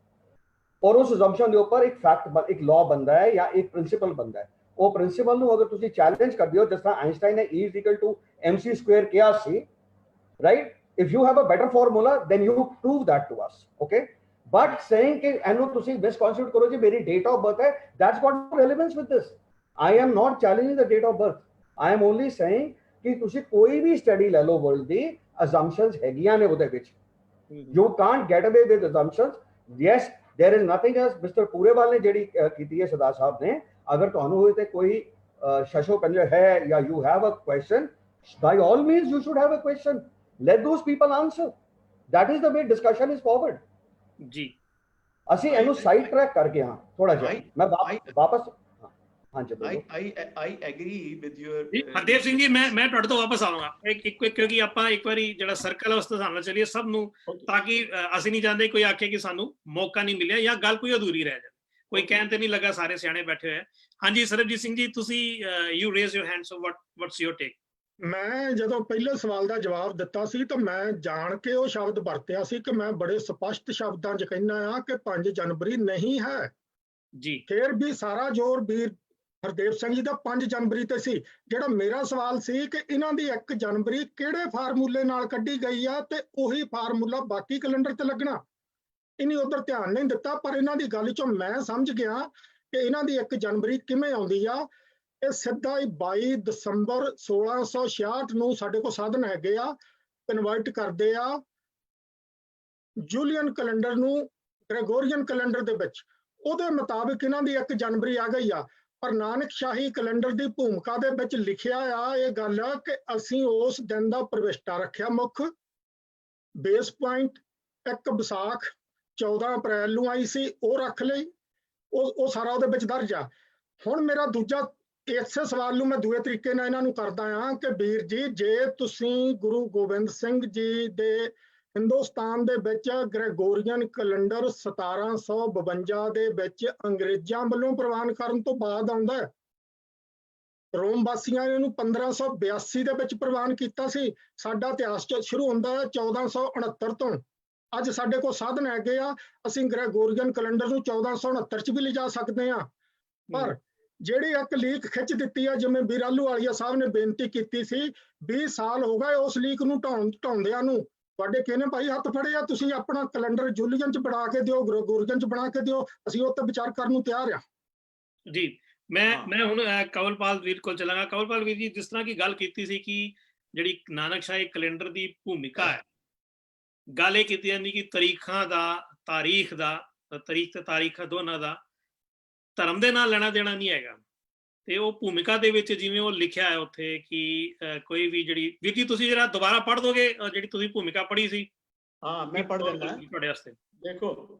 और उस assumption ਦੇ ਉੱਪਰ ਇੱਕ fact, ਇੱਕ law बनता है या एक principle बनता है। ਉਹ ਪ੍ਰਿੰਸੀਪਲ ਨੂੰ ਅਗਰ ਤੁਸੀਂ ਚੈਲੰਜ ਕਰਦੇ ਹੋ, ਜਿਸ ਤਰ੍ਹਾਂ ਆਇਨਸਟਾਈਨ ਨੇ E=mc² ਕਿਹਾ ਸੀ, right? if you have a better formula then you prove that to us, okay? but saying ਕਿ ਇਹਨੂੰ ਤੁਸੀਂ misconstitute ਕਰੋ ਜੀ ਮੇਰੀ date of birth ਹੈ, that's got no relevance with this। I am not challenging the date of birth। I am only saying ਕਿ ਤੁਸੀਂ ਕੋਈ ਵੀ ਸਟੱਡੀ ਲੈ ਲਓ ਵਰਲਡ ਦੀ, assumptions ਹੈਗੀਆਂ ਨੇ ਉਹਦੇ ਵਿੱਚ। you can't get away with assumptions। yes, there is nothing else। Mr. Purewal ਨੇ ਜਿਹੜੀ ਕੀਤੀ ਹੈ ਸਰਦਾਰ ਸਾਹਿਬ ਨੇ, अगर ਤੁਹਾਨੂੰ ਹੋਏ ਤੇ ਕੋਈ ਸ਼ਸ਼ੋ ਪੰਜੇ ਹੈ ਜਾਂ you have a question, by all means you should have a question। let those people answer। that is the way discussion is forward। ਜੀ ਅਸੀਂ ਇਹਨੂੰ ਸਾਈਡ ਟਰੈਕ ਕਰਕੇ ਹਾਂ ਥੋੜਾ ਜਿਹਾ। ਮੈਂ ਵਾਪਸ ਹਾਂਜੀ ਬੋਲੋ। I agree with your Hardev Singh ji, ਮੈਂ ਤੁਹਾਡੇ ਤੋਂ ਵਾਪਸ ਆਵਾਂਗਾ ਕਿਉਂਕਿ ਆਪਾਂ ਇੱਕ ਵਾਰੀ ਜਿਹੜਾ ਸਰਕਲ ਹੈ ਉਸ ਤੋਂ ਸਾਹਮਣੇ ਚੱਲੀਏ ਸਭ ਨੂੰ, ਤਾਂ ਕਿ ਅਸੀਂ ਨਹੀਂ ਚਾਹੁੰਦੇ ਕੋਈ ਆਖੇ ਕਿ ਸਾਨੂੰ ਮੌਕਾ ਨਹੀਂ ਮਿਲਿਆ ਜਾਂ ਗੱਲ ਕੋਈ ਅਧੂਰੀ ਰਹਿ ਜਾਏ। ਕੋਈ ਕਹਿਣ ਤੇ ਨਹੀਂ ਲੱਗਾ, ਸਾਰੇ ਸਿਆਣੇ ਬੈਠੇ ਹੋਏ। ਹਾਂਜੀ ਸਰਬਜੀਤ ਸਿੰਘ ਜੀ, ਤੁਸੀਂ you raise your hand, so what's your take? ਮੈਂ ਜਦੋਂ ਪਹਿਲੇ ਸਵਾਲ ਦਾ ਜਵਾਬ ਦਿੱਤਾ ਸੀ ਤਾਂ ਮੈਂ ਜਾਣ ਕੇ ਉਹ ਸ਼ਬਦ ਵਰਤਿਆ ਸੀ ਕਿ ਮੈਂ ਬੜੇ ਸਪਸ਼ਟ ਸ਼ਬਦਾਂ 'ਚ ਕਹਿੰਦਾ ਆ ਕਿ 5 ਜਨਵਰੀ ਨਹੀਂ ਹੈ ਜੀ। ਫਿਰ ਵੀ ਸਾਰਾ ਜ਼ੋਰ ਵੀਰ ਹਰਦੇਵ ਸਿੰਘ ਜੀ ਦਾ 5 ਜਨਵਰੀ ਤੇ ਸੀ। ਜਿਹੜਾ ਮੇਰਾ ਸਵਾਲ ਸੀ ਕਿ ਇਹਨਾਂ ਦੀ 1 ਜਨਵਰੀ ਕਿਹੜੇ ਫਾਰਮੂਲੇ ਨਾਲ ਕੱਢੀ ਗਈ ਆ ਤੇ ਉਹੀ ਫਾਰਮੂਲਾ ਬਾਕੀ ਕੈਲੰਡਰ ਤੇ ਲੱਗਣਾ। ਇਹਨੇ ਉਧਰ ਧਿਆਨ ਨਹੀਂ ਦਿੱਤਾ, ਪਰ ਇਹਨਾਂ ਦੀ ਗੱਲ 'ਚੋਂ ਮੈਂ ਸਮਝ ਗਿਆ ਕਿ ਇਹਨਾਂ ਦੀ 1 ਜਨਵਰੀ ਕਿਵੇਂ ਆਉਂਦੀ ਆ। ਇਹ ਸਿੱਧਾ ਹੀ 22 ਦਸੰਬਰ 1666 ਨੂੰ ਸਾਡੇ ਕੋਲ ਸਾਧਨ ਹੈਗੇ ਆ, ਕਨਵਰਟ ਕਰਦੇ ਆ ਜੂਲੀਅਨ ਕੈਲੰਡਰ ਨੂੰ ਗ੍ਰੈਗੋਰੀਅਨ ਕੈਲੰਡਰ ਦੇ ਵਿੱਚ। ਉਹਦੇ ਮੁਤਾਬਿਕ ਇਹਨਾਂ ਦੀ 1 ਜਨਵਰੀ ਆ ਗਈ ਆ। ਪਰ ਨਾਨਕ ਸ਼ਾਹੀ ਕੈਲੰਡਰ ਦੀ ਭੂਮਿਕਾ ਦੇ ਵਿੱਚ ਲਿਖਿਆ ਆ ਇਹ ਗੱਲ ਕਿ ਅਸੀਂ ਉਸ ਦਿਨ ਦਾ ਪ੍ਰਵਿਸ਼ਟਾ ਰੱਖਿਆ ਮੁੱਖ। ਬੇਸ ਪੁਆਇੰਟ 1 ਵਿਸਾਖ 14 ਅਪ੍ਰੈਲ ਨੂੰ ਆਈ ਸੀ, ਉਹ ਰੱਖ ਲਈ। ਉਹ ਸਾਰਾ ਉਹਦੇ ਵਿੱਚ ਦਰਜ ਆ। ਹੁਣ ਮੇਰਾ ਦੂਜਾ ਇਸੇ ਸਵਾਲ ਨੂੰ ਮੈਂ ਦੂਏ ਤਰੀਕੇ ਨਾਲ ਇਹਨਾਂ ਨੂੰ ਕਰਦਾ ਹਾਂ ਕਿ ਵੀਰ ਜੀ, ਜੇ ਤੁਸੀਂ ਗੁਰੂ ਗੋਬਿੰਦ ਸਿੰਘ ਜੀ ਦੇ ਹਿੰਦੁਸਤਾਨ ਦੇ ਵਿੱਚ ਗ੍ਰੈਗੋਰੀਅਨ ਕੈਲੰਡਰ 1752 ਦੇ ਵਿੱਚ ਅੰਗਰੇਜ਼ਾਂ ਵੱਲੋਂ ਪ੍ਰਵਾਨ ਕਰਨ ਤੋਂ ਬਾਅਦ ਆਉਂਦਾ ਹੈ, ਰੋਮ ਵਾਸੀਆਂ ਨੇ ਇਹਨੂੰ 1582 ਦੇ ਵਿੱਚ ਪ੍ਰਵਾਨ ਕੀਤਾ ਸੀ। ਸਾਡਾ ਇਤਿਹਾਸ ਸ਼ੁਰੂ ਹੁੰਦਾ ਹੈ 1469 ਤੋਂ। ਅੱਜ ਸਾਡੇ ਕੋਲ ਸਾਧਨ ਹੈਗੇ ਆ, ਅਸੀਂ ਗ੍ਰੈਗੋਰੀਅਨ ਕੈਲੰਡਰ ਨੂੰ 1469 ਚ ਵੀ ਲਿਜਾ ਸਕਦੇ ਹਾਂ। ਪਰ ਜਿਹੜੀ ਇੱਕ ਲੀਕ ਖਿੱਚ ਦਿੱਤੀ ਆ, ਜਿਵੇਂ ਵੀਰ ਆਲੂਵਾਲੀਆ ਸਾਹਿਬ ਨੇ ਬੇਨਤੀ ਕੀਤੀ ਸੀ, 20 ਸਾਲ ਹੋ ਗਏ ਉਸ ਲੀਕ ਨੂੰ ਢਾਉਂਦਿਆਂ ਨੂੰ। ਤੁਹਾਡੇ ਕਿਹਨੇ ਭਾਈ ਹੱਥ ਫੜੇ ਆ? ਤੁਸੀਂ ਆਪਣਾ ਕੈਲੰਡਰ ਜੂਲੀਅਨ ਚ ਬਣਾ ਕੇ ਦਿਓ, ਗ੍ਰੈਗੋਰੀਅਨ ਚ ਬਣਾ ਕੇ ਦਿਓ, ਅਸੀਂ ਉਹ ਤੇ ਵਿਚਾਰ ਕਰਨ ਨੂੰ ਤਿਆਰ ਆ। ਜੀ ਮੈਂ ਹੁਣ ਕੰਵਲਪਾਲ ਵੀਰ ਕੋਲ ਚਲਾਂਗਾ। ਕੰਵਲਪਾਲ ਵੀਰ ਜੀ, ਜਿਸ ਤਰ੍ਹਾਂ ਕੀ ਗੱਲ ਕੀਤੀ ਸੀ ਕਿ ਜਿਹੜੀ ਨਾਨਕਸ਼ਾਹੀ ਕੈਲੰਡਰ ਦੀ ਭੂਮਿਕਾ ਹੈ, ਗੱਲ ਇਹ ਕੀਤੀ ਜਾਂਦੀ ਕਿ ਤਰੀਖਾਂ ਦਾ, ਤਾਰੀਖ ਤੇ ਤਾਰੀਖ ਦੋਨਾਂ ਦਾ ਧਰਮ ਦੇ ਨਾਲ ਲੈਣਾ ਦੇਣਾ ਨਹੀਂ ਹੈਗਾ। ਤੇ ਉਹ ਭੂਮਿਕਾ ਦੇ ਵਿੱਚ ਜਿਵੇਂ ਉਹ ਲਿਖਿਆ ਹੈ ਉੱਥੇ ਕਿ ਕੋਈ ਵੀ ਜਿਹੜੀ, ਵੀਰ ਜੀ ਤੁਸੀਂ ਜਰਾ ਦੁਬਾਰਾ ਪੜ੍ਹ ਦੋਗੇ ਜਿਹੜੀ ਤੁਸੀਂ ਭੂਮਿਕਾ ਪੜ੍ਹੀ ਸੀ? ਹਾਂ, ਮੈਂ ਪੜ੍ਹ ਦਿੰਦਾ ਤੁਹਾਡੇ ਵਾਸਤੇ। ਦੇਖੋ,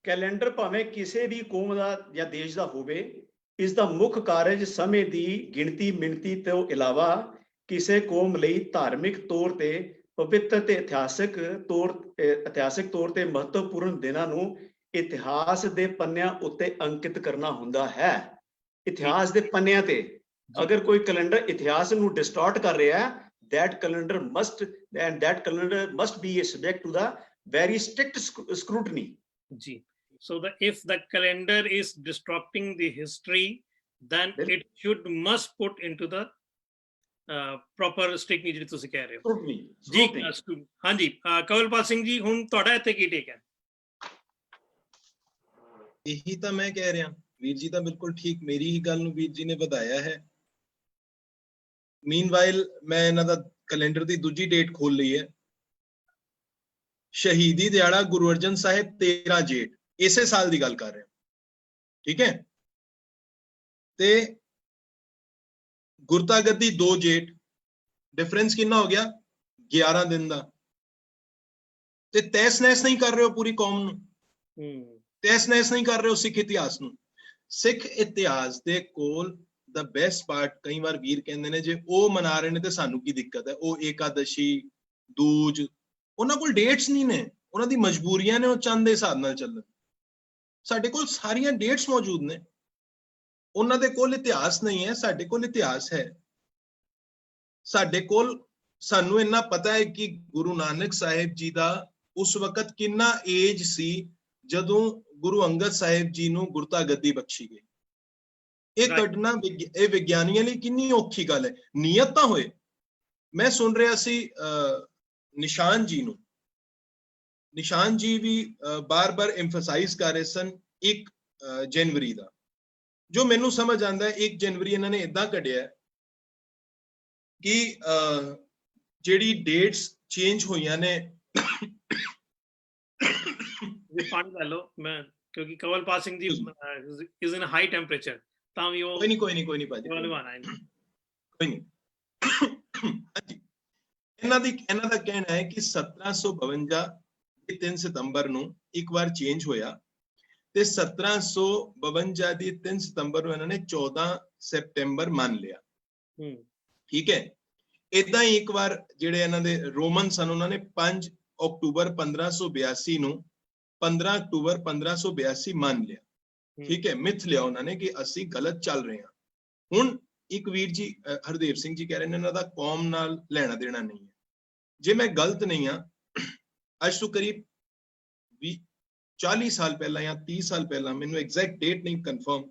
ਕੈਲੰਡਰ ਭਾਵੇਂ ਕਿਸੇ ਵੀ ਕੌਮ ਦਾ ਜਾਂ ਦੇਸ਼ ਦਾ ਹੋਵੇ, ਇਸ ਦਾ ਮੁੱਖ ਕਾਰਜ ਸਮੇਂ ਦੀ ਗਿਣਤੀ ਮਿਣਤੀ ਤੋਂ ਇਲਾਵਾ ਕਿਸੇ ਕੌਮ ਲਈ ਧਾਰਮਿਕ ਤੌਰ ਤੇ ਪਵਿੱਤਰ ਤੇ ਇਤਿਹਾਸਕ ਤੌਰ ਤੇ ਮਹੱਤਵਪੂਰਨ ਦਿਨਾਂ ਨੂੰ ਇਤਿਹਾਸ ਦੇ ਪੰਨਿਆਂ ਉੱਤੇ ਅੰਕਿਤ ਕਰਨਾ ਹੁੰਦਾ ਹੈ। ਇਤਿਹਾਸ ਦੇ ਪੰਨਿਆਂ ਤੇ ਅਗਰ ਕੋਈ ਕੈਲੰਡਰ ਇਤਿਹਾਸ ਨੂੰ ਡਿਸਟੋਰਟ ਕਰ ਰਿਹਾ ਹੈ, that calendar must be subject to the very strict scrutiny। Ji, so if the calendar is distorting the history, then it must put into the proper scrutiny ਜਿਹੜੀ ਤੁਸੀਂ ਕਹਿ ਰਹੇ ਹੋ ਜੀ। ਹਾਂਜੀ ਕੰਵਲਪਾਲ ਸਿੰਘ ਜੀ, ਹੁਣ ਤੁਹਾਡਾ ਇੱਥੇ ਕੀ ਟੇਕ ਹੈ? ਇਹੀ ਤਾਂ ਮੈਂ ਕਹਿ ਰਿਹਾ, ਵੀਰ ਜੀ ਤਾਂ ਬਿਲਕੁਲ ਠੀਕ ਮੇਰੀ ਹੀ ਗੱਲ ਨੂੰ ਵੀਰ ਜੀ ਨੇ ਵਧਾਇਆ ਹੈ। ਮੀਨਵਾਈਲ ਮੈਂ ਇਹਨਾਂ ਦਾ ਕੈਲੰਡਰ ਦੀ ਦੂਜੀ ਡੇਟ ਖੋਲ ਲਈ ਹੈ। ਸ਼ਹੀਦੀ ਦਿਹਾੜਾ ਗੁਰੂ ਅਰਜਨ ਸਾਹਿਬ 13 ਜੇਠ, ਇਸੇ ਸਾਲ ਦੀ ਗੱਲ ਕਰ ਰਹੇ ਹਾਂ, ਠੀਕ ਹੈ। ਤੇ ਗੁਰਤਾ ਗੱਦੀ 2 ਜੇਠ, ਡਿਫਰੈਂਸ ਕਿੰਨਾ ਹੋ ਗਿਆ? 11 ਦਿਨ ਦਾ। ਤੇ ਤਹਿਸ ਨਹਿਸ ਨਹੀਂ ਕਰ ਰਹੇ ਹੋ ਪੂਰੀ ਕੌਮ ਨੂੰ, ਤਹਿਸ ਨਹਿਸ ਨਹੀਂ ਕਰ ਰਹੇ ਹੋ ਸਿੱਖ ਇਤਿਹਾਸ ਨੂੰ। ਸਿੱਖ ਇਤਿਹਾਸ ਦੇ ਕੋਲ ਦਾ ਬੈਸਟ ਪਾਰਟ, ਕਈ ਵਾਰ ਵੀਰ ਕਹਿੰਦੇ ਨੇ ਜੇ ਉਹ ਮਨਾ ਰਹੇ ਨੇ ਤੇ ਸਾਨੂੰ ਕੀ ਦਿੱਕਤ ਹੈ, ਉਹ ਏਕਾਦਸ਼ੀ ਦੂਜ, ਉਹਨਾਂ ਕੋਲ ਡੇਟਸ ਨਹੀਂ ਨੇ, ਉਹਨਾਂ ਦੀ ਮਜਬੂਰੀਆਂ ਨੇ, ਉਹ ਚੰਦ ਦੇ ਹਿਸਾਬ ਨਾਲ ਚੱਲਣ। ਸਾਡੇ ਕੋਲ ਸਾਰੀਆਂ ਡੇਟਸ ਮੌਜੂਦ ਨੇ, ਉਹਨਾਂ ਦੇ ਕੋਲ ਇਤਿਹਾਸ ਨਹੀਂ ਹੈ, ਸਾਡੇ ਕੋਲ ਇਤਿਹਾਸ ਹੈ। ਸਾਡੇ ਕੋਲ, ਸਾਨੂੰ ਇੰਨਾ ਪਤਾ ਹੈ ਕਿ ਗੁਰੂ ਨਾਨਕ ਸਾਹਿਬ ਜੀ ਦਾ ਉਸ ਵਕਤ ਕਿੰਨਾ ਏਜ ਸੀ ਜਦੋਂ ਗੁਰੂ ਅੰਗਦ ਸਾਹਿਬ ਜੀ ਨੂੰ ਗੁਰਤਾ ਗੱਦੀ ਬਖਸ਼ੀ ਗਈ। ਇਹ ਕੱਢਣਾ ਇਹ ਵਿਗਿਆਨੀਆਂ ਲਈ ਕਿੰਨੀ ਔਖੀ ਗੱਲ ਹੈ। ਨੀਅਤ ਤਾਂ ਹੋਏ। ਮੈਂ ਸੁਣ ਰਿਹਾ ਸੀ ਨਿਸ਼ਾਨ ਜੀ ਨੂੰ, ਨਿਸ਼ਾਨ ਜੀ ਵੀ ਬਾਰ-ਬਾਰ ਐਮਫਸਾਈਜ਼ ਕਰ ਰਹੇ ਸਨ 1 ਜਨਵਰੀ ਦਾ, ਜੋ ਮੈਨੂੰ ਸਮਝ ਆਉਂਦਾ ਹੈ 1 ਜਨਵਰੀ ਇਹਨਾਂ ਨੇ ਇਦਾਂ ਕੱਢਿਆ ਕਿ ਜਿਹੜੀ ਡੇਟਸ ਚੇਂਜ ਹੋਈਆਂ ਨੇ। ਪਾਣੀ ਲੈ ਲਓ, ਮੈਂ ਕਿਉਂਕਿ ਕਵਲਪਾਲ Singh ji is in high temperature, ਤਾਂ ਵੀ ਉਹ ਕੋਈ ਨਹੀਂ ਭਾਜੀ, ਕੋਈ ਨਹੀਂ। ਇਹਨਾਂ ਦਾ ਕਹਿਣਾ ਹੈ ਕਿ 1752 ਦੀ 3 ਸਤੰਬਰ ਨੂੰ ਇੱਕ ਵਾਰ ਚੇਂਜ ਹੋਇਆ ਤੇ 1752 ਦੀ 3 ਸਤੰਬਰ ਨੂੰ ਇਹਨਾਂ ਨੇ 14 ਸੈਪਟੈਂਬਰ ਮੰਨ ਲਿਆ, ਠੀਕ ਹੈ। ਇਦਾਂ ਹੀ ਇੱਕ ਵਾਰ ਜਿਹੜੇ ਇਹਨਾਂ ਦੇ ਰੋਮਨ ਸਨ, ਉਹਨਾਂ ਨੇ 5 ਅਕਤੂਬਰ 1582 ਨੂੰ 15 ਅਕਤੂਬਰ 1582 ਮੰਨ ਲਿਆ, ਠੀਕ ਹੈ। ਮਿਥ ਲਿਆ ਉਹਨਾਂ ਨੇ ਕਿ ਅਸੀਂ ਗਲਤ ਚੱਲ ਰਹੇ ਹਾਂ। ਹੁਣ ਇੱਕ ਵੀਰ ਜੀ ਹਰਦੇਵ ਸਿੰਘ ਜੀ ਕਹਿ ਰਹੇ ਨੇ ਇਹਨਾਂ ਦਾ ਕੌਮ ਨਾਲ ਲੈਣਾ ਦੇਣਾ ਨਹੀਂ ਹੈ। ਜੇ ਮੈਂ ਗਲਤ ਨਹੀਂ ਹਾਂ, ਅੱਜ ਤੋਂ ਕਰੀਬ 40 ਸਾਲ ਪਹਿਲਾਂ ਜਾਂ 30 ਸਾਲ ਪਹਿਲਾਂ, ਮੈਨੂੰ ਐਗਜ਼ੈਕਟ ਡੇਟ ਨਹੀਂ ਕਨਫਰਮ,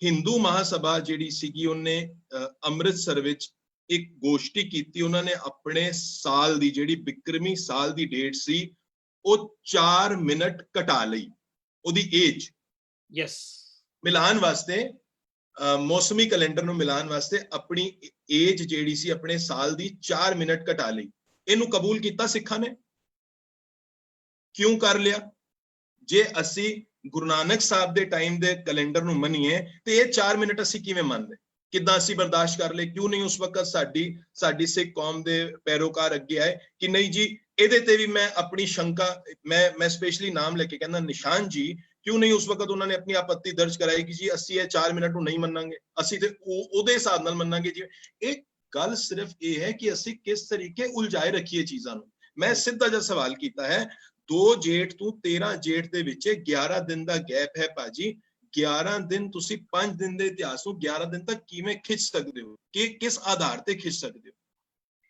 ਹਿੰਦੂ ਮਹਾਸਭਾ ਜਿਹੜੀ ਸੀਗੀ ਉਹਨੇ ਅੰਮ੍ਰਿਤਸਰ ਵਿੱਚ ਇੱਕ ਗੋਸ਼ਟੀ ਕੀਤੀ। ਉਹਨਾਂ ਨੇ ਆਪਣੇ ਸਾਲ ਦੀ, ਜਿਹੜੀ ਬਿਕਰਮੀ ਸਾਲ ਦੀ ਡੇਟ ਸੀ, ਉਹ 4 ਮਿੰਟ ਘਟਾ ਲਈ ਉਹਦੀ ਏਜ, ਯੈਸ, ਮਿਲਾਨ ਵਾਸਤੇ, ਮੌਸਮੀ ਕੈਲੰਡਰ ਨੂੰ ਮਿਲਾਨ ਵਾਸਤੇ ਆਪਣੀ ਏਜ ਜਿਹੜੀ ਸੀ ਆਪਣੇ ਸਾਲ ਦੀ 4 ਮਿੰਟ ਘਟਾ ਲਈ। ਇਹਨੂੰ ਕਬੂਲ ਕੀਤਾ ਸਿੱਖਾਂ ਨੇ। ਕਿਉਂ ਕਰ ਲਿਆ? ਜੇ ਅਸੀਂ ਗੁਰੂ ਨਾਨਕ ਸਾਹਿਬ ਦੇ ਟਾਈਮ ਦੇ ਕੈਲੰਡਰ ਨੂੰ ਮੰਨੀਏ ਤੇ ਇਹ 4 ਮਿੰਟ ਅਸੀਂ ਕਿਵੇਂ ਮੰਨਦੇ? ਕਿੱਦਾਂ ਅਸੀਂ ਬਰਦਾਸ਼ਤ ਕਰ ਲਏ? ਕਿਉਂ ਨਹੀਂ ਉਸ ਵਕਤ ਸਾਡੀ ਸਿੱਖ ਕੌਮ ਦੇ ਪੈਰੋਕਾਰ ਅੱਗੇ ਆਏ ਕਿ ਨਹੀਂ ਜੀ, ਇਹਦੇ ਤੇ ਵੀ ਮੈਂ ਆਪਣੀ ਸ਼ੰਕਾ, ਮੈਂ ਸਪੈਸ਼ਲੀ ਨਾਮ ਲੈ ਕੇ ਕਹਿੰਦਾ ਨਿਸ਼ਾਨ ਜੀ, ਕਿਉਂ ਨਹੀਂ ਉਸ ਵਕਤ ਉਹਨਾਂ ਨੇ ਆਪਣੀ ਆਪੱਤੀ ਦਰਜ ਕਰਾਈ ਕਿ ਜੀ ਅਸੀਂ ਇਹ 4 ਮਿੰਟ ਨੂੰ ਨਹੀਂ ਮੰਨਾਂਗੇ, ਅਸੀਂ ਤੇ ਉਹਦੇ ਹਿਸਾਬ ਨਾਲ ਮੰਨਾਂਗੇ ਜੀ। ਇਹ ਗੱਲ ਸਿਰਫ ਇਹ ਹੈ ਕਿ ਅਸੀਂ ਕਿਸ ਤਰੀਕੇ ਉਲਝਾਏ ਰੱਖੀਏ ਚੀਜ਼ਾਂ ਨੂੰ। ਮੈਂ ਸਿੱਧਾ ਜਿਹਾ ਸਵਾਲ ਕੀਤਾ ਹੈ, 2 ਜੇਠ ਤੋਂ 13 ਜੇਠ ਦੇ ਵਿੱਚ 11 ਦਿਨ ਦਾ ਗੈਪ ਹੈ ਭਾਜੀ। 11 ਦਿਨ ਤੁਸੀਂ 5 ਦਿਨ ਦੇ ਇਤਿਹਾਸ ਨੂੰ 11 ਦਿਨ ਤੱਕ ਕਿਵੇਂ ਖਿੱਚ ਸਕਦੇ ਹੋ? ਕਿ ਕਿਸ ਆਧਾਰ ਤੇ ਖਿੱਚ ਸਕਦੇ ਹੋ?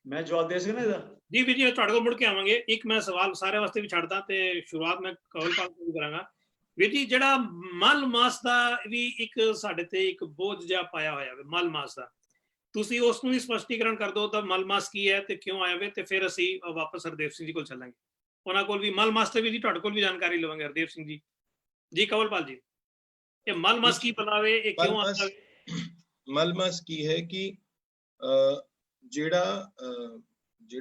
ਮੈਂ ਜਵਾਬ ਦੇ ਸਕਦਾ ਇਹਦਾ? ਜੀ ਵੀਰ ਜੀ, ਤੁਹਾਡੇ ਕੋਲ ਮੁੜ ਕੇ ਆਵਾਂਗੇ। ਇੱਕ ਮੈਂ ਸਵਾਲ ਸਾਰੇ ਵਾਸਤੇ ਵੀ ਛੱਡਦਾ ਤੇ ਸ਼ੁਰੂਆਤ ਮੈਂ ਕਵਲਪਾਲ ਤੋਂ ਕਰਾਂਗਾ। ਵੀਰ ਜੀ, ਜਿਹੜਾ ਮਲ ਮਾਸ ਦਾ ਵੀ ਇੱਕ ਸਾਡੇ ਤੇ ਇੱਕ ਬੋਝ ਜਿਹਾ ਪਾਇਆ ਹੋਇਆ ਹੈ, ਮਲ ਮਾਸ ਦਾ, ਤੁਸੀਂ ਉਸ ਨੂੰ ਵੀ ਸਪਸ਼ਟੀਕਰਨ ਕਰ ਦਿਓ ਤਾਂ ਮਲ ਮਾਸ ਕੀ ਹੈ ਤੇ ਕਿਉਂ ਆਇਆ ਵੇ, ਤੇ ਫਿਰ ਅਸੀਂ ਵਾਪਸ ਹਰਦੇਵ ਸਿੰਘ ਜੀ ਕੋਲ ਚੱਲਾਂਗੇ। ਉਹਨਾਂ ਕੋਲ ਵੀ ਮਲ ਮਾਸ ਤੇ ਵੀ ਜੀ ਤੁਹਾਡੇ ਕੋਲ ਵੀ ਜਾਣਕਾਰੀ ਲਵਾਂਗੇ। ਹਰਦੇਵ ਸਿੰਘ ਜੀ, ਜੀ ਕਵਲਪਾਲ ਜੀ, ਇਹ ਮਲ ਮਾਸ ਕੀ ਬਣਾਵੇ, ਇਹ ਕਿਉਂ ਆਉਂਦਾ? ਮਲ ਮਾਸ ਕੀ ਹੈ ਕਿ ਜਿਹੜਾ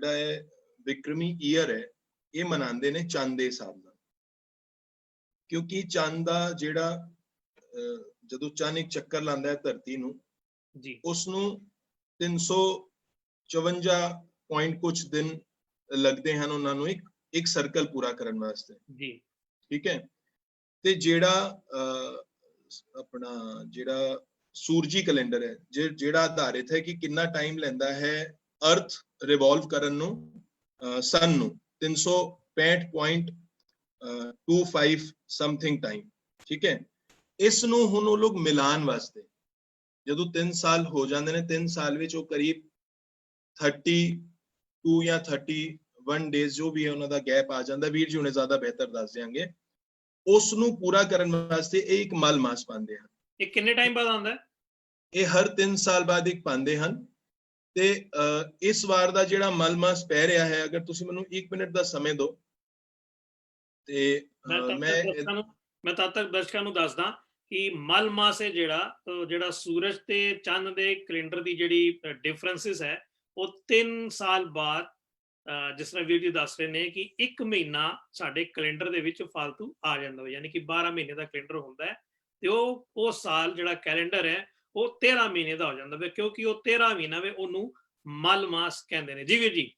ਹੈ ਵਿਕਰਮੀ ਈਅਰ ਹੈ, ਇਹ ਮਨਾਉਂਦੇ ਨੇ ਚੰਦ ਦੇ ਹਿਸਾਬ ਨਾਲ, ਕਿਉਂਕਿ ਚੰਦ ਦਾ ਜਿਹੜਾ ਜਦੋਂ ਚੰਦ ਇੱਕ ਚੱਕਰ ਲਾਉਂਦਾ ਹੈ ਧਰਤੀ ਨੂੰ ਜੀ, ਉਸ ਨੂੰ 354 ਪੁਆਇੰਟ ਕੁਝ ਦਿਨ ਲੱਗਦੇ ਹਨ ਉਹਨਾਂ ਨੂੰ ਇੱਕ ਸਰਕਲ ਪੂਰਾ ਕਰਨ ਵਾਸਤੇ ਜੀ, ਠੀਕ ਹੈ। ਤੇ ਜਿਹੜਾ ਆਪਣਾ ਜਿਹੜਾ ਸੂਰਜੀ ਕੈਲੰਡਰ ਹੈ, ਜਿਹੜਾ ਆਧਾਰਿਤ ਹੈ ਕਿ ਕਿੰਨਾ ਟਾਈਮ ਲੈਂਦਾ ਹੈ ਅਰਥ ਰਿਵੋਲਵ ਕਰਨ ਨੂੰ, ਸਨ ਨੂੰ 365.25 ਸਮਥਿੰਗ ਟਾਈਮ, ਠੀਕ ਹੈ। ਇਸ ਨੂੰ ਹੁਣ ਉਹ ਲੋਕ ਮਿਲਾਨ ਵਾਸਤੇ ਜਦੋਂ 3 ਸਾਲ ਹੋ ਜਾਂਦੇ ਨੇ, 3 ਸਾਲ ਵਿੱਚ ਉਹ ਕਰੀਬ 32 ਜਾਂ 31 ਡੇਜ਼ ਜੋ ਵੀ ਹੈ ਉਹਨਾਂ ਦਾ ਗੈਪ ਆ ਜਾਂਦਾ। ਵੀਰ ਜੀ ਹੁਣੇ ਜ਼ਿਆਦਾ ਬਿਹਤਰ ਦੱਸ ਦਿਆਂਗੇ। ਉਸ ਨੂੰ ਪੂਰਾ ਕਰਨ ਵਾਸਤੇ ਇਹ ਇੱਕ ਮਲ ਮਾਸ ਪਾਉਂਦੇ ਹਨ। ਇਹ ਕਿੰਨੇ ਟਾਈਮ ਬਾਅਦ ਆਉਂਦਾ ਹੈ? ਇਹ ਹਰ 3 ਸਾਲ ਬਾਅਦ ਇੱਕ ਪਾਉਂਦੇ ਹਨ। ਤੇ ਇਸ ਵਾਰ ਦਾ ਜਿਹੜਾ ਮਲ ਮਾਸ ਪੈ ਰਿਹਾ ਹੈ, ਅਗਰ ਤੁਸੀਂ ਮੈਨੂੰ 1 ਮਿੰਟ ਦਾ ਸਮੇਂ ਦਿਓ ਤੇ ਮੈਂ ਤਦ ਤੱਕ ਦਰਸ਼ਕਾਂ ਨੂੰ ਦੱਸਦਾ ਕਿ ਮਲ ਮਾਸ ਹੈ ਜਿਹੜਾ ਸੂਰਜ ਤੇ ਚੰਨ ਦੇ ਕੈਲੰਡਰ ਦੀ ਜਿਹੜੀ ਡਿਫਰੈਂਸਿਸ ਹੈ ਉਹ 3 ਸਾਲ ਬਾਅਦ ਜਿਸ ਤਰ੍ਹਾਂ ਵੀਰ ਜੀ ਦੱਸ ਰਹੇ ਨੇ ਕਿ 1 ਮਹੀਨਾ ਸਾਡੇ ਕੈਲੰਡਰ ਦੇ ਵਿੱਚ ਫालतू ਆ ਜਾਂਦਾ ਹੈ, ਯਾਨੀ ਕਿ 12 ਮਹੀਨੇ ਦਾ ਕੈਲੰਡਰ ਹੁੰਦਾ ਹੈ ਤੇ ਉਹ ਸਾਲ ਜਿਹੜਾ ਕੈਲੰਡਰ ਹੈ ਉਹ 13 ਮਹੀਨੇ ਦਾ ਹੋ ਜਾਂਦਾ ਹੈ, ਕਿਉਂਕਿ ਉਹ 13 ਮਹੀਨਾ ਵੇ ਉਹਨੂੰ ਮਲ ਮਾਸ ਕਹਿੰਦੇ ਨੇ। ਜੀ ਵੀਰ ਜੀ।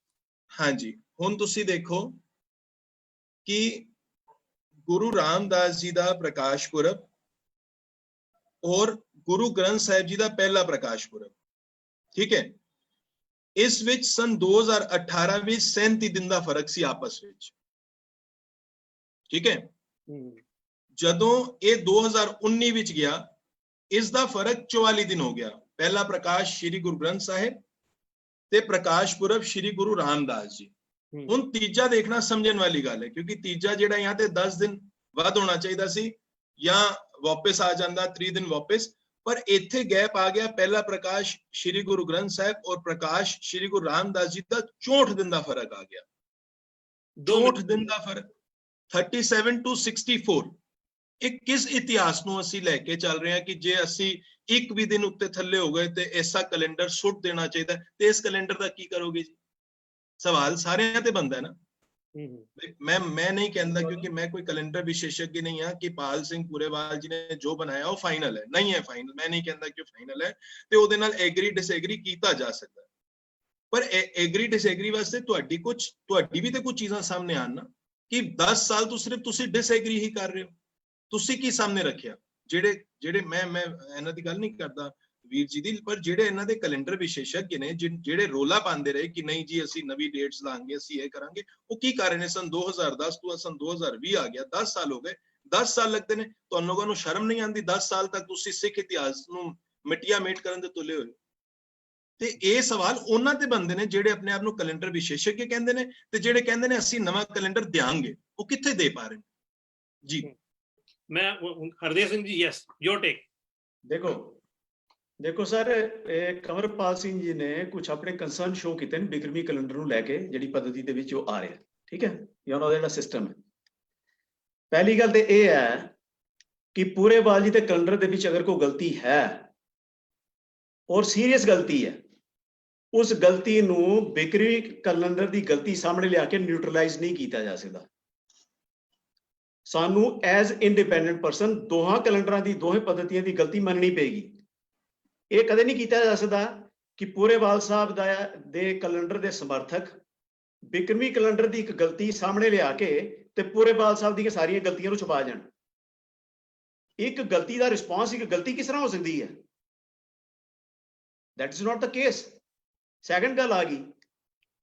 ਹਾਂਜੀ, ਹੁਣ ਤੁਸੀਂ ਦੇਖੋ ਕਿ ਗੁਰੂ ਰਾਮਦਾਸ ਜੀ ਦਾ ਪ੍ਰਕਾਸ਼ ਪੁਰਬ ਔਰ ਗੁਰੂ ਗ੍ਰੰਥ ਸਾਹਿਬ ਜੀ ਦਾ ਪਹਿਲਾ ਪ੍ਰਕਾਸ਼ ਪੁਰਬ, ਠੀਕ ਹੈ, ਇਸ ਵਿੱਚ ਸਨ 2018 ਵਿੱਚ 37 ਦਿਨ ਦਾ ਫਰਕ ਸੀ ਆਪਸ ਵਿੱਚ, ਠੀਕ ਹੈ। ਜਦੋਂ ਇਹ 2019 ਵਿੱਚ ਗਿਆ ਇਸ ਦਾ ਫਰਕ 44 ਦਿਨ ਹੋ ਗਿਆ। ਪਹਿਲਾ ਪ੍ਰਕਾਸ਼ ਸ਼੍ਰੀ ਗੁਰੂ ਗ੍ਰੰਥ ਸਾਹਿਬ ਤੇ ਪ੍ਰਕਾਸ਼ ਪੁਰਬ ਸ਼੍ਰੀ ਗੁਰੂ ਰਾਮਦਾਸ ਜੀ। ਹੁਣ ਤੀਜਾ ਦੇਖਣਾ ਸਮਝਣ ਵਾਲੀ ਗੱਲ ਹੈ, ਕਿਉਂਕਿ ਤੀਜਾ ਜਿਹੜਾ यहाँ ਤੇ 10 ਦਿਨ ਵੱਧ ਹੋਣਾ ਚਾਹੀਦਾ ਸੀ ਜਾਂ ਵਾਪਸ ਆ ਜਾਂਦਾ 3 ਦਿਨ ਵਾਪਸ, ਪਰ ਇੱਥੇ ਗੈਪ ਆ ਗਿਆ। ਪਹਿਲਾ ਪ੍ਰਕਾਸ਼ ਸ਼੍ਰੀ ਗੁਰੂ ਗ੍ਰੰਥ ਸਾਹਿਬ ਔਰ ਪ੍ਰਕਾਸ਼ ਸ਼੍ਰੀ ਗੁਰੂ ਰਾਮਦਾਸ ਜੀ ਦਾ 64 ਦਿਨ ਦਾ ਫਰਕ ਆ ਗਿਆ। 64 ਦਿਨ ਦਾ ਫਰਕ, 37 to 64। ਇਹ ਕਿਸ ਇਤਿਹਾਸ ਨੂੰ ਅਸੀਂ ਲੈ ਕੇ ਚੱਲ ਰਹੇ ਹਾਂ ਕਿ ਜੇ ਅਸੀਂ ਇੱਕ ਵੀ ਦਿਨ ਉੱਤੇ ਥੱਲੇ ਹੋ ਗਏ ਤੇ ਐਸਾ ਕੈਲੰਡਰ ਸੁੱਟ ਦੇਣਾ ਚਾਹੀਦਾ, ਤੇ ਇਸ ਕੈਲੰਡਰ ਦਾ ਕੀ ਕਰੋਗੇ ਜੀ? ਸਵਾਲ ਸਾਰਿਆਂ ਤੇ ਬਣਦਾ ਹੈ ਨਾ। मैं नहीं कहता, क्योंकि मैं कोई कैलेंडर विशेषज्ञ नहीं हाँ कि पाल सिंह पुरेवाल जी ने जो बनाया वो फाइनल है, नहीं है फाइनल। मैं नहीं कहता कि फाइनल है ते ਉਹਦੇ ਨਾਲ एग्री डिसएग्री ਕੀਤਾ ਜਾ ਸਕਦਾ, ਪਰ एग्री डिसएग्री ਵਾਸਤੇ ਤੁਹਾਡੀ ਵੀ ਤੇ ਕੁਝ ਚੀਜ਼ਾਂ ਸਾਹਮਣੇ ਆਣ ਨਾ ਕਿ 10 ਸਾਲ ਤੋਂ ਸਿਰਫ ਤੁਸੀਂ डिसएग्री ਹੀ ਕਰ ਰਹੇ ਹੋ। ਤੁਸੀਂ ਕੀ ਸਾਹਮਣੇ ਰੱਖਿਆ? ਜਿਹੜੇ ਮੈਂ ਇਹਨਾਂ ਦੀ ਗੱਲ ਨਹੀਂ ਕਰਦਾ ਵੀਰ ਜੀ ਦੀ, ਪਰ ਜਿਹੜੇ ਇਹਨਾਂ ਦੇ ਕੈਲੰਡਰ ਵਿਸ਼ੇਸ਼ज्ञ ਨੇ ਜਿਹੜੇ ਰੋਲਾ ਪਾਉਂਦੇ ਰਹੇ ਕਿ ਨਹੀਂ ਜੀ ਅਸੀਂ ਨਵੀਂ ਡੇਟਸ ਲਾਂਗੇ, ਅਸੀਂ ਇਹ ਕਰਾਂਗੇ, ਉਹ ਕੀ ਕਰ ਰਹੇ ਨੇ? ਸਨ 2010 ਤੋਂ ਸਨ 2020 ਆ ਗਿਆ, 10 ਸਾਲ ਹੋ ਗਏ। 10 ਸਾਲ ਲੱਗਦੇ ਨੇ, ਤੁਹਾਨੂੰ ਲੋਕਾਂ ਨੂੰ ਸ਼ਰਮ ਨਹੀਂ ਆਉਂਦੀ? 10 ਸਾਲ ਤੱਕ ਤੁਸੀਂ ਸਿੱਖ ਇਤਿਹਾਸ ਨੂੰ ਮਿੱਟੀਆਂ ਮੇਟ ਕਰਨ ਦੇ ਤੁਲੇ ਹੋਏ। ਤੇ ਇਹ ਸਵਾਲ ਉਹਨਾਂ ਤੇ ਬਣਦੇ ਨੇ ਜਿਹੜੇ ਆਪਣੇ ਆਪ ਨੂੰ ਕੈਲੰਡਰ ਵਿਸ਼ੇਸ਼ज्ञ ਕਹਿੰਦੇ ਨੇ ਤੇ ਜਿਹੜੇ ਕਹਿੰਦੇ ਨੇ ਅਸੀਂ ਨਵਾਂ ਕੈਲੰਡਰ ਦਿਆਂਗੇ। ਉਹ ਕਿੱਥੇ ਦੇ ਪਾ ਰਹੇ ਜੀ? ਮੈਂ Hardev Singh ji, yes your take. ਦੇਖੋ ਸਰ, ਕੰਵਰਪਾਲ ਸਿੰਘ ਜੀ ਨੇ ਕੁਝ ਆਪਣੇ ਕੰਸਰਨ ਸ਼ੋ ਕੀਤੇ ਨੇ ਬਿਕਰਮੀ ਕੈਲੰਡਰ ਨੂੰ ਲੈ ਕੇ, ਜਿਹੜੀ ਪद्धति ਦੇ ਵਿੱਚ ਉਹ ਆ ਰਿਹਾ, ਠੀਕ ਹੈ, ਜਾਂ ਉਹਦਾ ਜਿਹੜਾ ਸਿਸਟਮ ਹੈ। ਪਹਿਲੀ ਗੱਲ ਤੇ ਇਹ ਹੈ ਕਿ ਪੂਰੇਵਾਲ ਜੀ ਦੇ ਕੈਲੰਡਰ ਦੇ ਵਿੱਚ ਅਗਰ ਕੋਈ ਗਲਤੀ ਹੈ ਔਰ ਸੀਰੀਅਸ ਗਲਤੀ ਹੈ, ਉਸ ਗਲਤੀ ਨੂੰ ਬਿਕਰਮੀ ਕੈਲੰਡਰ ਦੀ ਗਲਤੀ ਸਾਹਮਣੇ ਲਿਆ ਕੇ ਨਿਊਟਰਲਾਈਜ਼ ਨਹੀਂ ਕੀਤਾ ਜਾ ਸਕਦਾ। ਸਾਨੂੰ ਐਜ਼ ਇੰਡੀਪੈਂਡੈਂਟ ਪਰਸਨ ਦੋਹਾਂ ਕੈਲੰਡਰਾਂ ਦੀ, ਦੋਹੇ ਪद्धतियां ਦੀ ਗਲਤੀ ਮੰਨਣੀ ਪਏਗੀ। ਇਹ ਕਦੇ ਨਹੀਂ ਕੀਤਾ ਜਾ ਸਕਦਾ ਕਿ ਪੂਰੇਵਾਲ ਸਾਹਿਬ ਦੇ ਕੈਲੰਡਰ ਦੇ ਸਮਰਥਕ ਬਿਕਰਮੀ ਕੈਲੰਡਰ ਦੀ ਇੱਕ ਗਲਤੀ ਸਾਹਮਣੇ ਲਿਆ ਕੇ ਤੇ ਪੂਰੇਵਾਲ ਸਾਹਿਬ ਦੀਆਂ ਸਾਰੀਆਂ ਗਲਤੀਆਂ ਨੂੰ ਛੁਪਾ ਜਾਣ। ਇੱਕ ਗਲਤੀ ਦਾ ਰਿਸਪੌਂਸ ਇੱਕ ਗਲਤੀ ਕਿਸ ਤਰ੍ਹਾਂ ਹੋ ਸਕਦੀ ਹੈ? that is not the case। Second ਗੱਲ ਆ ਗਈ,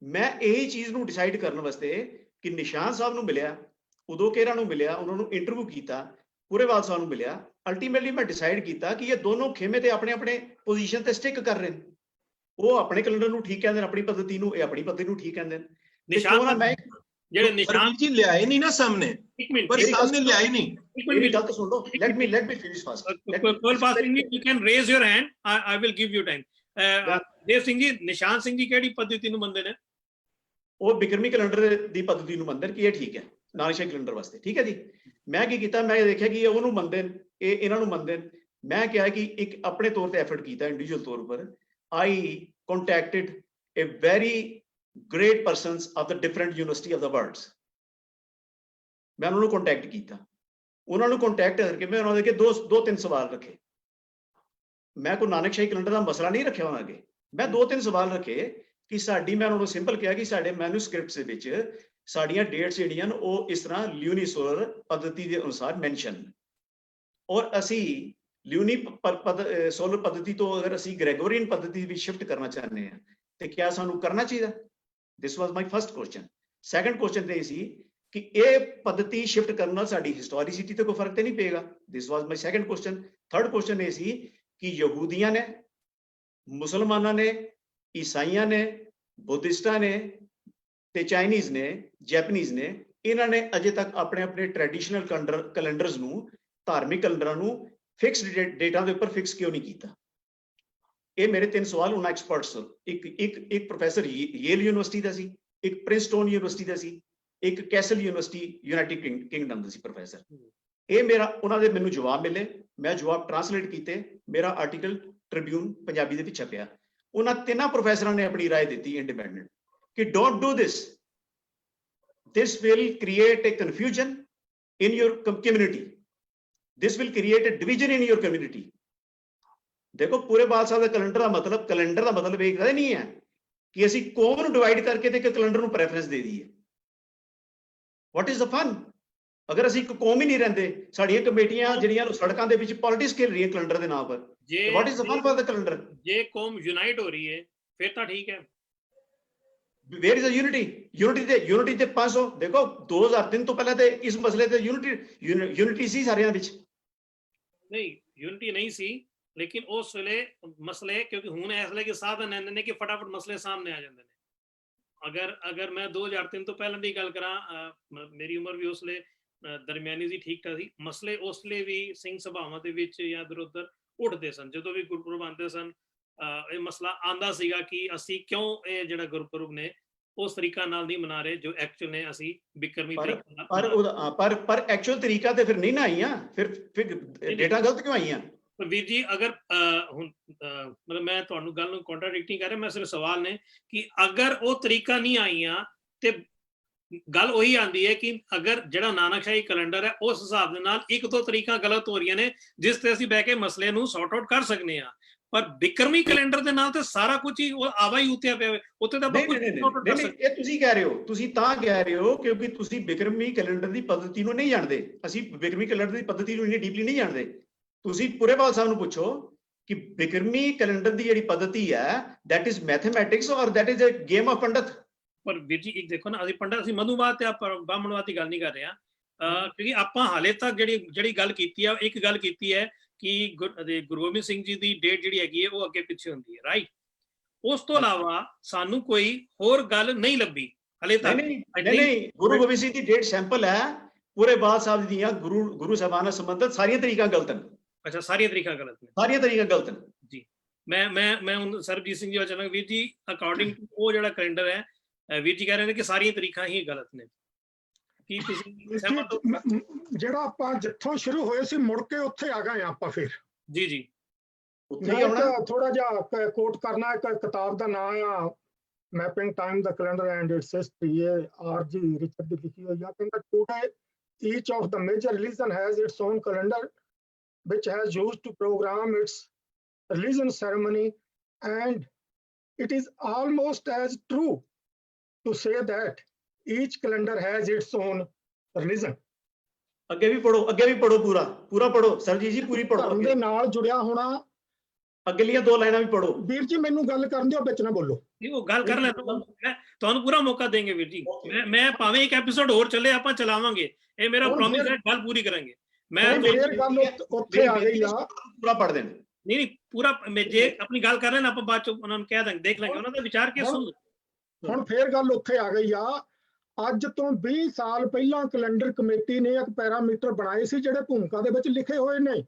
ਮੈਂ ਇਹੀ ਚੀਜ਼ ਨੂੰ ਡਿਸਾਈਡ ਕਰਨ ਵਾਸਤੇ ਕਿ ਨਿਸ਼ਾਨ ਸਾਹਿਬ ਨੂੰ ਮਿਲਿਆ, ਉਦੋਂ ਕੇਰਾ ਨੂੰ ਮਿਲਿਆ, ਉਹਨਾਂ ਨੂੰ ਇੰਟਰਵਿਊ ਕੀਤਾ, ਪੂਰੇਵਾਲ ਸਾਹਿਬ ਨੂੰ ਮਿਲਿਆ, ਅਲਟੀਮੇਟਲੀ ਮੈਂ ਡਿਸਾਈਡ ਕੀਤਾ ਕਿ ਇਹ ਦੋਨੋਂ ਖੇਮੇ ਤੇ ਆਪਣੇ ਆਪਣੇ ਪੋਜੀਸ਼ਨ ਤੇ ਸਟਿਕ ਕਰ ਰਹੇ ਨੇ। ਉਹ ਆਪਣੇ ਕੈਲੰਡਰ ਨੂੰ ਠੀਕ ਕਹਿੰਦੇ ਨੇ, ਆਪਣੀ ਪद्धति ਨੂੰ, ਇਹ ਆਪਣੀ ਪद्धति ਨੂੰ ਠੀਕ ਕਹਿੰਦੇ ਨੇ। ਨਿਸ਼ਾਨ ਮੈਂ ਜਿਹੜੇ ਨਿਸ਼ਾਨ ਜੀ ਲਿਆਏ ਨਹੀਂ ਨਾ ਸਾਹਮਣੇ, ਇੱਕ ਮਿੰਟ, ਪਰ ਸਾਹਮਣੇ ਲਿਆਏ ਨਹੀਂ। ਇੱਕ ਮਿੰਟ ਗੱਲ ਤਾਂ ਸੁਣ ਲਓ, let me finish first। ਕੁਲਪਾਲ Singh ji, you can raise your hand, I will give you time। ਦੇਵ ਸਿੰਘ ਜੀ, ਨਿਸ਼ਾਨ ਸਿੰਘ ਜੀ ਕਿਹੜੀ ਪद्धति ਨੂੰ ਮੰਨਦੇ ਨੇ? ਉਹ ਬਿਕਰਮੀ ਕੈਲੰਡਰ ਦੀ ਪद्धति ਨੂੰ ਮੰਨਦੇ ਨੇ ਕਿ ਇਹ ਠੀਕ ਹੈ ਨਾਨਕਸ਼ਾਹੀ ਕੈਲੰਡਰ ਵਾਸਤੇ, ਠੀਕ ਹੈ ਜੀ। ਮੈਂ ਕੀ ਕੀਤਾ, ਮੈਂ ਦੇਖਿਆ ਕਿ ਇਹ ਉਹਨੂੰ ਮੰਨਦੇ ਨੇ, ਇਹ ਇਹਨਾਂ ਨੂੰ ਮੰਨਦੇ ਨੇ। ਮੈਂ ਕਿਹਾ ਕਿ ਇੱਕ ਆਪਣੇ ਤੌਰ ਤੇ ਐਫਰਟ ਕੀਤਾ, ਇੰਡੀਵਿਜੂਅਲ ਤੌਰ ਉੱਪਰ। I contacted a very great persons of the different university of the world। ਮੈਂ ਉਹਨਾਂ ਨੂੰ ਕੰਟੈਕਟ ਕੀਤਾ, ਉਹਨਾਂ ਨੂੰ ਕੰਟੈਕਟ ਕਰਕੇ ਮੈਂ ਉਹਨਾਂ ਦੇ ਅੱਗੇ ਦੋ ਤਿੰਨ ਸਵਾਲ ਰੱਖੇ। ਮੈਂ ਕੋਈ ਨਾਨਕਸ਼ਾਹੀ ਕੈਲੰਡਰ ਦਾ ਮਸਲਾ ਨਹੀਂ ਰੱਖਿਆ ਉਹਨਾਂ ਅੱਗੇ, ਮੈਂ 2-3 ਸਵਾਲ ਰੱਖੇ ਕਿ ਸਾਡੀ, ਮੈਂ ਉਹਨਾਂ ਨੂੰ ਸਿੰਪਲ ਕਿਹਾ ਕਿ ਸਾਡੇ ਮੈਨੂਸਕ੍ਰਿਪਟਸ ਦੇ ਵਿੱਚ ਸਾਡੀਆਂ ਡੇਟਸ ਜਿਹੜੀਆਂ ਨੇ ਉਹ ਇਸ ਤਰ੍ਹਾਂ ਲਿਊਨੀਸੋਲਰ ਪद्धति ਦੇ ਅਨੁਸਾਰ ਮੈਂਸ਼ਨ, ਔਰ ਅਸੀਂ ਲਿਊਨੀ ਸੋਲਰ ਪद्धति ਤੋਂ ਅਗਰ ਅਸੀਂ ਗ੍ਰੈਗੋਰੀਅਨ ਪद्धति ਵਿੱਚ ਸ਼ਿਫਟ ਕਰਨਾ ਚਾਹੁੰਦੇ ਹਾਂ ਤੇ ਕਿਆ ਸਾਨੂੰ ਕਰਨਾ ਚਾਹੀਦਾ? This was my first question. Second question ਤੇ ਇਹ ਸੀ ਕਿ ਇਹ ਪद्धति ਸ਼ਿਫਟ ਕਰਨ ਨਾਲ ਸਾਡੀ ਹਿਸਟੋਰੀਸਿਟੀ ਤੇ ਕੋਈ ਫਰਕ ਤੇ ਨਹੀਂ ਪਏਗਾ। ਦਿਸ was my second question. Third question ਇਹ ਸੀ ਕਿ ਯਹੂਦੀਆਂ ਨੇ, ਮੁਸਲਮਾਨਾਂ ਨੇ, ਈਸਾਈਆਂ ਨੇ, ਬੁੱਧਿਸਟਾਂ ਨੇ ਤੇ ਚਾਈਨੀਜ਼ ਨੇ, ਜੈਪਨੀਜ਼ ਨੇ, ਇਹਨਾਂ ਨੇ ਅਜੇ ਤੱਕ ਆਪਣੇ ਆਪਣੇ ਟ੍ਰੈਡੀਸ਼ਨਲ ਕੈਲੰਡਰਸ ਨੂੰ, ਧਾਰਮਿਕ ਕੈਲੰਡਰਾਂ ਨੂੰ ਫਿਕਸਡ ਡੇਟਾਂ ਦੇ ਉੱਪਰ ਫਿਕਸ ਕਿਉਂ ਨਹੀਂ ਕੀਤਾ? ਇਹ ਮੇਰੇ 3 ਸਵਾਲ ਉਹਨਾਂ ਐਕਸਪਰਟਸ, ਇੱਕ ਪ੍ਰੋਫੈਸਰ ਯੇਲ ਯੂਨੀਵਰਸਿਟੀ ਦਾ ਸੀ, ਇੱਕ ਪ੍ਰਿੰਸਟਨ ਯੂਨੀਵਰਸਿਟੀ ਦਾ ਸੀ, ਇੱਕ ਕੈਸਲ ਯੂਨੀਵਰਸਿਟੀ ਯੂਨਾਈਟਿਡ ਕਿੰਗਡਮ ਦਾ ਸੀ ਪ੍ਰੋਫੈਸਰ। ਇਹ ਮੇਰਾ ਉਹਨਾਂ ਦੇ ਮੈਨੂੰ ਜਵਾਬ ਮਿਲੇ, ਮੈਂ ਜਵਾਬ ਟਰਾਂਸਲੇਟ ਕੀਤੇ, ਮੇਰਾ ਆਰਟੀਕਲ ਟ੍ਰਿਬਿਊਨ ਪੰਜਾਬੀ ਦੇ ਵਿੱਚ ਛਪਿਆ। ਉਹਨਾਂ ਤਿੰਨਾਂ ਪ੍ਰੋਫੈਸਰਾਂ ਨੇ ਆਪਣੀ ਰਾਏ ਦਿੱਤੀ ਇੰਡੀਪੈਂਡੈਂਟ ਕਿ don't do this will create a confusion in your community, this will create a division in your community। ਦੇਖੋ ਪੂਰੇ ਬਾਲ ਸਾਹਿਬ ਦੇ ਕੈਲੰਡਰ ਦਾ ਮਤਲਬ ਇਹ ਕਦੇ ਨਹੀਂ ਹੈ ਕਿ ਅਸੀਂ ਕੌਮ ਨੂੰ ਡਿਵਾਈਡ ਕਰਕੇ ਤੇ ਇੱਕ ਕੈਲੰਡਰ ਨੂੰ ਪ੍ਰੈਫਰੈਂਸ ਦੇ ਦਈਏ। What is the fun? ਅਗਰ ਅਸੀਂ ਇੱਕ ਕੌਮ ਹੀ ਨਹੀਂ ਰਹਿੰਦੇ, ਸਾਡੀਆਂ ਕਮੇਟੀਆਂ ਜਿਹੜੀਆਂ ਸੜਕਾਂ ਦੇ ਵਿੱਚ ਪੋਲਿਟਿਕਸ ਖੇਲ ਰਹੀਆਂ ਕੈਲੰਡਰ ਦੇ ਨਾਮ ਪਰ, what is the fun for the calendar? ਜੇ ਕੌਮ ਯੂਨਾਈਟ ਹੋ ਰਹੀ ਹੈ ਫਿਰ ਤਾਂ ਠੀਕ ਹੈ। Where is the unity? Unity ਤੇ 500 ਦੇਖੋ 2003 ਤੋਂ ਪਹਿਲਾਂ ਤੇ ਇਸ ਮਸਲੇ ਤੇ ਯੂਨਿਟੀ ਸੀ ਸਾਰਿਆਂ ਵਿੱਚ। ਨਹੀਂ ਯੂਨਿਟੀ ਨਹੀਂ ਸੀ, ਲੇਕਿਨ ਉਸ ਵੇਲੇ ਮਸਲੇ ਕਿਉਂਕਿ ਹੁਣ ਇਸ ਵੇਲੇ ਕਿ ਸਾਧਨ ਆਉਂਦੇ ਨੇ ਕਿ ਫਟਾਫਟ ਮਸਲੇ ਸਾਹਮਣੇ ਆ ਜਾਂਦੇ ਨੇ। ਅਗਰ ਮੈਂ 2003 ਤੋਂ ਪਹਿਲਾਂ ਦੀ ਗੱਲ ਕਰਾਂ, ਮੇਰੀ ਉਮਰ ਵੀ ਉਸ ਵੇਲੇ ਦਰਮਿਆਨੀ ਸੀ, ਠੀਕ ਠਾਕ ਸੀ। ਮਸਲੇ ਉਸ ਵੇਲੇ ਵੀ ਸਿੰਘ ਸਭਾਵਾਂ ਦੇ ਵਿੱਚ ਜਾਂ ਇੱਧਰ ਉੱਧਰ ਉੱਠਦੇ ਸਨ। ਜਦੋਂ ਵੀ ਗੁਰਪੁਰਬ ਆਉਂਦੇ ਸਨ ਇਹ ਮਸਲਾ ਆਂਦਾ ਸੀਗਾ ਕਿ ਅਸੀਂ ਕਿਉਂ ਇਹ ਜਿਹੜਾ ਗੁਰਪੁਰਬ ਨੇ ਉਸ ਤਰੀਕਾ ਨਾਲ ਨਹੀਂ ਮਨਾ ਰਹੇ ਜੋ ਐਕਚੁਅਲ ਨੇ ਅਸੀਂ ਬਿਕਰਮੀ ਤਰੀਕਾ ਨਾਲ। ਪਰ ਐਕਚੁਅਲ ਤਰੀਕਾ ਤੇ ਫਿਰ ਨਹੀਂ ਨਾ ਆਈਆਂ, ਫਿਰ ਡੇਟਾ ਗਲਤ ਕਿਉਂ ਆਈਆਂ? ਵੀਰ ਜੀ ਅਗਰ ਹੁਣ ਮਤਲਬ ਮੈਂ ਤੁਹਾਨੂੰ ਗੱਲ ਨੂੰ ਕੰਟਰਾਡਿਕਟਿੰਗ ਕਰ ਰਿਹਾ, ਮੈਂ ਸਿਰਫ ਸਵਾਲ ਨੇ ਕਿ ਅਗਰ ਉਹ ਤਰੀਕਾ ਨਹੀਂ ਆਈਆਂ ਤੇ ਗੱਲ ਉਹੀ ਆਂਦੀ ਹੈ ਕਿ ਅਗਰ ਜਿਹੜਾ ਨਾਨਕਸ਼ਾਹੀ ਕੈਲੰਡਰ ਹੈ ਉਸ ਹਿਸਾਬ ਦੇ ਨਾਲ ਇੱਕ ਦੋ ਤਰੀਕਾ ਗਲਤ ਹੋ ਰਹੀਆਂ ਨੇ ਜਿਸ ਤੇ ਅਸੀਂ ਬਹਿ ਕੇ ਮਸਲੇ ਨੂੰ ਸੌਰਟ ਆਊਟ ਕਰ ਸਕਨੇ ਆ। ਪਰ ਬਿਕਰਮੀ ਕੈਲੰਡਰ ਦੇ ਨਾਲ ਤੇ ਸਾਰਾ ਕੁਝ ਹੀ ਆਵਾ ਹੀ ਉੱਤੇ ਪਿਆ, ਉੱਤੇ ਤਾਂ ਇਹ ਤੁਸੀਂ ਕਹਿ ਰਹੇ ਹੋ, ਤੁਸੀਂ ਤਾਂ ਕਹਿ ਰਹੇ ਹੋ ਕਿਉਂਕਿ ਤੁਸੀਂ ਬਿਕਰਮੀ ਕੈਲੰਡਰ ਦੀ ਪद्धਤੀ ਨੂੰ ਨਹੀਂ ਜਾਣਦੇ। ਅਸੀਂ ਬਿਕਰਮੀ ਕੈਲੰਡਰ ਦੀ ਪद्धਤੀ ਨੂੰ ਇੰਨੀ ਡੀਪਲੀ ਨਹੀਂ ਜਾਣਦੇ। ਤੁਸੀਂ ਪੁਰੇਵਾਲ ਸਾਹਿਬ ਨੂੰ ਪੁੱਛੋ ਕਿ ਬਿਕਰਮੀ ਕੈਲੰਡਰ ਦੀ ਜਿਹੜੀ ਪद्धਤੀ ਹੈ that is mathematics or that is a game of ਪੰਡਤ। ਪਰ ਵੀਰ ਜੀ ਇੱਕ ਦੇਖੋ ਨਾ, ਅਸੀਂ ਪੰਡਤ ਅਸੀਂ ਮਧੂਵਾਦ ਤੇ ਬ੍ਰਾਹਮਣਵਾਦ ਦੀ ਗੱਲ ਨਹੀਂ ਕਰ ਰਹੇ ਹਾਂ, ਕਿਉਂਕਿ ਆਪਾਂ ਹਾਲੇ ਤੱਕ ਜਿਹੜੀ ਗੱਲ ਕੀਤੀ ਹੈ, ਇੱਕ ਗੱਲ ਕੀਤੀ ਹੈ ਕਿ ਗੁਰੂ ਗੋਬਿੰਦ ਸਿੰਘ ਜੀ ਦੀ ਡੇਟ ਜਿਹੜੀ ਹੈਗੀ ਹੈ ਉਹ ਅੱਗੇ ਪਿੱਛੇ ਹੁੰਦੀ ਹੈ, ਰਾਈਟ। ਉਸ ਤੋਂ ਇਲਾਵਾ ਸਾਨੂੰ ਕੋਈ ਹੋਰ ਗੱਲ ਨਹੀਂ ਲੱਭੀ ਹਲੇ ਤੱਕ। ਨਹੀਂ, ਗੁਰੂ ਗੋਬਿੰਦ ਸਿੰਘ ਦੀ ਡੇਟ ਸੈਂਪਲ ਹੈ, ਪੂਰੇ ਬਾਲ ਸਾਹਿਬ ਦੀਆਂ ਗੁਰੂ ਸਾਹਿਬਾਨ ਨਾਲ ਸੰਬੰਧਿਤ ਸਾਰੀਆਂ ਤਰੀਕਾਂ ਗਲਤ ਨੇ। ਅੱਛਾ, ਸਾਰੀਆਂ ਤਰੀਕਾਂ ਗਲਤ ਨੇ? ਸਾਰੀਆਂ ਤਰੀਕਾਂ ਗਲਤ ਨੇ ਜੀ। ਮੈਂ ਹੁਣ ਸਰਬਜੀਤ ਸਿੰਘ ਜੀ ਅਚਾਨਕ ਵੀਰ ਜੀ ਅਕੋਰਡਿੰਗ ਟੂ ਉਹ ਜਿਹੜਾ ਕੈਲੰਡਰ ਹੈ ਵੀਰ ਜੀ ਕਹਿ ਰਹੇ ਨੇ ਕਿ ਸਾਰੀਆਂ ਤਰੀਕਾਂ ਹੀ ਗਲਤ ਨੇ। ਕੀ ਤੁਸੀਂ ਸਹਿਮਤ ਹੋ? ਜਿਹੜਾ ਆਪਾਂ ਜਿੱਥੋਂ ਸ਼ੁਰੂ ਹੋਏ ਸੀ ਮੁੜ ਕੇ ਉੱਥੇ ਆ ਗਏ ਆਪਾਂ ਫਿਰ। ਜੀ ਥੋੜਾ ਜਿਹਾ ਕੋਟ ਕਰਨਾ, ਇੱਕ ਕਿਤਾਬ ਦਾ ਨਾਮ ਆ ਮੈਪਿੰਗ ਟਾਈਮ ਦਾ calendar and its history, R G. Richard ਦੀ ਲਿਖੀ ਹੋਈ ਆ। ਕਹਿੰਦਾ today each of the major religion has its own calendar which has used to program its religion ceremony, and it is almost as true to say that each calendar has its own religion। ਅੱਗੇ ਵੀ ਪੜੋ ਪੂਰਾ ਪੜੋ ਸਰਜੀਤ ਜੀ, ਪੂਰੀ ਪੜੋ। ਧਰਮ ਦੇ ਨਾਲ ਜੁੜਿਆ ਹੋਣਾ, ਅਗਲੀਆਂ ਦੋ ਲਾਈਨਾਂ ਵੀ ਪੜੋ। ਵੀਰ ਜੀ ਮੈਨੂੰ ਗੱਲ ਕਰਨ ਦਿਓ, ਵਿੱਚ ਨਾ ਬੋਲੋ। ਉਹ ਗੱਲ ਕਰ ਲੈ, ਤੁਹਾਨੂੰ ਪੂਰਾ ਮੌਕਾ ਦੇਂਗੇ ਵੀਰ ਜੀ। ਮੈਂ ਭਾਵੇਂ ਇੱਕ ਐਪੀਸੋਡ ਹੋਰ ਚੱਲੇ ਆਪਾਂ ਚਲਾਵਾਂਗੇ, ਇਹ ਮੇਰਾ ਪ੍ਰੋਮਿਸ ਹੈ, ਗੱਲ ਪੂਰੀ ਕਰਾਂਗੇ। ਮੈਂ ਫੇਰ ਗੱਲ ਉੱਥੇ ਆ ਗਈ ਆ, ਪੂਰਾ ਪੜ ਦੇਣ। ਨਹੀਂ ਪੂਰਾ, ਜੇ ਆਪਣੀ ਗੱਲ ਕਰ ਲੈਣ ਆਪਾਂ ਬਾਅਦ ਚ ਉਹਨਾਂ ਨੂੰ ਕਹਿ ਦਾਂਗੇ, ਦੇਖ ਲਾਂਗੇ ਉਹਨਾਂ ਦਾ ਵਿਚਾਰ ਕੀ ਸੁਣ। ਹੁਣ ਫੇਰ ਗੱਲ ਉੱਥੇ ਆ ਗਈ ਆ। ਅੱਜ ਤੋਂ 20 ਸਾਲ ਪਹਿਲਾਂ ਕੈਲੰਡਰ ਕਮੇਟੀ ਨੇ ਇੱਕ ਪੈਰਾਮੀਟਰ ਬਣਾਏ ਸੀ ਜਿਹੜੇ ਭੂਮਿਕਾ ਦੇ ਵਿੱਚ ਲਿਖੇ ਹੋਏ ਨੇ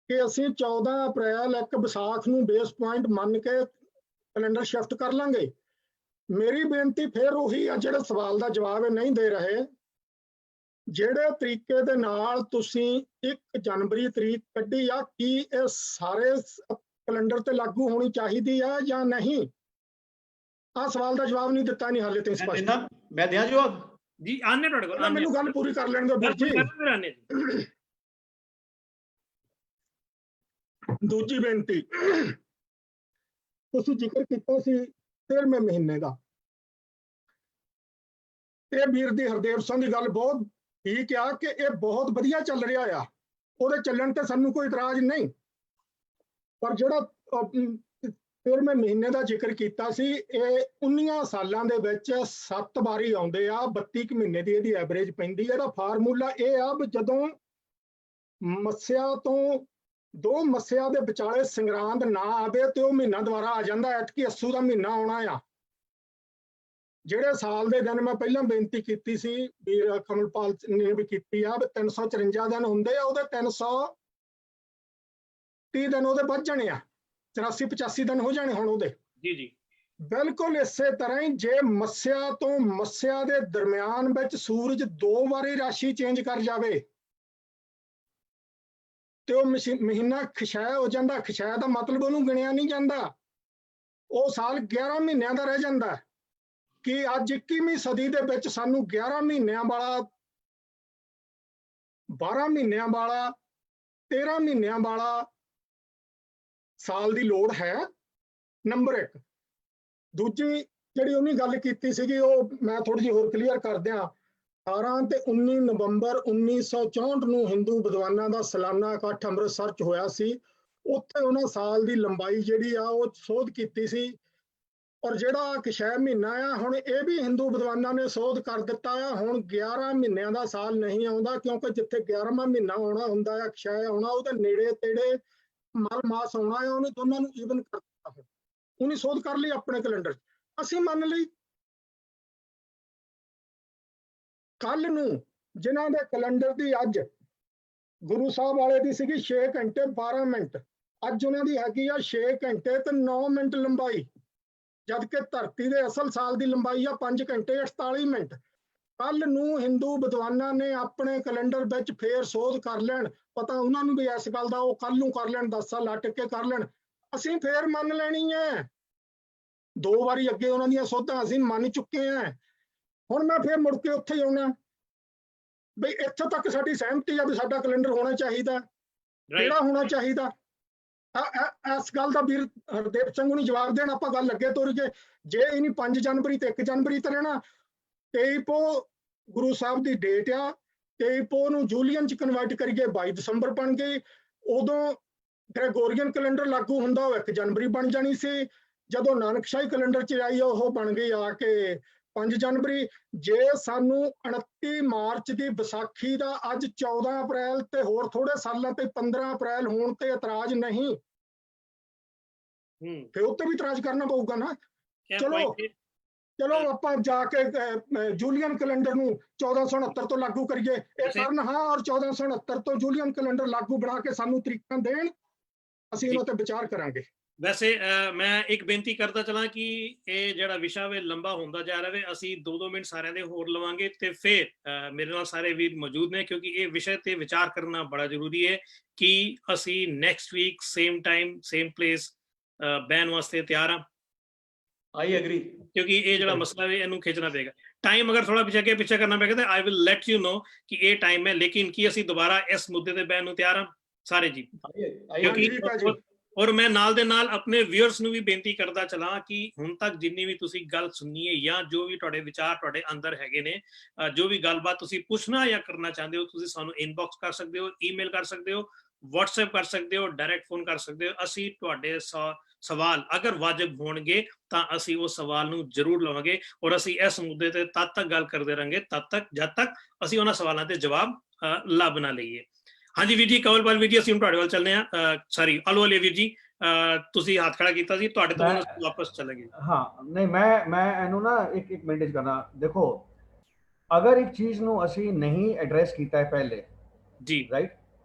ਕਿ ਅਸੀਂ 14 ਅਪ੍ਰੈਲ ਇੱਕ ਵਿਸਾਖ ਨੂੰ ਬੇਸ ਪੁਆਇੰਟ ਮੰਨ ਕੇ ਕੈਲੰਡਰ ਸ਼ਿਫਟ ਕਰ ਲਾਂਗੇ। ਮੇਰੀ ਬੇਨਤੀ ਫੇਰ ਉਹੀ ਆ, ਜਿਹੜੇ ਸਵਾਲ ਦਾ ਜਵਾਬ ਨਹੀਂ ਦੇ ਰਹੇ, ਜਿਹੜੇ ਤਰੀਕੇ ਦੇ ਨਾਲ ਤੁਸੀਂ 1 ਜਨਵਰੀ ਤਰੀਕ ਕੱਢੀ ਆ, ਕੀ ਇਹ ਸਾਰੇ ਕੈਲੰਡਰ ਤੇ ਲਾਗੂ ਹੋਣੀ ਚਾਹੀਦੀ ਆ ਜਾਂ ਨਹੀਂ? ਆ ਸਵਾਲ ਦਾ ਜਵਾਬ ਨਹੀਂ ਦਿੱਤਾ, ਨਹੀਂ ਹਾਲੇ ਤੇ ਸਪਸ਼ਟ। ਮੈਂ ਦਿਆਂ ਜਵਾਬ ਜੀ, ਆਨੇ ਤੁਹਾਡੇ ਕੋਲ, ਮੈਨੂੰ ਗੱਲ ਪੂਰੀ ਕਰ ਲੈਣ ਦਿਓ ਵੀਰ ਜੀ। ਦੂਜੀ ਬੇਨਤੀ, ਤੁਸੀਂ ਜ਼ਿਕਰ ਕੀਤਾ ਸੀ 13ਵੇਂ ਮਹੀਨੇ ਦਾ, ਇਹ ਵੀਰ ਦੀ ਹਰਦੇਵ ਸਿੰਘ ਦੀ ਗੱਲ ਬਹੁਤ ਠੀਕ ਆ ਕਿ ਇਹ ਬਹੁਤ ਵਧੀਆ ਚੱਲ ਰਿਹਾ ਆ, ਉਹਦੇ ਚੱਲਣ ਤੇ ਸਾਨੂੰ ਕੋਈ ਇਤਰਾਜ਼ ਨਹੀਂ। ਪਰ ਜਿਹੜਾ 13ਵੇਂ ਮਹੀਨੇ ਦਾ ਜ਼ਿਕਰ ਕੀਤਾ ਸੀ, ਇਹ 19 ਸਾਲਾਂ ਦੇ ਵਿੱਚ 7 ਵਾਰੀ ਆਉਂਦੇ ਆ, 32 ਮਹੀਨੇ ਦੀ ਇਹਦੀ ਐਵਰੇਜ ਪੈਂਦੀ ਹੈ। ਇਹਦਾ ਫਾਰਮੂਲਾ ਇਹ ਆ ਵੀ ਜਦੋਂ ਮੱਸਿਆ ਤੋਂ 2 ਮੱਸਿਆ ਦੇ ਵਿਚਾਲੇ ਸੰਗਰਾਂਦ ਨਾ ਆਵੇ ਤੇ ਉਹ ਮਹੀਨਾ ਦੁਬਾਰਾ ਆ ਜਾਂਦਾ। ਐਤਕੀ ਅੱਸੂ ਦਾ ਮਹੀਨਾ ਆਉਣਾ ਆ। ਜਿਹੜੇ ਸਾਲ ਦੇ ਦਿਨ ਮੈਂ ਪਹਿਲਾਂ ਬੇਨਤੀ ਕੀਤੀ ਸੀ, ਵੀਰ ਕਮਲਪਾਲ ਨੇ ਵੀ ਕੀਤੀ ਆ, 354 ਦਿਨ ਹੁੰਦੇ ਆ, ਉਹਦੇ 330 ਦਿਨ ਉਹਦੇ ਵੱਧ ਜਾਣੇ ਆ, 84-85 ਦਿਨ ਹੋ ਜਾਣੇ ਹੁਣ ਉਹਦੇ। ਜੀ ਬਿਲਕੁਲ ਇਸੇ ਤਰ੍ਹਾਂ ਹੀ ਜੇ ਮੱਸਿਆ ਤੋਂ ਮੱਸਿਆ ਦੇ ਦਰਮਿਆਨ ਵਿੱਚ ਸੂਰਜ 2 ਵਾਰੀ ਰਾਸ਼ੀ ਚੇਂਜ ਕਰ ਜਾਵੇ ਤੇ ਉਹ ਮਹੀਨਾ ਖਿਸ਼ੈ ਹੋ ਜਾਂਦਾ। ਖਿਸ਼ੈ ਦਾ ਮਤਲਬ ਉਹਨੂੰ ਗਿਣਿਆ ਨਹੀਂ ਜਾਂਦਾ, ਉਹ ਸਾਲ 11 ਮਹੀਨਿਆਂ ਦਾ ਰਹਿ ਜਾਂਦਾ। ਕਿ ਅੱਜ 21ਵੀਂ ਸਦੀ ਦੇ ਵਿੱਚ ਸਾਨੂੰ 11 ਮਹੀਨਿਆਂ ਵਾਲਾ, 12 ਮਹੀਨਿਆਂ ਵਾਲਾ, 13 ਮਹੀਨਿਆਂ ਵਾਲਾ ਸਾਲ ਦੀ ਲੋੜ ਹੈ, ਨੰਬਰ 1। ਦੂਜੀ ਜਿਹੜੀ ਉਹਨੇ ਗੱਲ ਕੀਤੀ ਸੀਗੀ, ਉਹ ਮੈਂ ਥੋੜੀ ਜਿਹੀ ਹੋਰ ਕਲੀਅਰ ਕਰ ਦਿਆਂ। 18 ਤੇ 19 ਨਵੰਬਰ 1964 ਨੂੰ ਹਿੰਦੂ ਵਿਦਵਾਨਾਂ ਦਾ ਸਾਲਾਨਾ ਇਕੱਠ ਅੰਮ੍ਰਿਤਸਰ 'ਚ ਹੋਇਆ ਸੀ। ਉੱਥੇ ਉਹਨਾਂ ਸਾਲ ਦੀ ਲੰਬਾਈ ਜਿਹੜੀ ਆ ਉਹ ਸੋਧ ਕੀਤੀ ਸੀ। ਔਰ ਜਿਹੜਾ ਕਿਸ਼ੈ ਮਹੀਨਾ ਆ, ਹੁਣ ਇਹ ਵੀ ਹਿੰਦੂ ਵਿਦਵਾਨਾਂ ਨੇ ਸੋਧ ਕਰ ਦਿੱਤਾ ਆ। ਹੁਣ 11 ਮਹੀਨਿਆਂ ਦਾ ਸਾਲ ਨਹੀਂ ਆਉਂਦਾ, ਕਿਉਂਕਿ ਜਿੱਥੇ 11ਵਾਂ ਮਹੀਨਾ ਆਉਣਾ ਹੁੰਦਾ ਆ, ਕਿਸ਼ੈ ਆਉਣਾ, ਉਹਦੇ ਨੇੜੇ ਤੇੜੇ ਮਲ ਮਾਸ ਆਉਣਾ ਆ, ਉਹਨੇ ਦੋਨਾਂ ਨੂੰ ਈਵਨ ਕਰ ਦਿੱਤਾ। ਉਹਨੇ ਸੋਧ ਕਰ ਲਈ ਆਪਣੇ ਕੈਲੰਡਰ 'ਚ। ਅਸੀਂ ਮੰਨ ਲਈ ਕੱਲ ਨੂੰ ਜਿਨ੍ਹਾਂ ਦੇ ਕੈਲੰਡਰ ਦੀ ਅੱਜ ਗੁਰੂ ਸਾਹਿਬ ਵਾਲੇ ਦੀ ਸੀਗੀ 6 ਘੰਟੇ 12 ਮਿੰਟ, ਅੱਜ ਉਹਨਾਂ ਦੀ ਹੈਗੀ ਆ 6 ਘੰਟੇ ਤੇ 9 ਮਿੰਟ ਲੰਬਾਈ, ਜਦ ਕਿ ਧਰਤੀ ਦੇ ਅਸਲ ਸਾਲ ਦੀ ਲੰਬਾਈ ਆ 5 ਘੰਟੇ 48 ਮਿੰਟ। ਕੱਲ ਨੂੰ ਹਿੰਦੂ ਵਿਦਵਾਨਾਂ ਨੇ ਆਪਣੇ ਕੈਲੰਡਰ ਵਿੱਚ ਫੇਰ ਸੋਧ ਕਰ ਲੈਣ, ਪਤਾ ਉਹਨਾਂ ਨੂੰ ਵੀ ਇਸ ਗੱਲ ਦਾ, ਉਹ ਕੱਲ ਨੂੰ ਕਰ ਲੈਣ, 10 ਸਾਲ ਲੱਟ ਕੇ ਕਰ ਲੈਣ, ਅਸੀਂ ਫੇਰ ਮੰਨ ਲੈਣੀ ਹੈ। 2 ਵਾਰੀ ਅੱਗੇ ਉਹਨਾਂ ਦੀਆਂ ਸੋਧਾਂ ਅਸੀਂ ਮੰਨ ਚੁੱਕੇ ਹਾਂ। ਹੁਣ ਮੈਂ ਫੇਰ ਮੁੜ ਕੇ ਉੱਥੇ ਹੀ ਆਉਣਾ ਬਈ ਇੱਥੋਂ ਤੱਕ ਸਾਡੀ ਸਹਿਮਤੀ ਆ ਵੀ ਸਾਡਾ ਕੈਲੰਡਰ ਹੋਣਾ ਚਾਹੀਦਾ। ਕਿਹੜਾ ਹੋਣਾ ਚਾਹੀਦਾ? ਇਸ ਗੱਲ ਦਾ ਵੀਰ ਹਰਦੇਵ ਸਿੰਘ ਨੂੰ ਜਵਾਬ ਦੇਣ, ਆਪਾਂ ਗੱਲ ਅੱਗੇ ਤੋਰੀਏ। ਜੇ ਇਹਨੀ 5 ਜਨਵਰੀ ਤੇ 1 ਜਨਵਰੀ ਤੇ ਰਹਿਣਾ, 23 ਪੋ ਗੁਰੂ ਸਾਹਿਬ ਦੀ ਡੇਟ ਆ, 23 ਪੋ ਨੂੰ ਜੂਲੀਅਨ ਚ ਕਨਵਰਟ ਕਰੀਏ 22 ਦਸੰਬਰ ਬਣ ਗਈ। ਉਦੋਂ ਗ੍ਰੈਗੋਰੀਅਨ ਕੈਲੰਡਰ ਲਾਗੂ ਹੁੰਦਾ, ਉਹ 1 ਜਨਵਰੀ ਬਣ ਜਾਣੀ ਸੀ। ਜਦੋਂ ਨਾਨਕਸ਼ਾਹੀ ਕੈਲੰਡਰ ਚ ਆਈ, ਉਹ ਬਣ ਗਈ ਆ ਕੇ 5 ਜਨਵਰੀ। ਜੇ ਸਾਨੂੰ 29 ਮਾਰਚ ਦੀ ਵਿਸਾਖੀ ਦਾ ਅੱਜ 14 ਅਪ੍ਰੈਲ ਤੇ ਹੋਰ ਥੋੜੇ ਸਾਲਾਂ ਤੇ 15 ਅਪ੍ਰੈਲ ਹੋਣ ਤੇ ਇਤਰਾਜ਼ ਨਹੀਂ, ਫਿਰ ਉੱਤੇ ਵੀ ਇਤਰਾਜ਼ ਕਰਨਾ ਪਊਗਾ ਨਾ। ਚਲੋ ਆਪਾਂ ਜਾ ਕੇ ਜੂਲੀਅਨ ਕੈਲੰਡਰ ਨੂੰ 1469 ਤੋਂ ਲਾਗੂ ਕਰੀਏ। ਇਹ ਕਰਨ ਹਾਂ, ਔਰ 1469 ਤੋਂ ਜੂਲੀਅਨ ਕੈਲੰਡਰ ਲਾਗੂ ਬਣਾ ਕੇ ਸਾਨੂੰ ਤਰੀਕਾਂ ਦੇਣ, ਅਸੀਂ ਇਹਨਾਂ ਤੇ ਵਿਚਾਰ ਕਰਾਂਗੇ। ਵੈਸੇ ਮੈਂ ਇੱਕ ਬੇਨਤੀ ਕਰਦਾ ਚਲਾਂ ਕਿ ਇਹ ਜਿਹੜਾ ਵਿਸ਼ਾ ਵੇ ਲੰਬਾ ਹੁੰਦਾ ਜਾ ਰਿਹਾ ਵੇ, ਅਸੀਂ 2-2 ਮਿੰਟ ਸਾਰਿਆਂ ਦੇ ਹੋਰ ਲਵਾਂਗੇ ਤੇ ਫਿਰ ਮੇਰੇ ਨਾਲ ਸਾਰੇ ਵੀਰ ਮੌਜੂਦ ਨੇ, ਕਿਉਂਕਿ ਇਹ ਵਿਸ਼ੇ ਤੇ ਵਿਚਾਰ ਕਰਨਾ ਬੜਾ ਜ਼ਰੂਰੀ ਹੈ ਕਿ ਅਸੀਂ next week same time same place ਬਹਿਣ ਵਾਸਤੇ ਤਿਆਰ ਹਾਂ। ਆਈ ਐਗਰੀ, ਕਿਉਂਕਿ ਇਹ ਜਿਹੜਾ ਮਸਲਾ ਹੈ ਇਹਨੂੰ ਖਿੱਚਣਾ ਪਏਗਾ। ਟਾਈਮ ਅਗਰ ਥੋੜਾ ਪਿੱਛੇ ਕਰਨਾ ਪਏਗਾ ਤਾਂ I will let you know ਕਿ ਇਹ ਟਾਈਮ ਹੈ, ਲੇਕਿਨ ਕੀ ਅਸੀਂ ਦੁਬਾਰਾ ਇਸ ਮੁੱਦੇ ਤੇ ਬਹਿਣ ਨੂੰ ਤਿਆਰ ਹਾਂ ਸਾਰੇ ਜੀ। ਔਰ ਮੈਂ ਨਾਲ ਦੇ ਨਾਲ ਆਪਣੇ ਵਿਊਅਰਸ ਨੂੰ ਵੀ ਬੇਨਤੀ ਕਰਦਾ ਚਲਾਂ ਕਿ ਹੁਣ ਤੱਕ ਜਿੰਨੀ ਵੀ ਤੁਸੀਂ ਗੱਲ ਸੁਣੀ ਹੈ ਜਾਂ ਜੋ ਵੀ ਤੁਹਾਡੇ ਵਿਚਾਰ ਤੁਹਾਡੇ ਅੰਦਰ ਹੈਗੇ ਨੇ, ਜੋ ਵੀ ਗੱਲਬਾਤ ਤੁਸੀਂ ਪੁੱਛਣਾ ਜਾਂ ਕਰਨਾ ਚਾਹੁੰਦੇ ਹੋ, ਤੁਸੀਂ ਸਾਨੂੰ ਇਨਬਾਕਸ ਕਰ ਸਕਦੇ ਹੋ, ਈਮੇਲ ਕਰ ਸਕਦੇ ਹੋ, WhatsApp ਕਰ ਸਕਦੇ ਹੋ, ਡਾਇਰੈਕਟ ਫੋਨ ਕਰ ਸਕਦੇ ਹੋ। ਅਸੀਂ ਤੁਹਾਡੇ ਸਵਾਲ ਅਗਰ ਵਾਜਬ ਹੋਣਗੇ ਤਾਂ ਅਸੀਂ ਉਸ ਸਵਾਲ ਨੂੰ ਜ਼ਰੂਰ ਲਵਾਂਗੇ, ਔਰ ਅਸੀਂ ਇਸ ਮੁੱਦੇ ਤੇ ਤਦ ਤੱਕ ਗੱਲ ਕਰਦੇ ਰਹਾਂਗੇ ਜਦ ਤੱਕ ਅਸੀਂ ਉਹਨਾਂ ਸਵਾਲਾਂ ਦੇ ਜਵਾਬ ਲੱਭ ਨਾ ਲਈਏ। ਹਾਂਜੀ ਵੀਰ ਜੀ, ਕਵਲਪਾਲ ਵੀਰ ਜੀ, ਅਸੀਂ ਹੁਣ ਤੁਹਾਡੇ ਵੱਲ ਚੱਲਦੇ ਹਾਂ। ਸੌਰੀ ਆਲੂ ਵਾਲੇ ਵੀਰ ਜੀ, ਤੁਸੀਂ ਹੱਥ ਖੜਾ ਕੀਤਾ ਸੀ, ਤੁਹਾਡੇ ਤੋਂ ਵਾਪਸ ਚਲਾਂਗੇ। ਹਾਂ ਨਹੀਂ, ਮੈਂ ਇਹਨੂੰ ਨਾ ਇੱਕ ਮਿੰਟ ਚ ਕਰਨਾ। ਦੇਖੋ, ਅਗਰ ਇੱਕ ਚੀਜ਼ ਨੂੰ ਅਸੀਂ ਨਹੀਂ ਐਡਰੈਸ ਕੀਤਾ ਹੈ ਪਹਿਲੇ ਜੀ, ਰਾਈਟ,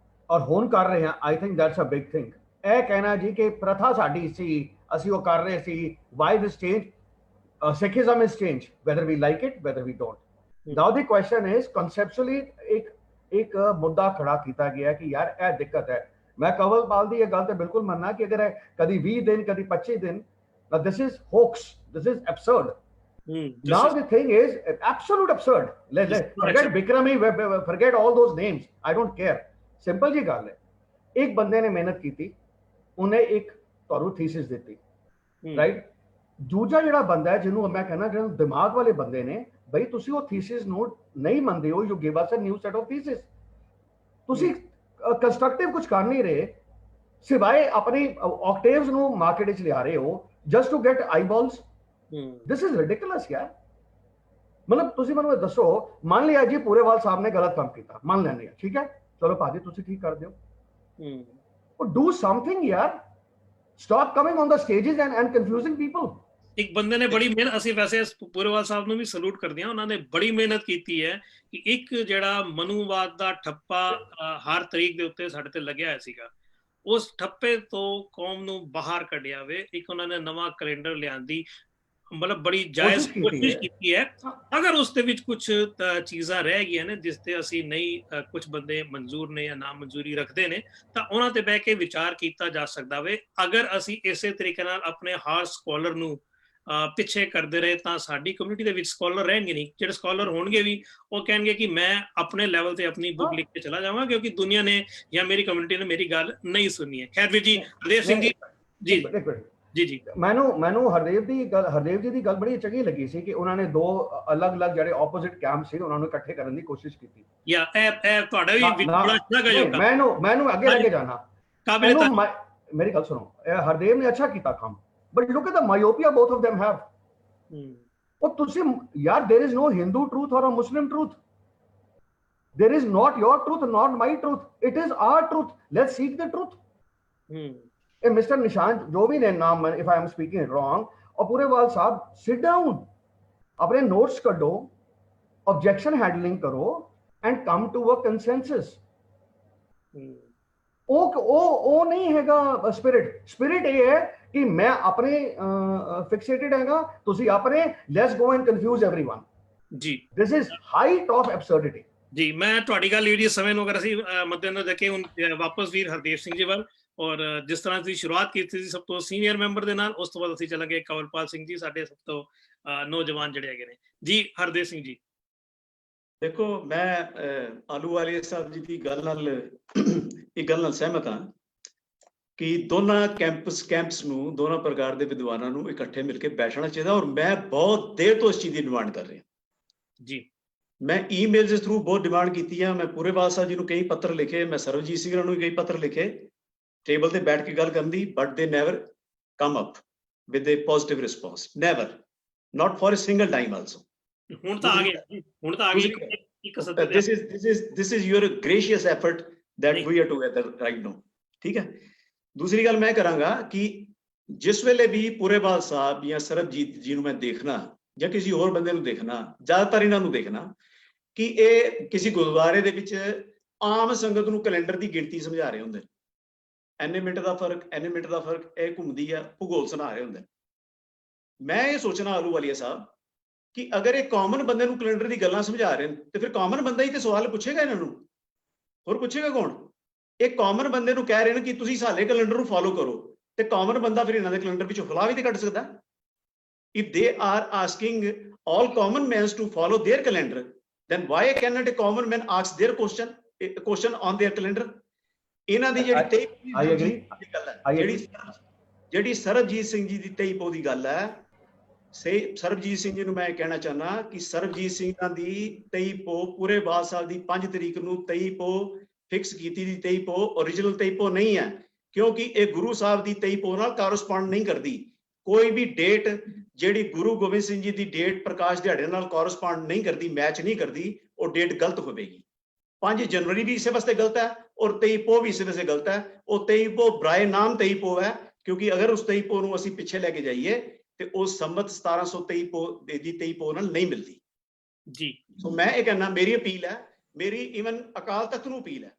ਔਰ ਹੁਣ ਕਰ ਰਹੇ ਹਾਂ, I think that's a big thing. ਇਹ ਕਹਿਣਾ ਜੀ ਕਿ ਪ੍ਰਥਾ ਸਾਡੀ ਸੀ, ਅਸੀਂ ਉਹ ਕਰ ਰਹੇ ਸੀ, why this change? Sikhism is change, whether we like it, whether we don't. Now the question is conceptually ਇੱਕ ਮੁੱਦਾ ਖੜਾ ਕੀਤਾ ਗਿਆ ਕਿ ਯਾਰ ਇਹ ਦਿੱਕਤ ਹੈ। ਮੈਂ ਕਵਲਪਾਲ ਦੀ ਇਹ ਗੱਲ ਤੇ ਬਿਲਕੁਲ ਮੰਨਣਾ ਕਿ ਅਗਰ ਕਦੀ 20 ਦਿਨ ਕਦੀ 25 ਦਿਨ, this is hoax, this is absurd. Now the thing is absolute absurd. Let's forget Bikrami, forget all those names, I don't care. Simple ਜੀ ਗੱਲ ਹੈ, ਇੱਕ ਬੰਦੇ ਨੇ ਮਿਹਨਤ ਕੀਤੀ, ਉਹਨੇ ਇੱਕ ਤੁਹਾਨੂੰ ਥੀਸਿਸ ਦਿੱਤੀ, ਰਾਈਟ। ਦੂਜਾ ਜਿਹੜਾ ਬੰਦਾ ਹੈ, ਜਿਹਨੂੰ ਮੈਂ ਕਹਿੰਦਾ ਜਿਹੜਾ ਦਿਮਾਗ ਵਾਲੇ ਬੰਦੇ ਨੇ, ਬਈ ਤੁਸੀਂ ਉਹ ਥੀਸਿਸ ਨੂੰ ਨਹੀਂ ਮੰਨਦੇ ਹੋ, you give us a new set of thesis. ਤੁਸੀਂ ਕੰਸਟਰਕਟਿਵ ਕੁਝ ਕਰ ਨਹੀਂ ਰਹੇ, ਸਿਵਾਏ ਆਪਣੀ ਆਕਟੇਵਸ ਨੂੰ ਮਾਰਕੀਟ ਵਿੱਚ ਲਿਆ ਰਹੇ ਹੋ just to get eyeballs. This is ridiculous ਯਾਰ। ਮਤਲਬ ਤੁਸੀਂ ਮੈਨੂੰ ਦੱਸੋ, ਮੰਨ ਲਿਆ ਜੀ ਪੂਰੇਵਾਲ ਸਾਹਿਬ ਨੇ ਗਲਤ ਕੰਮ ਕੀਤਾ, ਮੰਨ ਲੈਂਦੇ ਆ, ਠੀਕ ਹੈ, ਚਲੋ ਭਾਜੀ ਤੁਸੀਂ ਠੀਕ ਕਰ ਦਿਓ, ਡੂ ਸਮਥਿੰਗ ਯਾਰ, stop coming on the stages and confusing people. ਇੱਕ ਬੰਦੇ ਨੇ ਬੜੀ ਮਿਹਨਤ, ਅਸੀਂ ਵੈਸੇ ਪੂਰੇਵਾਲ ਸਾਹਿਬ ਨੂੰ ਵੀ ਸਲੂਟ ਕਰਦੇ ਹਾਂ, ਉਹਨਾਂ ਨੇ ਬੜੀ ਮਿਹਨਤ ਕੀਤੀ ਹੈ ਕਿ ਇੱਕ ਜਿਹੜਾ ਮਨੂਵਾਦ ਦਾ ਠੱਪਾ ਹਰ ਤਰੀਕ ਦੇ ਉੱਤੇ ਸਾਡੇ ਤੇ ਲੱਗਿਆ ਹੋਇਆ ਸੀਗਾ, ਉਸ ਠੱਪੇ ਤੋਂ ਕੌਮ ਨੂੰ ਬਾਹਰ ਕੱਢਿਆ ਵੇ। ਇੱਕ ਉਹਨਾਂ ਨੇ ਨਵਾਂ ਕੈਲੰਡਰ ਲਿਆਂਦੀ, ਮਤਲਬ ਬੜੀ ਜਾਇਜ਼ ਕੋਸ਼ਿਸ਼ ਕੀਤੀ ਹੈ। ਅਗਰ ਉਸ ਦੇ ਵਿੱਚ ਕੁਝ ਚੀਜ਼ਾਂ ਰਹਿ ਗਈਆਂ ਨੇ ਜਿਸ ਤੇ ਅਸੀਂ ਨਹੀਂ, ਕੁਝ ਬੰਦੇ ਮਨਜ਼ੂਰ ਨੇ ਜਾਂ ਨਾ ਮਨਜ਼ੂਰੀ ਰੱਖਦੇ ਨੇ, ਤਾਂ ਉਹਨਾਂ ਤੇ ਬਹਿ ਕੇ ਵਿਚਾਰ ਕੀਤਾ ਜਾ ਸਕਦਾ ਵੇ। ਅਗਰ ਅਸੀਂ ਇਸੇ ਤਰੀਕੇ ਨਾਲ ਆਪਣੇ ਹਰ ਸਕਾਲਰ ਨੂੰ ਪਿੱਛੇ ਕਰਦੇ ਰਹੇ ਤਾਂ ਸਾਡੀ ਕਮਿਊਨਿਟੀ ਦੇ ਵਿੱਚ ਸਕਾਲਰ ਰਹਿਣਗੇ ਨਹੀਂ। ਜਿਹੜੇ ਸਕਾਲਰ ਹੋਣਗੇ ਵੀ ਉਹ ਕਹਿਣਗੇ ਕਿ ਮੈਂ ਆਪਣੇ ਲੈਵਲ ਤੇ ਆਪਣੀ ਬੁੱਕ ਲਿਖ ਕੇ ਚਲਾ ਜਾਵਾਂ ਕਿਉਂਕਿ ਦੁਨੀਆ ਨੇ ਜਾਂ ਮੇਰੀ ਕਮਿਊਨਿਟੀ ਨੇ ਮੇਰੀ ਗੱਲ ਨਹੀਂ ਸੁਣੀ ਹੈ। ਖੈਰ ਵੀਰ ਜੀ, ਹਰਦੇਵ ਸਿੰਘ ਜੀ ਜੀ ਜੀ ਮੈਨੂੰ ਹਰਦੇਵ ਜੀ ਦੀ ਗੱਲ ਬੜੀ ਚੰਗੀ ਲੱਗੀ ਸੀ ਕਿ ਉਹਨਾਂ ਨੇ ਦੋ ਅਲੱਗ-ਅਲੱਗ ਜਿਹੜੇ ਆਪੋਜ਼ਿਟ ਕੈਂਪ ਸੀ ਉਹਨਾਂ ਨੂੰ ਇਕੱਠੇ ਕਰਨ ਦੀ ਕੋਸ਼ਿਸ਼ ਕੀਤੀ। ਯਾ ਇਹ ਤੁਹਾਡਾ ਵੀ ਬੜਾ ਸ਼ਲਾਘਾਯੋਗ ਕੰਮ। ਮੈਨੂੰ ਅੱਗੇ ਲੈ ਕੇ ਜਾਣਾ ਕਾਬਿਲ ਮੇਰੀ ਗੱਲ ਸੁਣੋ, ਹਰਦੇਵ ਨੇ ਅੱਛਾ ਕੀਤਾ ਕੰਮ, but look at the myopia both of them have. ਉਹ ਤੁਸੀਂ ਯਾਰ, there is no Hindu truth or a Muslim truth. There is not your truth, not my truth. It is our truth. Let's seek the truth. Mr. Nishant, जो भी नाम, if I am speaking it wrong, और पूरेवाल साहब, sit down, अपने notes कर दो, objection handling करो, and come to a consensus. ਉਹ ਨਹੀਂ ਹੈਗਾ ਸਪਿਰਿਟ ਇਹ ਹੈ ਕਿ ਮੈਂ ਆਪਣੇ ਫਿਕਸੇਟਡ ਹੈਗਾ, ਤੁਸੀਂ ਆਪਣੇ let's go and confuse everyone ਜੀ। This is height of absurdity ਜੀ। ਮੈਂ ਤੁਹਾਡੀ ਗੱਲ ਵੀਰ ਜੀ ਸਮੇਂ ਨੂੰ ਅਗਰ ਅਸੀਂ ਮੱਦੇਨਜ਼ਰ ਰੱਖ ਕੇ ਹੁਣ ਵਾਪਸ ਵੀਰ ਹਰਦੇਵ ਸਿੰਘ ਜੀ ਵੱਲ, ਔਰ ਜਿਸ ਤਰ੍ਹਾਂ ਤੁਸੀਂ ਸ਼ੁਰੂਆਤ ਕੀਤੀ ਸੀ ਸਭ ਤੋਂ ਸੀਨੀਅਰ ਮੈਂਬਰ ਦੇ ਨਾਲ, ਉਸ ਤੋਂ ਬਾਅਦ ਅਸੀਂ ਚੱਲਾਂਗੇ ਕੰਵਲਪਾਲ ਸਿੰਘ ਜੀ, ਸਾਡੇ ਸਭ ਤੋਂ ਨੌਜਵਾਨ ਜਿਹੜੇ ਹੈਗੇ ਨੇ ਜੀ। ਹਰਦੇਵ ਸਿੰਘ ਜੀ, ਦੇਖੋ, ਮੈਂ ਆਲੂਵਾਲੀਆ ਸਾਹਿਬ ਜੀ ਦੀ ਗੱਲ ਨਾਲ ਇੱਕ ਗੱਲ ਨਾਲ ਸਹਿਮਤ ਹਾਂ ਕਿ ਦੋਨਾਂ ਕੈਂਪਸ ਨੂੰ, ਦੋਨਾਂ ਪ੍ਰਕਾਰ ਦੇ ਵਿਦਵਾਨਾਂ ਨੂੰ ਇਕੱਠੇ ਮਿਲ ਕੇ ਬੈਠਣਾ ਚਾਹੀਦਾ। ਔਰ ਮੈਂ ਬਹੁਤ ਦੇਰ ਤੋਂ ਇਸ ਚੀਜ਼ ਦੀ ਡਿਮਾਂਡ ਕਰ ਰਿਹਾ ਜੀ। ਮੈਂ ਈਮੇਲਸ ਦੇ ਥਰੂ ਬਹੁਤ ਡਿਮਾਂਡ ਕੀਤੀ ਹੈ। ਮੈਂ ਪੂਰੇਵਾਲ ਸਾਹਿਬ ਜੀ ਨੂੰ ਕਈ ਪੱਤਰ ਲਿਖੇ, ਮੈਂ ਸਰਵਜੀਤ ਸਿੰਘ ਨੂੰ ਵੀ ਕਈ ਪੱਤਰ ਲਿਖੇ ਟੇਬਲ ਤੇ ਬੈਠ ਕੇ ਗੱਲ ਕਰਨ ਦੀ, but they never come up with a positive response, never, not for a single time also. ਹੁਣ ਤਾਂ ਆ ਗਿਆ this is your gracious effort that we are together right now. ਠੀਕ ਹੈ। ਦੂਸਰੀ ਗੱਲ ਮੈਂ ਕਰਾਂਗਾ ਕਿ ਜਿਸ ਵੇਲੇ ਵੀ ਪੂਰੇਵਾਲ ਸਾਹਿਬ ਜਾਂ ਸਰਬਜੀਤ ਜੀ ਨੂੰ ਮੈਂ ਦੇਖਣਾ ਜਾਂ ਕਿਸੇ ਹੋਰ ਬੰਦੇ ਨੂੰ ਦੇਖਣਾ, ਜ਼ਿਆਦਾਤਰ ਇਹਨਾਂ ਨੂੰ ਦੇਖਣਾ ਕਿ ਇਹ ਕਿਸੇ ਗੁਰਦੁਆਰੇ ਦੇ ਵਿੱਚ ਆਮ ਸੰਗਤ ਨੂੰ ਕੈਲੰਡਰ ਦੀ ਗਿਣਤੀ ਸਮਝਾ ਰਹੇ ਹੁੰਦੇ, ਐਨੇ ਮਿੰਟ ਦਾ ਫਰਕ, ਐਨੇ ਮਿੰਟ ਦਾ ਫਰਕ, ਇਹ ਘੁੰਮਦੀ ਆ, ਭੂਗੋਲ ਸੁਣਾ ਰਹੇ ਹੁੰਦੇ। ਮੈਂ ਇਹ ਸੋਚਣਾ ਆਲੂਵਾਲੀਆ ਸਾਹਿਬ ਕਿ ਅਗਰ ਇਹ ਕਾਮਨ ਬੰਦੇ ਨੂੰ ਕੈਲੰਡਰ ਦੀ ਗੱਲਾਂ ਸਮਝਾ ਰਹੇ ਨੇ ਤੇ ਫਿਰ ਕਾਮਨ ਬੰਦਾ ਹੀ ਤੇ ਸਵਾਲ ਪੁੱਛੇਗਾ ਇਹਨਾਂ ਨੂੰ, ਹੋਰ ਪੁੱਛੇਗਾ ਕੌਣ? ਇਹ ਕਾਮਨ ਬੰਦੇ ਨੂੰ ਕਹਿ ਰਹੇ ਨੇ ਕਿ ਤੁਸੀਂ ਸਾਡੇ ਕੈਲੰਡਰ ਨੂੰ ਫਾਲੋ ਕਰੋ, ਤੇ ਕਾਮਨ ਬੰਦਾ ਫਿਰ ਇਹਨਾਂ ਦੇ ਕੈਲੰਡਰ ਵਿੱਚੋਂ ਫਲਾ ਵੀ ਤੇ ਕੱਢ ਸਕਦਾ। If they are asking all common men to follow their calendar, then why cannot a common man ask their question on their calendar? ਇਹਨਾਂ ਦੀ ਜਿਹੜੀ ਸਰਬਜੀਤ ਸਿੰਘ ਜੀ ਦੀ 23 ਪੋ ਦੀ ਗੱਲ ਹੈ, ਸਰਬਜੀਤ ਸਿੰਘ ਜੀ ਨੂੰ ਮੈਂ ਕਹਿਣਾ ਚਾਹੁੰਦਾ ਕਿ ਸਰਬਜੀਤ ਸਿੰਘਾਂ ਦੀ 23 ਪੋ ਪੂਰੇਵਾਲ ਸਾਹਿਬ ਦੀ 5 ਤਰੀਕ ਨੂੰ 23 ਪੋ ਫਿਕਸ ਕੀਤੀ ਦੀ 23 ਪੋ ਓਰੀਜਨਲ 23 ਪੋ ਨਹੀਂ ਹੈ, ਕਿਉਂਕਿ ਇਹ ਗੁਰੂ ਸਾਹਿਬ ਦੀ 23 ਪੋ ਨਾਲ ਕਾਰਸਪੌਂਡ ਨਹੀਂ ਕਰਦੀ। ਕੋਈ ਵੀ ਡੇਟ ਜਿਹੜੀ ਗੁਰੂ ਗੋਬਿੰਦ ਸਿੰਘ ਜੀ ਦੀ ਡੇਟ ਪ੍ਰਕਾਸ਼ ਦਿਹਾੜੇ ਨਾਲ ਕਾਰਸਪੌਂਡ ਨਹੀਂ ਕਰਦੀ, ਮੈਚ ਨਹੀਂ ਕਰਦੀ, ਉਹ ਡੇਟ ਗਲਤ ਹੋਵੇਗੀ। 5 ਜਨਵਰੀ ਵੀ ਇਸੇ ਵਾਸਤੇ ਗਲਤ ਹੈ ਔਰ 23 ਪੋ ਵੀ ਇਸੇ ਵਾਸਤੇ ਗਲਤ ਹੈ। ਉਹ 23 ਪੋ ਬਰਾਏ ਨਾਮ 23 ਪੋ ਹੈ, ਕਿਉਂਕਿ ਅਗਰ ਉਸ 23 ਪੋ ਨੂੰ ਅਸੀਂ ਪਿੱਛੇ ਲੈ ਕੇ ਜਾਈਏ ਤੇ ਉਹ ਸੰਮਤ 1723 ਪੋ ਦੀ 23 ਪੋ ਨਾਲ ਨਹੀਂ ਮਿਲਦੀ ਜੀ। ਸੋ ਮੈਂ ਇਹ ਕਹਿਣਾ, ਮੇਰੀ ਅਪੀਲ ਹੈ, ਮੇਰੀ ਈਵਨ ਅਕਾਲ ਤਖਤ ਨੂੰ ਅਪੀਲ ਹੈ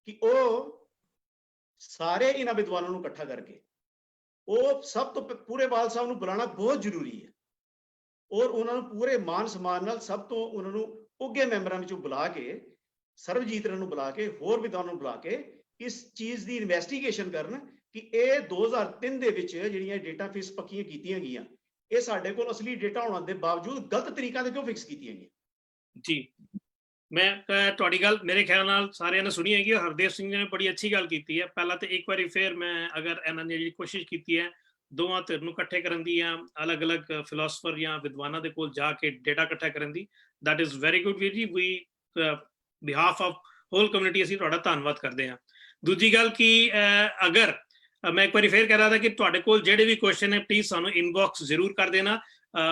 ਕਿ ਉਹ ਸਾਰੇ ਇਹਨਾਂ ਵਿਦਵਾਨਾਂ ਨੂੰ ਇਕੱਠਾ ਕਰਕੇ ਉਹ ਸਭ ਤੋਂ ਪੂਰੇਵਾਲ ਸਾਹਿਬ ਨੂੰ ਬੁਲਾਉਣਾ ਬਹੁਤ ਜ਼ਰੂਰੀ ਹੈ ਔਰ ਉਹਨਾਂ ਨੂੰ ਪੂਰੇ ਮਾਨ ਸਨਮਾਨ ਨਾਲ ਸਭ ਤੋਂ ਉਹਨਾਂ ਨੂੰ ਉੱਘੇ ਮੈਂਬਰਾਂ ਵਿੱਚੋਂ ਬੁਲਾ ਕੇ, ਸਰਬਜੀਤ ਨੂੰ ਬੁਲਾ ਕੇ, ਹੋਰ ਵਿਦਵਾਨਾਂ ਨੂੰ ਬੁਲਾ ਕੇ ਇਸ ਚੀਜ਼ ਦੀ ਇਨਵੈਸਟੀਗੇਸ਼ਨ ਕਰਨ ਕਿ ਇਹ 2003 ਦੇ ਵਿੱਚ ਜਿਹੜੀਆਂ ਡੇਟਾ ਫਿਕਸ ਪੱਕੀਆਂ ਕੀਤੀਆਂ ਗਈਆਂ, ਇਹ ਸਾਡੇ ਕੋਲ ਅਸਲੀ ਡੇਟਾ ਹੋਣ ਦੇ ਬਾਵਜੂਦ ਗਲਤ ਤਰੀਕਾਂ ਦੇ ਕਿਉਂ ਫਿਕਸ ਕੀਤੀਆਂ ਗਈਆਂ ਜੀ। ਮੈਂ ਤੁਹਾਡੀ ਗੱਲ ਮੇਰੇ ਖਿਆਲ ਨਾਲ ਸਾਰਿਆਂ ਨੇ ਸੁਣੀ ਹੈਗੀ। ਹਰਦੇਵ ਸਿੰਘ ਜੀ ਨੇ ਬੜੀ ਅੱਛੀ ਗੱਲ ਕੀਤੀ ਹੈ। ਪਹਿਲਾਂ ਤੇ ਇੱਕ ਵਾਰੀ ਫਿਰ ਮੈਂ ਅਗਰ ਇਹਨਾਂ ਨੇ ਜਿਹੜੀ ਕੋਸ਼ਿਸ਼ ਕੀਤੀ ਹੈ ਦੋਵਾਂ ਧਿਰ ਨੂੰ ਇਕੱਠੇ ਕਰਨ ਦੀ ਜਾਂ ਅਲੱਗ-ਅਲੱਗ ਫਿਲਾਸਫਰ ਜਾਂ ਵਿਦਵਾਨਾਂ ਦੇ ਕੋਲ ਜਾ ਕੇ ਡੇਟਾ ਇਕੱਠਾ ਕਰਨ ਦੀ, ਦੈਟ ਇਜ਼ ਵੈਰੀ ਗੁੱਡ ਵੀਰ ਜੀ। ਵੀ ਬਿਹਾਫ ਆਫ ਹੋਲ ਕਮਿਊਨਿਟੀ ਅਸੀਂ ਤੁਹਾਡਾ ਧੰਨਵਾਦ ਕਰਦੇ ਹਾਂ। ਦੂਜੀ ਗੱਲ ਕਿ ਅਗਰ ਮੈਂ ਇੱਕ ਵਾਰੀ ਫੇਰ ਕਹਿ ਰਹਾ ਥਾ ਕਿ ਤੁਹਾਡੇ ਕੋਲ ਜਿਹੜੇ ਵੀ ਕੁਐਸਚਨ ਨੇ ਪਲੀਜ਼ ਸਾਨੂੰ ਇਨਬਾਕਸ ਜ਼ਰੂਰ ਕਰ ਦੇਣਾ।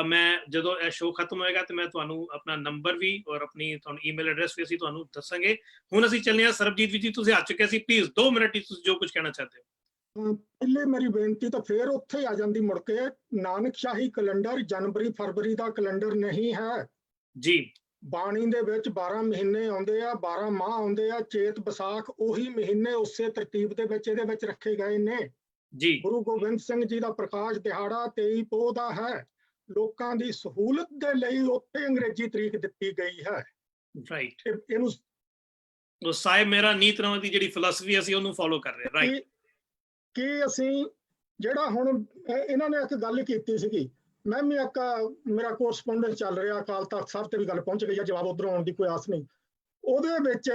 ਮੈਂ ਜਦੋਂ ਇਹ ਸ਼ੋਅ ਖਤਮ ਹੋਏਗਾ ਤੇ ਮੈਂ ਤੁਹਾਨੂੰ ਆਪਣਾ ਨੰਬਰ ਵੀ ਔਰ ਆਪਣੀ ਤੁਹਾਨੂੰ ਈਮੇਲ ਐਡਰੈਸ ਵੀ ਅਸੀਂ ਤੁਹਾਨੂੰ ਦੱਸਾਂਗੇ। ਹੁਣ ਅਸੀਂ ਚੱਲਦੇ ਹਾਂ ਸਰਬਜੀਤ ਜੀ, ਤੁਸੀਂ ਆ ਚੁੱਕੇ ਸੀ, ਪਲੀਜ਼ 2 ਮਿੰਟ ਹੀ ਤੁਸੀਂ ਜੋ ਕੁਝ ਕਹਿਣਾ ਚਾਹते ਹੋ। ਪਹਿਲੇ ਮੇਰੀ ਬੇਨਤੀ ਤਾਂ ਫੇਰ ਉੱਥੇ ਆ ਜਾਂਦੀ ਮੁੜ ਕੇ, ਨਾਨਕਸ਼ਾਹੀ ਕੈਲੰਡਰ ਜਨਵਰੀ ਫਰਵਰੀ ਦਾ ਕੈਲੰਡਰ ਨਹੀਂ ਹੈ ਜੀ। ਬਾਣੀ ਦੇ ਵਿੱਚ 12 ਮਹੀਨੇ ਆਉਂਦੇ ਆ, 12 ਮਾਹ ਆਉਂਦੇ ਆ, ਚੇਤ ਵਿਸਾਖ ਉਹੀ ਮਹੀਨੇ ਉਸੇ ਤਰਤੀਬ ਦੇ ਵਿੱਚ ਇਹਦੇ ਵਿੱਚ ਰੱਖੇ ਗਏ ਨੇ ਜੀ। ਗੁਰੂ ਗੋਬਿੰਦ ਸਿੰਘ ਜੀ ਦਾ ਪ੍ਰਕਾਸ਼ ਦਿਹਾੜਾ 23 ਪੋਹ ਦਾ ਹੈ। ਲੋਕਾਂ ਦੀ ਸਹੂਲਤ ਦੇ ਲਈ ਉੱਥੇ ਅੰਗਰੇਜ਼ੀ ਤਰੀਕ ਦਿੱਤੀ ਗਈ ਹੈ। ਰਾਈਟ, ਇਹਨੂੰ ਉਹ ਸਾਹਿਬ ਮੇਰਾ ਨੀਤ ਨਵਾਂ ਦੀ ਜਿਹੜੀ ਫਿਲਾਸਫੀ ਅਸੀਂ ਉਹਨੂੰ ਫੋਲੋ ਕਰ ਰਹੇ। ਰਾਈਟ, ਕਿ ਅਸੀਂ ਜਿਹੜਾ ਹੁਣ ਇਹਨਾਂ ਨੇ ਇੱਕ ਗੱਲ ਕੀਤੀ ਸੀਗੀ, ਮੈਂ ਵੀ ਇੱਕ ਮੇਰਾ ਕੋਰਸਪੋਂਡੈਂਸ ਚੱਲ ਰਿਹਾ ਅਕਾਲ ਤਖਤ ਸਾਹਿਬ ਤੇ ਵੀ ਗੱਲ ਪਹੁੰਚ ਗਈ ਹੈ, ਜਵਾਬ ਉੱਧਰੋਂ ਆਉਣ ਦੀ ਕੋਈ ਆਸ ਨਹੀਂ। ਉਹਦੇ ਵਿੱਚ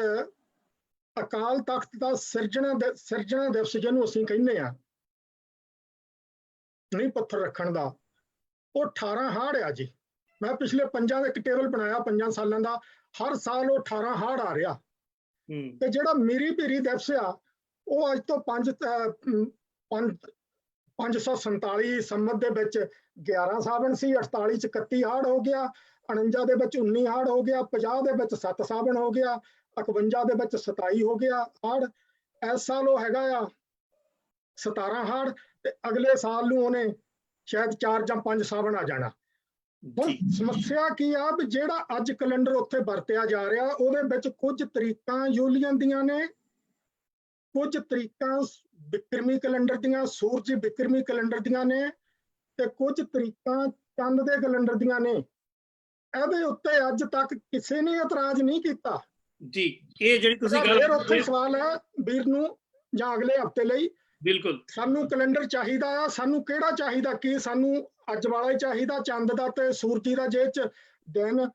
ਅਕਾਲ ਤਖਤ ਦਾ ਸਿਰਜਣਾ ਦਿਵਸ ਜਿਹਨੂੰ ਅਸੀਂ ਕਹਿੰਦੇ ਆ, ਨਹੀਂ ਪੱਥਰ ਰੱਖਣ ਦਾ, ਉਹ 18 ਹਾੜ ਆ ਜੀ। ਮੈਂ ਪਿਛਲੇ 5 ਦਾ ਇੱਕ ਟੇਬਲ ਬਣਾਇਆ 5 ਸਾਲਾਂ ਦਾ, ਹਰ ਸਾਲ ਉਹ 18 ਹਾੜ ਆ ਰਿਹਾ। ਤੇ ਜਿਹੜਾ ਮੀਰੀ ਪੀਰੀ ਦਿਵਸ ਆ ਉਹ ਅੱਜ ਤੋਂ 547 ਸੰਮਤ ਦੇ ਵਿੱਚ 11 ਸਾਵਣ ਸੀ, 48 ਚ 31 ਹਾੜ ਹੋ ਗਿਆ, 49 ਦੇ ਵਿੱਚ 19 ਹਾੜ ਹੋ ਗਿਆ, 50 ਦੇ ਵਿੱਚ 7 ਸਾਵਣ ਹੋ ਗਿਆ, 51 ਦੇ ਵਿੱਚ 27 ਹੋ ਗਿਆ ਹਾੜ। ਇਸ ਸਾਲ ਉਹ ਹੈਗਾ ਆ 17 ਹਾੜ, ਤੇ ਅਗਲੇ ਸਾਲ ਨੂੰ ਉਹਨੇ ਸ਼ਾਇਦ 4 ਜਾਂ 5 ਸਾਵਣ ਆ ਜਾਣਾ। ਹੁਣ ਸਮੱਸਿਆ ਕੀ ਆ ਵੀ ਜਿਹੜਾ ਅੱਜ ਕੈਲੰਡਰ ਉੱਥੇ ਵਰਤਿਆ ਜਾ ਰਿਹਾ ਉਹਦੇ ਵਿੱਚ ਕੁਝ ਤਰੀਕਾਂ ਯੂਲੀਅਨ ਦੀਆਂ ਨੇ, ਕੁਝ ਤਰੀਕਾਂ ਬਿਕਰਮੀ ਕੈਲੰਡਰ ਦੀਆਂ, ਸੂਰਜੀ ਬਿਕਰਮੀ ਕੈਲੰਡਰ ਦੀਆਂ ਨੇ, ਤੇ ਕੁਝ ਤਰੀਕਾਂ ਚੰਦ ਦੇ ਕੈਲੰਡਰ ਦੀਆਂ ਨੇ। ਇਹਦੇ ਉੱਤੇ ਅੱਜ ਤੱਕ ਕਿਸੇ ਨੇ ਇਤਰਾਜ਼ ਨਹੀਂ ਕੀਤਾ ਜੀ। ਇਹ ਜਿਹੜੀ ਤੁਸੀਂ ਗੱਲ, ਉੱਥੇ ਸਵਾਲ ਹੈ ਵੀਰ ਨੂੰ ਜਾਂ ਅਗਲੇ ਹਫ਼ਤੇ ਲਈ, ਬਿਲਕੁਲ ਸਾਨੂੰ ਕੈਲੰਡਰ ਚਾਹੀਦਾ ਆ, ਸਾਨੂੰ ਕਿਹੜਾ ਚਾਹੀਦਾ? ਕੀ ਸਾਨੂੰ ਅੱਜ ਵਾਲਾ ਹੀ ਚਾਹੀਦਾ ਚੰਦ ਦਾ ਤੇ ਸੂਰਜੀ ਦਾ, ਜਿਹਦੇ ਚ ਦਿਨ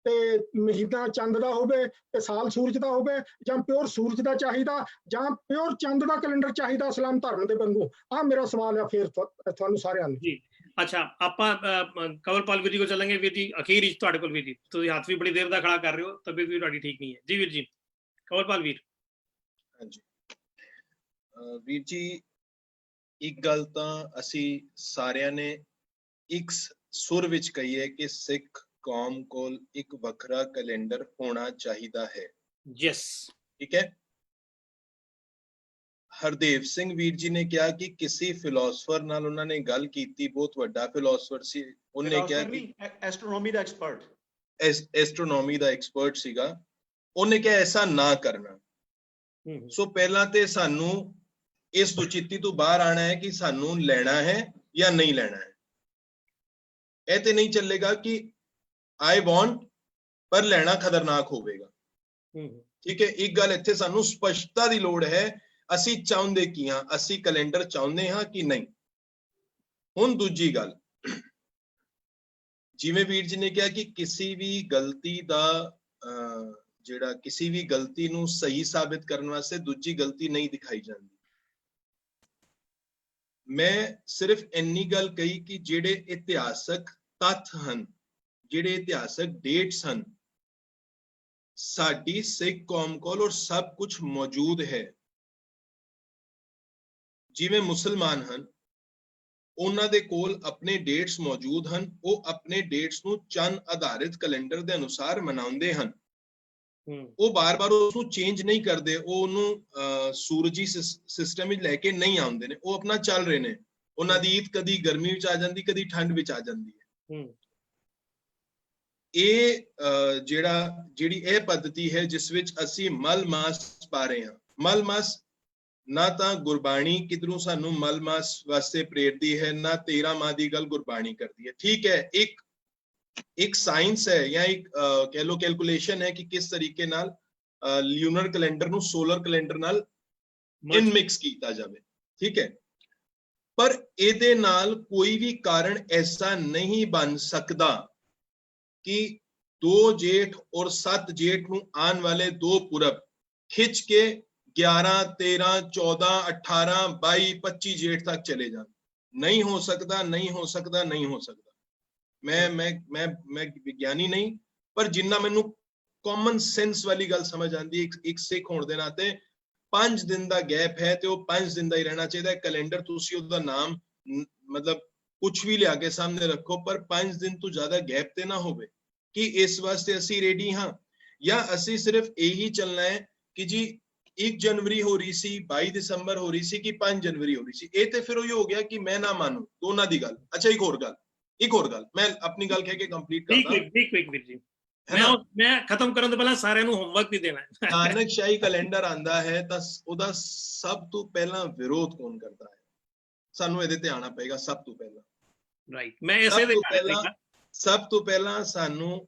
ਤੇ ਮਹੀਨਾ ਚੰਦ ਦਾ ਹੋਵੇ ਤੇ ਸਾਲ ਸੂਰਜ ਦਾ ਹੋਵੇ, ਜਾਂ ਪਿਓਰ ਸੂਰਜ ਦਾ ਚਾਹੀਦਾ, ਜਾਂ ਪਿਓਰ ਚੰਦ ਦਾ ਕੈਲੰਡਰ ਚਾਹੀਦਾ ਇਸਲਾਮ ਧਰਮ ਦੇ ਵਾਂਗੂ? ਆਹ ਮੇਰਾ ਸਵਾਲ ਆ ਫਿਰ ਤੁਹਾਨੂੰ ਸਾਰਿਆਂ ਨੂੰ ਜੀ। ਅੱਛਾ, ਆਪਾਂ ਕੰਵਰਪਾਲ ਵੀਰ ਜੀ ਕੋਲ ਚੱਲਾਂਗੇ। ਵੀਰ ਜੀ ਅਖੀਰ ਵਿੱਚ ਤੁਹਾਡੇ ਕੋਲ ਵੀਰ ਜੀ, ਤੁਸੀਂ ਹੱਥ ਵੀ ਬੜੀ ਦੇਰ ਦਾ ਖੜਾ ਕਰ ਰਹੇ ਹੋ, ਤਬੀਅਤ ਵੀ ਤੁਹਾਡੀ ਠੀਕ ਨਹੀਂ ਹੈ ਜੀ। ਵੀਰ ਜੀ, ਕੰਵਰਪਾਲ ਵੀਰ। ਹਾਂਜੀ ਵੀਰ ਜੀ, ਇੱਕ ਗੱਲ ਤਾਂ ਅਸੀਂ ਸਾਰਿਆਂ ਨੇ ਇੱਕ ਸੁਰ ਵਿੱਚ ਕਹੀ ਹੈ ਕਿ ਸਿੱਖ ਕੌਮ ਕੋਲ ਇੱਕ ਵੱਖਰਾ ਕੈਲੰਡਰ ਹੋਣਾ ਚਾਹੀਦਾ ਹੈ। ਯੈਸ, ਠੀਕ ਹੈ। ਹਰਦੇਵ ਸਿੰਘ ਵੀਰ ਜੀ ਨੇ ਕਿਹਾ ਕਿ ਕਿਸੇ ਫਿਲਾਸਫਰ ਨਾਲ ਉਹਨਾਂ ਨੇ ਗੱਲ ਕੀਤੀ, ਬਹੁਤ ਵੱਡਾ ਫਿਲਾਸਫਰ ਸੀ, ਉਹਨੇ ਕਿਹਾ ਕਿ ਐਸਟਰੋਨੋਮੀ ਦਾ ਐਕਸਪਰਟ, ਐਸਟਰੋਨੋਮੀ ਦਾ ਐਕਸਪਰਟ ਸੀਗਾ, ਉਹਨੇ ਕਿਹਾ ਐਸਾ ਨਾ ਕਰਨਾ। ਸੋ ਪਹਿਲਾਂ ਤੇ ਸਾਨੂੰ ਇਸ ਸੁਚਿੱਤੀ ਤੋਂ ਬਾਹਰ ਆਣਾ ਹੈ ਕਿ ਸਾਨੂੰ ਲੈਣਾ ਹੈ ਜਾਂ ਨਹੀਂ ਲੈਣਾ ਹੈ। ਇਹ ਤੇ ਨਹੀਂ ਚੱਲੇਗਾ ਕਿ ਆਈ ਵਾਂਟ ਪਰ ਲੈਣਾ ਖਤਰਨਾਕ ਹੋਵੇਗਾ। ਠੀਕ ਹੈ, ਇੱਕ ਗੱਲ ਇੱਥੇ ਸਾਨੂੰ ਸਪਸ਼ਟਤਾ ਦੀ ਲੋੜ ਹੈ, ਅਸੀਂ ਚਾਹੁੰਦੇ ਕੀ ਹਾਂ, ਅਸੀਂ ਕੈਲੰਡਰ ਚਾਹੁੰਦੇ ਹਾਂ ਕਿ ਨਹੀਂ। ਹੁਣ ਦੂਜੀ ਗੱਲ, ਜਿਵੇਂ ਵੀਰ ਜੀ ਨੇ ਕਿਹਾ ਕਿ ਕਿਸੇ ਵੀ ਗਲਤੀ ਦਾ ਜਿਹੜਾ ਕਿਸੇ ਵੀ ਗਲਤੀ ਨੂੰ ਸਹੀ ਸਾਬਿਤ ਕਰਨ ਵਾਸਤੇ ਦੂਜੀ ਗਲਤੀ ਨਹੀਂ ਦਿਖਾਈ ਜਾਂਦੀ। ਮੈਂ ਸਿਰਫ ਇੰਨੀ ਗੱਲ ਕਹੀ ਕਿ ਜਿਹੜੇ ਇਤਿਹਾਸਕ ਤੱਥ ਹਨ, ਜਿਹੜੇ ਇਤਿਹਾਸਕ ਡੇਟਸ ਹਨ, ਸਾਡੀ ਸਿੱਖ ਕੌਮ ਕੋਲ ਔਰ ਸਭ ਕੁਝ ਮੌਜੂਦ ਹੈ। ਜਿਵੇਂ ਮੁਸਲਮਾਨ ਹਨ, ਉਹਨਾਂ ਦੇ ਕੋਲ ਆਪਣੇ ਡੇਟਸ ਮੌਜੂਦ ਹਨ, ਉਹ ਆਪਣੇ ਡੇਟਸ ਨੂੰ ਚੰਦ ਆਧਾਰਿਤ ਕੈਲੰਡਰ ਦੇ ਅਨੁਸਾਰ ਮਨਾਉਂਦੇ ਹਨ। ਉਹ ਬਾਰ-ਬਾਰ ਉਸ ਨੂੰ ਚੇਂਜ ਨਹੀਂ ਕਰਦੇ, ਉਹ ਉਹਨੂੰ ਸੂਰਜੀ ਸਿਸਟਮ ਵਿੱਚ ਲੈ ਕੇ ਨਹੀਂ ਆਉਂਦੇ ਨੇ, ਉਹ ਆਪਣਾ ਚੱਲ ਰਹੇ ਨੇ। ਉਹਨਾਂ ਦੀ ਈਦ ਕਦੀ ਗਰਮੀ ਵਿੱਚ ਆ ਜਾਂਦੀ, ਕਦੀ ਠੰਡ ਵਿੱਚ ਆ ਜਾਂਦੀ ਹੈ। ਇਹ ਜਿਹੜੀ ਇਹ ਪੱਧਤੀ ਹੈ ਜਿਸ ਵਿੱਚ ਅਸੀਂ ਮਲ ਮਾਸ ਪਾ ਰਹੇ ਹਾਂ। ਮਲ ਮਾਸ ਨਾ ਤਾਂ ਗੁਰਬਾਣੀ ਕਿਧਰੋਂ ਸਾਨੂੰ ਮਲ ਮਾਸ ਵਾਸਤੇ ਪ੍ਰੇਰਦੀ ਹੈ, ਨਾ 13 ਮਾਹ ਦੀ ਗੱਲ ਗੁਰਬਾਣੀ ਕਰਦੀ ਹੈ। ਠੀਕ ਹੈ, ਇੱਕ ਸਾਇੰਸ ਹੈ ਜਾਂ ਇੱਕ ਕਹਿ ਲੋ ਕੈਲਕੂਲੇਸ਼ਨ ਹੈ ਕਿ ਕਿਸ ਤਰੀਕੇ ਨਾਲ ਲਿਊਨਰ ਕੈਲੰਡਰ ਨੂੰ ਸੋਲਰ ਕੈਲੰਡਰ ਨਾਲ ਇਨਮਿਕਸ ਕੀਤਾ ਜਾਵੇ। ਠੀਕ ਹੈ, ਪਰ ਇਹਦੇ ਨਾਲ ਕੋਈ ਵੀ ਕਾਰਨ ਐਸਾ ਨਹੀਂ ਬਣ ਸਕਦਾ ਕਿ 2 ਜੇਠ ਔਰ 7 ਜੇਠ ਨੂੰ ਆਉਣ ਵਾਲੇ 2 ਪੁਰਬ ਖਿੱਚ ਕੇ 11, 13, 14, 18, 22, 25 ਜੇਠ ਤੱਕ ਚਲੇ ਜਾਣ। ਨਹੀਂ ਹੋ ਸਕਦਾ, ਨਹੀਂ ਹੋ ਸਕਦਾ, ਨਹੀਂ ਹੋ ਸਕਦਾ। ਮੈਂ ਵਿਗਿਆਨੀ ਨਹੀਂ, ਪਰ ਜਿੰਨਾ ਮੈਨੂੰ ਕਾਮਨ ਸੈਂਸ ਵਾਲੀ ਗੱਲ ਸਮਝ ਆਉਂਦੀ, ਇੱਕ ਸਿੱਖ ਹੋਣ ਦੇ ਨਾਤੇ 5 ਦਿਨ ਦਾ ਗੈਪ ਹੈ ਤੇ ਉਹ 5 ਦਿਨ ਦਾ ਹੀ ਰਹਿਣਾ ਚਾਹੀਦਾ। ਕੈਲੰਡਰ ਤੁਸੀਂ ਉਹਦਾ ਨਾਮ ਮਤਲਬ ਕੁਝ ਵੀ ਲਿਆ ਕੇ ਸਾਹਮਣੇ ਰੱਖੋ, ਪਰ 5 ਦਿਨ ਤੋਂ ਜ਼ਿਆਦਾ ਗੈਪ ਤੇ ਨਾ ਹੋਵੇ। ਕਿ ਇਸ ਵਾਸਤੇ ਅਸੀਂ ਰੈਡੀ ਹਾਂ ਜਾਂ ਅਸੀਂ ਸਿਰਫ ਇਹੀ ਚੱਲਣਾ ਹੈ ਕਿ ਜੀ 1 ਜਨਵਰੀ ਹੋ ਰਹੀ ਸੀ, 22 ਦਸੰਬਰ ਹੋ ਰਹੀ ਸੀ ਕਿ 5 ਜਨਵਰੀ ਹੋ ਰਹੀ ਸੀ। ਇਹ ਤੇ ਫਿਰ ਉਹੀ ਹੋ ਗਿਆ ਕਿ ਮੈਂ ਨਾ ਮਾਨੂੰ ਦੋਨਾਂ ਦੀ ਗੱਲ। ਅੱਛਾ, ਇੱਕ ਹੋਰ ਗੱਲ ਮੈਂ ਆਪਣੀ ਗੱਲ ਕਹਿ ਕੇ ਕੰਪਲੀਟ ਕਰਦਾ। ਠੀਕ ਵੀਰ ਜੀ, ਮੈਂ ਖਤਮ ਕਰਨ ਤੋਂ ਪਹਿਲਾਂ ਸਾਰਿਆਂ ਨੂੰ ਹੋਮਵਰਕ ਵੀ ਦੇਣਾ ਹੈ। ਨਾਨਕਸ਼ਾਹੀ ਕੈਲੰਡਰ ਆਂਦਾ ਹੈ ਤਾਂ ਉਹਦਾ ਸਭ ਤੋਂ ਪਹਿਲਾਂ ਵਿਰੋਧ ਕੌਣ ਕਰਦਾ ਹੈ? ਸਾਨੂੰ ਇਹਦੇ ਤੇ ਆਣਾ ਪਏਗਾ ਸਭ ਤੋਂ ਪਹਿਲਾਂ। ਰਾਈਟ ਮੈਂ ਇਸੇ ਦੇ ਸਭ ਤੋਂ ਪਹਿਲਾਂ ਸਾਨੂੰ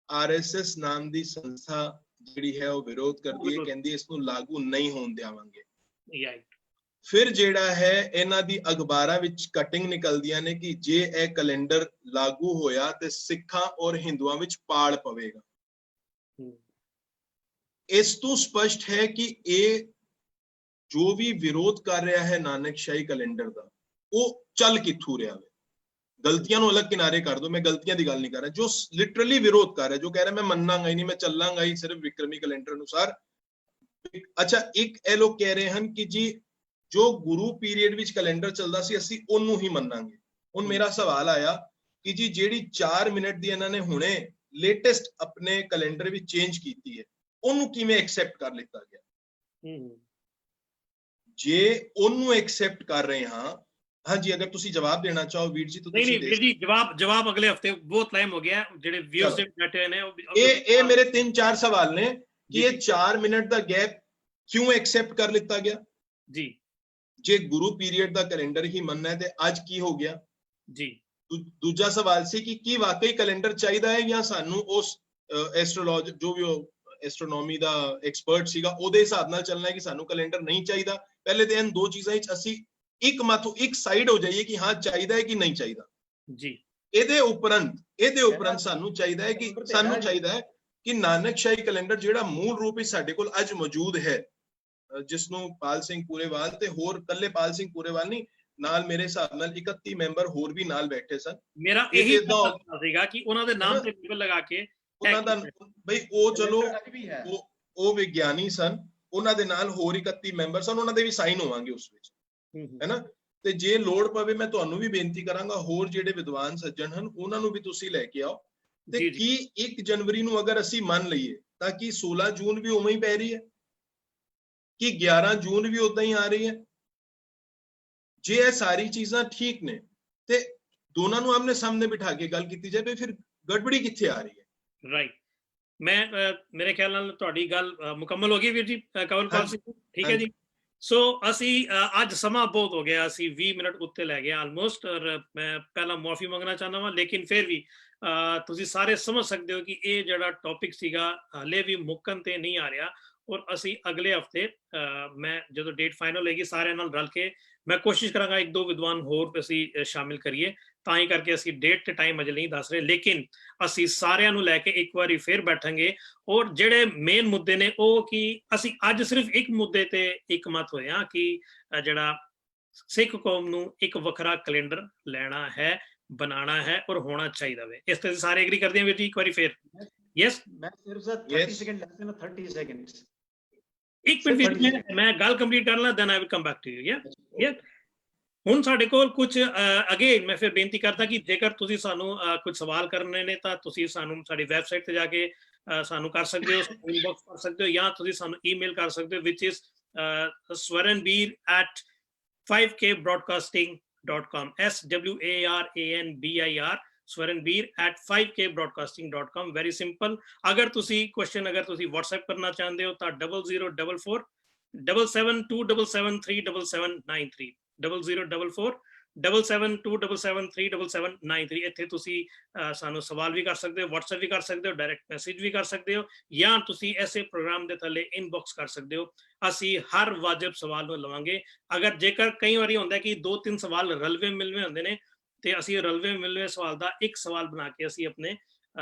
RSS ਨਾਮ ਦੀ ਸੰਸਥਾ ਜਿਹੜੀ ਹੈ ਉਹ ਵਿਰੋਧ ਕਰਦੀ ਹੈ, ਕਹਿੰਦੀ ਇਸ ਨੂੰ ਲਾਗੂ ਨਹੀਂ ਹੋਣ ਦੇਵਾਂਗੇ। ਰਾਈਟ ਫਿਰ ਜਿਹੜਾ ਹੈ ਇਹਨਾਂ ਦੀ ਅਖਬਾਰਾਂ ਵਿੱਚ ਕਟਿੰਗ ਨਿਕਲਦੀਆਂ ਨੇ ਕਿ ਜੇ ਇਹ ਕੈਲੰਡਰ ਲਾਗੂ ਹੋਇਆ ਤੇ ਸਿੱਖਾਂ ਔਰ ਹਿੰਦੂਆਂ ਵਿੱਚ ਪਾੜ ਪਵੇਗਾ। ਇਸ ਤੋਂ ਸਪਸ਼ਟ ਹੈ ਕਿ ਇਹ ਜੋ ਵੀ ਵਿਰੋਧ ਕਰ ਰਿਹਾ ਹੈ ਨਾਨਕਸ਼ਾਹੀ ਕੈਲੰਡਰ ਦਾ, ਉਹ ਚੱਲ ਕਿੱਥੋਂ ਰਿਹਾ ਹੈ। ਗਲਤੀਆਂ ਨੂੰ ਅਲੱਗ ਕਿਨਾਰੇ ਕਰ ਦੋ, ਮੈਂ ਗਲਤੀਆਂ ਦੀ ਗੱਲ ਨਹੀਂ ਕਰ ਰਿਹਾ। ਜੋ ਲਿਟਰਲੀ ਵਿਰੋਧ ਕਰ ਰਿਹਾ, ਜੋ ਕਹਿ ਰਿਹਾ ਮੈਂ ਮੰਨਾਂਗਾ ਹੀ ਨਹੀਂ, ਮੈਂ ਚੱਲਾਂਗਾ ਹੀ ਸਿਰਫ ਵਿਕਰਮੀ ਕੈਲੰਡਰ ਅਨੁਸਾਰ। ਅੱਛਾ, ਇੱਕ ਇਹ ਲੋਕ ਕਹਿ ਰਹੇ ਹਨ ਕਿ ਜੀ ਜੋ ਗੁਰੂ ਪੀਰੀਅਡ ਵਿੱਚ ਕੈਲੰਡਰ ਚੱਲਦਾ ਸੀ ਅਸੀਂ ਉਹਨੂੰ ਹੀ ਮੰਨਾਂਗੇ। ਹੁਣ ਮੇਰਾ ਸਵਾਲ ਆਇਆ ਕਿ ਜੀ ਜਿਹੜੀ 4 ਮਿੰਟ ਦੀ ਇਹਨਾਂ ਨੇ ਹੁਣੇ ਲੇਟੈਸਟ ਆਪਣੇ ਕੈਲੰਡਰ ਵਿੱਚ ਚੇਂਜ ਕੀਤੀ ਹੈ, ਉਹਨੂੰ ਕਿਵੇਂ ਐਕਸੈਪਟ ਕਰ ਲਿੱਤਾ ਗਿਆ? ਜੇ ਉਹਨੂੰ ਐਕਸੈਪਟ ਕਰ ਰਹੇ ਹਾਂ, ਹਾਂਜੀ, ਅਗਰ ਤੁਸੀਂ ਜਵਾਬ ਦੇਣਾ ਚਾਹੋ ਵੀਰ ਜੀ ਤਾਂ ਤੁਸੀਂ ਨਹੀਂ ਵੀਰ ਜੀ, ਜਵਾਬ ਅਗਲੇ ਹਫਤੇ, ਬਹੁਤ ਟਾਈਮ ਹੋ ਗਿਆ। ਜਿਹੜੇ ਵਿਊਅਰਸ ਦੇ ਬੈਠੇ ਨੇ ਇਹ ਮੇਰੇ 3-4 ਸਵਾਲ ਨੇ ਕਿ ਇਹ 4 ਮਿੰਟ ਦਾ ਗੈਪ ਕਿਉਂ ਐਕਸੈਪਟ ਕਰ ਲਿੱਤਾ ਗਿਆ ਜੀ? ਜੇ ਗੁਰੂ ਪੀਰੀਅਡ ਦਾ ਕੈਲੰਡਰ ਹੀ ਮੰਨਣਾ ਹੈ ਤੇ ਅੱਜ ਕੀ ਹੋ ਗਿਆ ਜੀ? ਦੂਜਾ ਸਵਾਲ ਸੀ ਕਿ ਕੀ ਵਾਕਈ ਕੈਲੰਡਰ ਚਾਹੀਦਾ ਹੈ ਜਾਂ ਸਾਨੂੰ ਉਸ ਐਸਟ੍ਰੋਲੋਜੀ ਜੋ ਵੀ ਐਸਟ੍ਰੋਨੋਮੀ ਦਾ ਐਕਸਪਰਟ ਸੀਗਾ ਉਹਦੇ ਹਿਸਾਬ ਨਾਲ ਚੱਲਣਾ ਹੈ ਕਿ ਸਾਨੂੰ ਕੈਲੰਡਰ ਨਹੀਂ ਚਾਹੀਦਾ? ਪਹਿਲੇ ਤੇ ਇਹਨਾਂ ਦੋ ਚੀਜ਼ਾਂ ਵਿੱਚ ਅਸੀਂ ਇੱਕ ਸਾਈਡ ਹੋ ਜਾਈਏ ਕਿ ਹਾਂ ਚਾਹੀਦਾ ਹੈ ਕਿ ਨਹੀਂ ਚਾਹੀਦਾ ਜੀ। ਇਹਦੇ ਉਪਰੰਤ ਸਾਨੂੰ ਚਾਹੀਦਾ ਹੈ ਕਿ ਨਾਨਕਸ਼ਾਹੀ ਕੈਲੰਡਰ ਜਿਹੜਾ ਮੂਲ ਰੂਪ ਵਿੱਚ ਸਾਡੇ ਕੋਲ ਅੱਜ ਮੌਜੂਦ ਹੈ, ਜਿਸ ਨੂੰ ਪਾਲ ਸਿੰਘ ਪੂਰੇਵਾਲ ਤੇ ਹੋਰ ਕੱਲੇ ਪਾਲ ਸਿੰਘ ਪੂਰੇਵਾਲ ਨਹੀਂ, ਨਾਲ ਮੇਰੇ ਹਿਸਾਬ ਨਾਲ 31 ਮੈਂਬਰ ਹੋਰ ਵੀ ਨਾਲ ਬੈਠੇ ਸਨ। ਮੇਰਾ ਇਹੀ ਸਵਾਲ ਸੀਗਾ ਕਿ ਉਹਨਾਂ ਦੇ ਨਾਮ ਤੇ ਲੇਬਲ ਲਗਾ ਕੇ ਉਹਨਾਂ ਦਾ ਬਈ ਉਹ ਚਲੋ ਉਹ ਵਿਗਿਆਨੀ ਸਨ, ਉਹਨਾਂ ਦੇ ਨਾਲ ਹੋਰ 31 ਮੈਂਬਰ ਸਨ, ਉਹਨਾਂ ਦੇ ਵੀ ਸਾਈਨ ਹੋਵਾਂਗੇ ਉਸ ਵਿੱਚ, ਹੈਨਾ। ਤੇ ਜੇ ਲੋੜ ਪਵੇ ਮੈਂ ਤੁਹਾਨੂੰ ਵੀ ਬੇਨਤੀ ਕਰਾਂਗਾ ਹੋਰ ਜਿਹੜੇ ਵਿਦਵਾਨ ਸੱਜਣ ਹਨ ਉਹਨਾਂ ਨੂੰ ਵੀ ਤੁਸੀਂ ਲੈ ਕੇ ਆਓ। ਤੇ ਕੀ 1 ਜਨਵਰੀ ਨੂੰ ਅਗਰ ਅਸੀਂ ਮੰਨ ਲਈਏ ਤਾਂ ਕੀ 16 ਜੂਨ ਵੀ ਉਵੇਂ ਹੀ ਪੈ ਰਹੀ ਹੈ, ਕਿ 11 ਜੂਨ ਵੀ ਉਦਾਂ ਹੀ ਆ ਰਹੀ ਹੈ? ਜੇ ਇਹ ਸਾਰੀ ਚੀਜ਼ਾਂ ਠੀਕ ਨੇ ਤੇ ਦੋਨਾਂ ਨੂੰ ਆਮਨੇ ਸਾਹਮਣੇ ਬਿਠਾ ਕੇ ਗੱਲ ਕੀਤੀ ਜਾਵੇ, ਫਿਰ ਗੜਬੜੀ ਕਿੱਥੇ ਆ ਰਹੀ ਹੈ? ਰਾਈਟ, ਮੈਂ ਮੇਰੇ ਖਿਆਲ ਨਾਲ ਤੁਹਾਡੀ ਗੱਲ ਮੁਕੰਮਲ ਹੋ ਗਈ ਵੀਰ ਜੀ ਕੰਵਲਪਾਲ ਸਿੰਘ, ਠੀਕ ਹੈ ਜੀ। ਸੋ ਅਸੀਂ ਅੱਜ ਸਮਾਂ ਬਹੁਤ ਹੋ ਗਿਆ, ਅਸੀਂ 20 ਮਿੰਟ ਉੱਤੇ ਲੈ ਗਏ ਆਲਮੋਸਟ, ਔਰ ਮੈਂ ਪਹਿਲਾਂ ਮੁਆਫੀ ਮੰਗਣਾ ਚਾਹੁੰਦਾ ਹਾਂ, ਲੇਕਿਨ ਫਿਰ ਵੀ ਤੁਸੀਂ ਸਾਰੇ ਸਮਝ ਸਕਦੇ ਹੋ ਕਿ ਇਹ ਜਿਹੜਾ ਟੌਪਿਕ ਸੀਗਾ ਹਲੇ ਵੀ ਮੁੱਕਣ ਤੇ ਨਹੀਂ ਆ ਰਿਹਾ। ਔਰ ਅਸੀਂ ਅਗਲੇ ਹਫਤੇ ਮੈਂ ਜਦੋਂ ਡੇਟ ਫਾਈਨਲ ਹੋਏਗੀ ਸਾਰਿਆਂ ਨਾਲ ਰਲ ਕੇ ਮੈਂ ਕੋਸ਼ਿਸ਼ ਕਰਾਂਗਾ 1-2 ਵਿਦਵਾਨ ਹੋਰ ਅਸੀਂ ਸ਼ਾਮਿਲ ਕਰੀਏ, ਤਾਂ ਹੀ ਕਰਕੇ ਅਸੀਂ ਡੇਟ ਤੇ ਟਾਈਮ ਅਜੇ ਨਹੀਂ ਦੱਸ ਰਹੇ, ਲੇਕਿਨ ਅਸੀਂ ਸਾਰਿਆਂ ਨੂੰ ਲੈ ਕੇ ਇੱਕ ਵਾਰੀ ਫਿਰ ਬੈਠਾਂਗੇ। ਔਰ ਜਿਹੜੇ ਮੇਨ ਮੁੱਦੇ ਨੇ ਉਹ ਕਿ ਅਸੀਂ ਅੱਜ ਸਿਰਫ ਇੱਕ ਮੁੱਦੇ ਤੇ ਇੱਕਮਤ ਹੋਏ ਹਾਂ ਕਿ ਜਿਹੜਾ ਸਿੱਖ ਕੌਮ ਨੂੰ ਇੱਕ ਵੱਖਰਾ ਕੈਲੰਡਰ ਲੈਣਾ ਹੈ, ਬਣਾਉਣਾ ਹੈ ਔਰ ਹੋਣਾ ਚਾਹੀਦਾ ਵੇ। ਇਸ ਤੇ ਸਾਰੇ ਐਗਰੀ ਕਰਦੇ ਹਾਂ ਵੀਰ ਜੀ? ਇੱਕ ਵਾਰੀ ਫਿਰ ਯੈਸ। ਮੈਂ ਸਿਰਫ 30 ਸੈਕਿੰਡ ਲੈਸ ਦੇਣਾ, 30 ਸੈਕਿੰਡਸ। ਇੱਕ ਮਿੰਟ ਮੈਂ ਗੱਲ ਕੰਪਲੀਟ ਕਰ ਲਾਂ, then I will come back to you. ਯਾ ਹੁਣ ਸਾਡੇ ਕੋਲ ਕੁਝ ਅਗੇਨ ਮੈਂ ਫਿਰ ਬੇਨਤੀ ਕਰਦਾ ਕਿ ਜੇਕਰ ਤੁਸੀਂ ਸਾਨੂੰ ਕੁਝ ਸਵਾਲ ਕਰਨੇ ਨੇ ਤਾਂ ਤੁਸੀਂ ਸਾਨੂੰ ਸਾਡੀ ਵੈਬਸਾਈਟ ਤੇ ਜਾ ਕੇ ਸਾਨੂੰ ਕਰ ਸਕਦੇ ਹੋ, ਇਨਬਾਕਸ ਕਰ ਸਕਦੇ ਹੋ, ਜਾਂ ਤੁਸੀਂ ਸਾਨੂੰ ਈਮੇਲ ਕਰ ਸਕਦੇ ਹੋ which is swaranbir@5kbroadcasting.com, SWARANBIR, swaranbir@5kbroadcasting.com, very simple। ਅਗਰ ਤੁਸੀਂ ਕੁਐਸਚਨ WhatsApp ਕਰਨਾ ਚਾਹੁੰਦੇ ਹੋ ਤਾਂ 0044 7727737793 0044 7727737793 ਇੱਥੇ ਤੁਸੀਂ ਸਾਨੂੰ ਸਵਾਲ ਵੀ ਕਰ ਸਕਦੇ ਹੋ, WhatsApp ਵੀ ਕਰ ਸਕਦੇ ਹੋ, ਡਾਇਰੈਕਟ ਮੈਸੇਜ ਵੀ ਕਰ ਸਕਦੇ ਹੋ, ਜਾਂ ਤੁਸੀਂ ਐਸੇ ਪ੍ਰੋਗਰਾਮ ਦੇ ਥੱਲੇ ਇਨਬਾਕਸ ਕਰ ਸਕਦੇ ਹੋ। ਅਸੀਂ ਹਰ ਵਾਜਬ ਸਵਾਲ ਨੂੰ ਲਵਾਂਗੇ। ਅਗਰ ਜੇਕਰ ਕਈ ਵਾਰੀ ਹੁੰਦਾ ਕਿ 2-3 ਸਵਾਲ ਰਲਵੇਂ ਮਿਲਵੇਂ ਹੁੰਦੇ ਨੇ ਤੇ ਅਸੀਂ ਰਲਵੇਂ ਮਿਲਵੇਂ ਸਵਾਲ ਦਾ ਇੱਕ ਸਵਾਲ ਬਣਾ ਕੇ ਅਸੀਂ ਆਪਣੇ